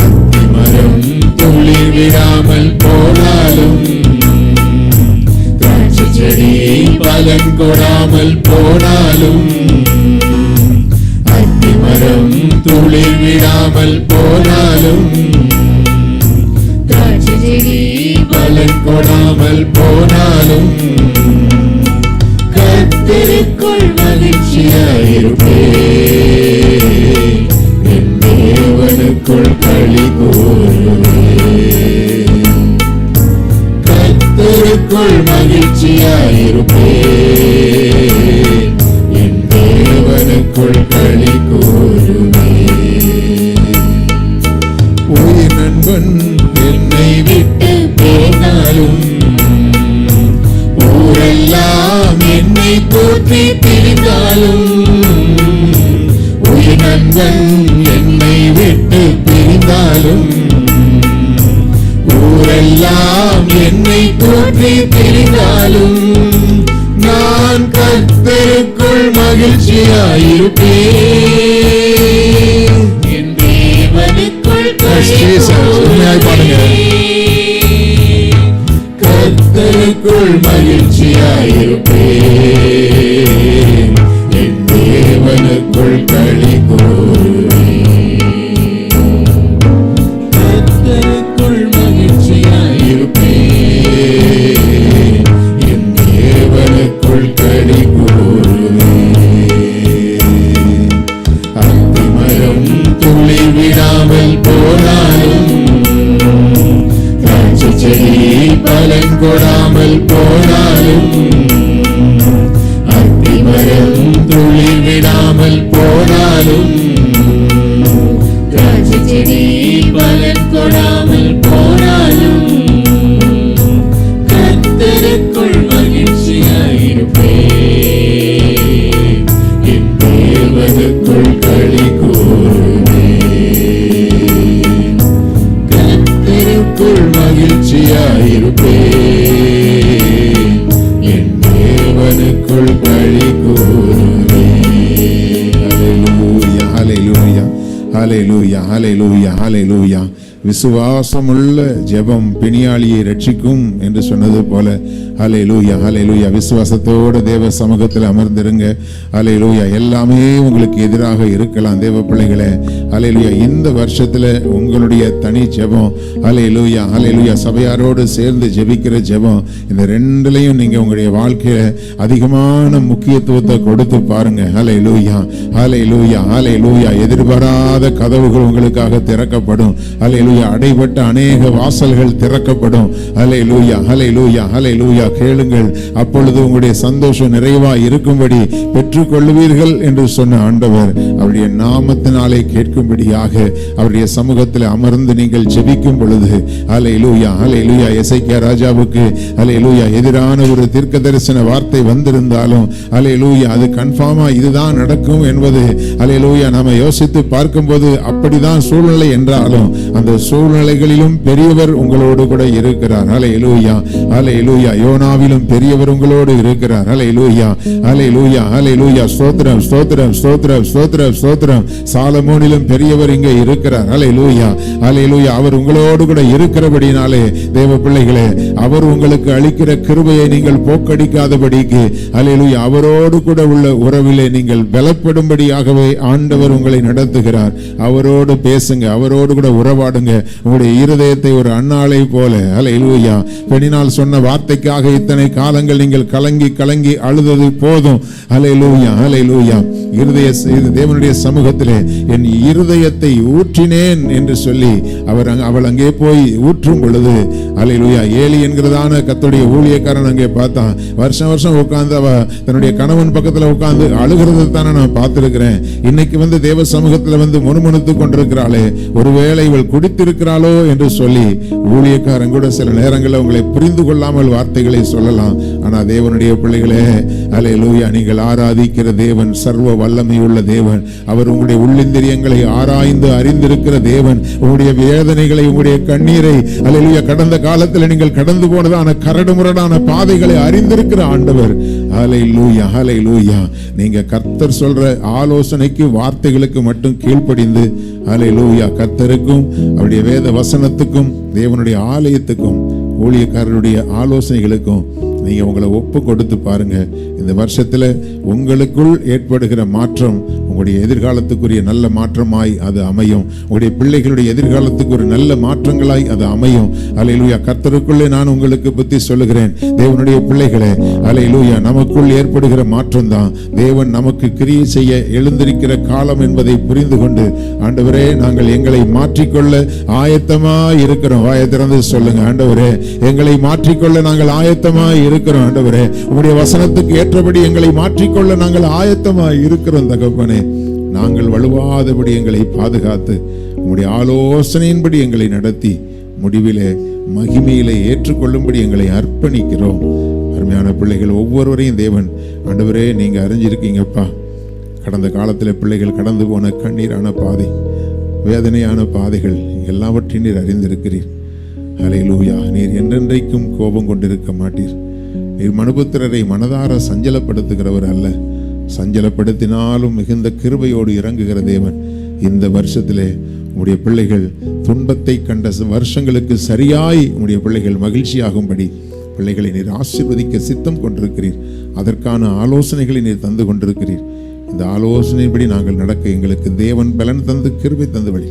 அத்திமரம் துளிர் விடாமல் போனாலும் திராட்சை செடி பலன் கொடாமல் போனாலும் அத்திமரம் துளிர் விடாமல் போனாலும் திராட்சை செடி பலன் கொடாமல் போனாலும் கர்த்தருக்குள் மகிழ்ச்சியாயிருப்பேன், என் தேவனுக்குள் களி கூறுவேன். கர்த்தருக்குள் மகிழ்ச்சியாயிருப்பேன், என் தேவனுக்குள் களி கூறுவேன். உயிர் நண்பன் என்னை விட்டு போனாலும் ஊரெல்லாம் என்னை போற்றி பிரிந்தாலும் உயிர் நண்பன் என்னை விட்டு பிரிந்தாலும் ஊரெல்லாம் என்னை போற்றி பிரிந்தாலும் நான் கர்த்தருக்குள் மகிழ்ச்சியாயிருப்பேன், என் தேவனுக்குள் கர்த்தருக்குள் மகிழ்ச்சியாயிருப்பேன், என் தேவனுக்குள் களி கூறுவேன். கர்த்தருக்குள் மகிழ்ச்சியாயிருப்பேன், என் தேவனுக்குள் களி கூறுவே. அத்திமரம் துளி விடாமல் போனாலும், திராட்சை செடி பலன் கொடாமல் போனாலும், அத்திமரம் துளி விடாமல் போனாலும், திராட்சை செடி பலன் கொடாமல் போனாலும், கர்த்தருக்குள் மகிழ்ச்சியாயிருப்பேன், என் தேவனுக்குள் களி கூறுவேன். கர்த்தருக்குள் மகிழ்ச்சியாயிருப்பேன், என் தேவனுக்குள் களி கூறுவேன். ஹல்லேலூயா, ஹல்லேலூயா, ஹல்லேலூயா, ஹல்லேலூயா, ஹல்லேலூயா. விசுவாசமுள்ள ஜெபம் பிணியாளியை ரட்சிக்கும் என்று சொன்னது போல, ஹல்லேலூயா, ஹல்லேலூயா. விசுவாசத்தோடு தேவ சமூகத்தில் அமர்ந்திருங்க. ஹல்லேலூயா. எல்லாமே உங்களுக்கு எதிராக இருக்கலாம் தேவ பிள்ளைகளே. ஹல்லேலூயா. இந்த வருஷத்துல உங்களுடைய தனி ஜெபம், ஹல்லேலூயா, ஹல்லேலூயா, சபையாரோடு சேர்ந்து ஜெபிக்கிற ஜெபம், இந்த ரெண்டுலையும் நீங்க உங்களுடைய வாழ்க்கையில அதிகமான முக்கியத்துவத்தை கொடுத்து பாருங்க. ஹல்லேலூயா, ஹல்லேலூயா, ஹல்லேலூயா. எதிர்பாராத கதவுகள் உங்களுக்காக திறக்கப்படும். ஹல்லேலூயா. அடைபட்ட அநேக வாசல்கள் திறக்கப்படும். ஹல்லேலூயா, ஹல்லேலூயா, ஹல்லேலூயா. கேளுங்கள், அப்பொழுது உங்களுடைய சந்தோஷம் நிறைவா இருக்கும்படி பெற்றுக்கொள்வீர்கள் என்று சொன்ன ஆண்டவர் அவருடைய நாமத்தினாலே கேட்கும்படியாக அவருடைய சமூகத்தில் அமர்ந்து நீங்கள் ஜெபிக்கும் பொழுது, ஹல்லேலூயா, ஹல்லேலூயா. எசேக்கியா ராஜாவுக்கு ஹல்லேலூயா எதிரான ஒரு தீர்க்கதரிசன வார்த்தை வந்திருந்தாலும், ஹல்லேலூயா, அது கன்ஃபார்மா இதுதான் நடக்கும் என்பது ஹல்லேலூயா நாம யோசித்து பார்க்கும்போது அப்படிதான் சூழ்நிலை என்றாலும், அந்த சூழ்நிலைகளிலும் பெரியவர் உங்களோடு கூட இருக்கிறார். ஹல்லேலூயா, ஹல்லேலூயா. யோனாவிலும் பெரியவர் உங்களோடு இருக்கிறார். ஹல்லேலூயா, ஹல்லேலூயா, ஹல்லேலூயா. ஸ்தோத்திரம், ஸ்தோத்திரம், ஸ்தோத்திரம், ஸ்தோத்திரம், ஸ்தோத்திரம். சாலமோனிலும் பெரியவர் இங்கே இருக்கிறார். ஹல்லேலூயா, ஹல்லேலூயா. அவர் உங்களோடு கூட இருக்கிறபடினாலே தேவ பிள்ளைகளே, அவர் உங்களுக்கு அளிக்கிற கிருபையை நீங்கள் போக்கடிக்காதபடிக்கு, ஹல்லேலூயா, அவரோடு கூட உள்ள உறவிலே நீங்கள் பலப்படும்படியாகவே ஆண்டவர் உங்களை நடத்துகிறார். அவரோடு பேசுங்க, அவரோடு கூட உறவாடுங்க. உங்களுடைய இருதயத்தை ஒரு அன்னாளை போல, ஹல்லேலூயா, பெண்ணினால் சொன்ன வார்த்தைக்காக இத்தனை காலங்கள் நீங்கள் கலங்கி கலங்கி அழுதது போதும். ஹல்லேலூயா, ஹல்லேலூயா. தேவனுடைய சமூகத்திலே என் இருதயத்தை ஊற்றினேன் என்று சொல்லி அவள் அங்கே போய் ஊற்றும் பொழுது, ஹல்லேலூயா, ஏலி என்கிறதான கர்த்தருடைய ஊழியக்காரன் அங்கே பார்த்தான். வருஷம் வருஷம் உட்கார்ந்து அவ தன்னுடைய கணவன் பக்கத்துல உட்கார்ந்து அழுகிறது தானே நான் பார்த்திருக்கிறேன். இன்னைக்கு வந்து தேவ சமூகத்துல வந்து முணுமுணுத்து கொண்டிருக்கிறாளே, ஒருவேளை இவள் குடித்திருக்கிறாளோ என்று சொல்லி ஊழியக்காரன் கூட சில நேரங்களில் உங்களை புரிந்து கொள்ளாமல் வார்த்தைகளை சொல்லலாம். ஆனா தேவனுடைய பிள்ளைகளே, ஹல்லேலூயா, நீங்கள் ஆராதிக்கிற தேவன் சர்வ வல்லமை உள்ள தேவன். அவர் உங்களுடைய உள்ளிந்திரியங்களை ஆராய்ந்து அறிந்திருக்கிற தேவன். உங்களுடைய வேதனைகளை, உங்களுடைய கண்ணீரை, ஹல்லேலூயா, கடந்த காலத்தில் நீங்கள் கடந்து போனதான கரடு முரடான பாதைகளை அறிந்திருக்கிற ஆண்டவர். ஹல்லேலூயா, ஹல்லேலூயா. நீங்க கர்த்தர் சொல்ற ஆலோசனைக்கு, வார்த்தைகளுக்கு மட்டும் கீழ்ப்படிந்து, ஹல்லேலூயா, கர்த்தருக்கும் அவருடைய வேத வசனத்துக்கும் தேவனுடைய ஆலயத்துக்கும் ஊழியக்காரருடைய ஆலோசனைகளுக்கும் நீங்க உங்களை ஒப்பு கொடுத்து பாருங்க. இந்த வருஷத்துல உங்களுக்குள் ஏற்படுகிற மாற்றம் உங்களுடைய எதிர்காலத்துக்குரிய நல்ல மாற்றமாய் அது அமையும். உங்களுடைய பிள்ளைகளுடைய எதிர்காலத்துக்கு ஒரு நல்ல மாற்றங்களாய் அது அமையும். ஹல்லேலூயா. கர்த்தருக்குள்ளே நான் உங்களுக்கு புத்தி சொல்லுகிறேன் தேவனுடைய பிள்ளைகளே. ஹல்லேலூயா. நமக்குள் ஏற்படுகிற மாற்றம் தான் தேவன் நமக்கு கிரியை செய்ய எழுந்திருக்கிற காலம் என்பதை புரிந்து கொண்டு, ஆண்டவரே, நாங்கள் எங்களை மாற்றிக்கொள்ள ஆயத்தமாய் இருக்கிறோம். வாயை திறந்து சொல்லுங்க, ஆண்டவரே, எங்களை மாற்றிக்கொள்ள நாங்கள் ஆயத்தமாய் இருக்கிறோம். ஆண்டவரே, உங்களுடைய வசனத்துக்கு ஏற்றபடி எங்களை மாற்றிக்கொள்ள நாங்கள் ஆயத்தமாய் இருக்கிறோம். தகப்பனே, நாங்கள் வலுவாதபடி எங்களை பாதுகாத்து உங்களுடைய ஆலோசனையின்படி எங்களை நடத்தி முடிவிலே மகிமையிலே ஏற்றுக்கொள்ளும்படி எங்களை அர்ப்பணிக்கிறோம். அருமையான பிள்ளைகள் ஒவ்வொருவரையும் தேவன், ஆண்டவரே, நீங்க அறிஞ்சிருக்கீங்கப்பா. கடந்த காலத்தில் பிள்ளைகள் கடந்து போன கண்ணீரான பாதை, வேதனையான பாதைகள் எல்லாவற்றையும் நீர் அறிந்திருக்கிறீர். ஹல்லேலூயா. நீர் என்றென்றைக்கும் கோபம் கொண்டிருக்க மாட்டீர். நீர் மனுபுத்திரரை மனதார சஞ்சலப்படுத்துகிறவர் அல்ல. சஞ்சலப்படுத்தினாலும் மிகுந்த கிருபையோடு இறங்குகிற தேவன். இந்த வருஷத்திலே உங்களுடைய பிள்ளைகள் துன்பத்தை கண்ட வருஷங்களுக்கு சரியாய் உங்களுடைய பிள்ளைகள் மகிழ்ச்சியாகும்படி பிள்ளைகளை நீர் ஆசீர்வதிக்க சித்தம் கொண்டிருக்கிறீர். அதற்கான ஆலோசனைகளை நீர் தந்து கொண்டிருக்கிறீர். இந்த ஆலோசனைப்படி நாங்கள் நடக்க எங்களுக்கு தேவன் பலன் தந்து கிருபை தந்து வழி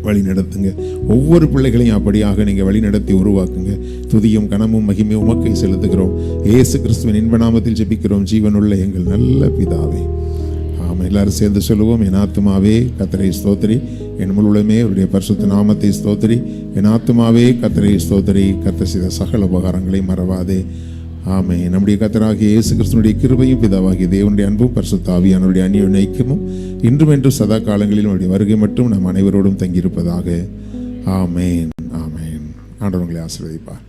வழி நடத்துங்க. ஒவ்வொரு பிள்ளைகளையும் அப்படியாக நீங்கள் வழி நடத்தி உருவாக்குங்க. துதியும் கனமும் மகிமையும் உமக்கை செலுத்துகிறோம். இயேசு கிறிஸ்துவின் இன்ப நாமத்தில் ஜெபிக்கிறோம் ஜீவனுள்ள எங்கள் நல்ல பிதாவே. ஆமாம், எல்லாரும் சேர்ந்து சொல்லுவோம். என் ஆத்துமாவே கர்த்தரை ஸ்தோத்திரி, என் முழுவதுமே அவருடைய பரிசுத்த நாமத்தை ஸ்தோத்திரி. என் ஆத்துமாவே கர்த்தரை ஸ்தோத்திரி, கர்த்தர் செய்த சகல உபகாரங்களை மறவாதே. ஆமென். நம்முடைய கர்த்தராகிய இயேசு கிறிஸ்துவினுடைய கிருபையும் பிதாவாகிய தேவனுடைய அன்பும் பரிசுத்த ஆவியானவருடைய அந்நிய ஐக்கியமும் இன்றும் என்றும் சதா காலங்களிலும் அவருடைய வருகை மட்டும் நம் அனைவரோடும் தங்கியிருப்பதாக. ஆமென். ஆமென். ஆண்டவர் உங்களை ஆசீர்வதிப்பார்.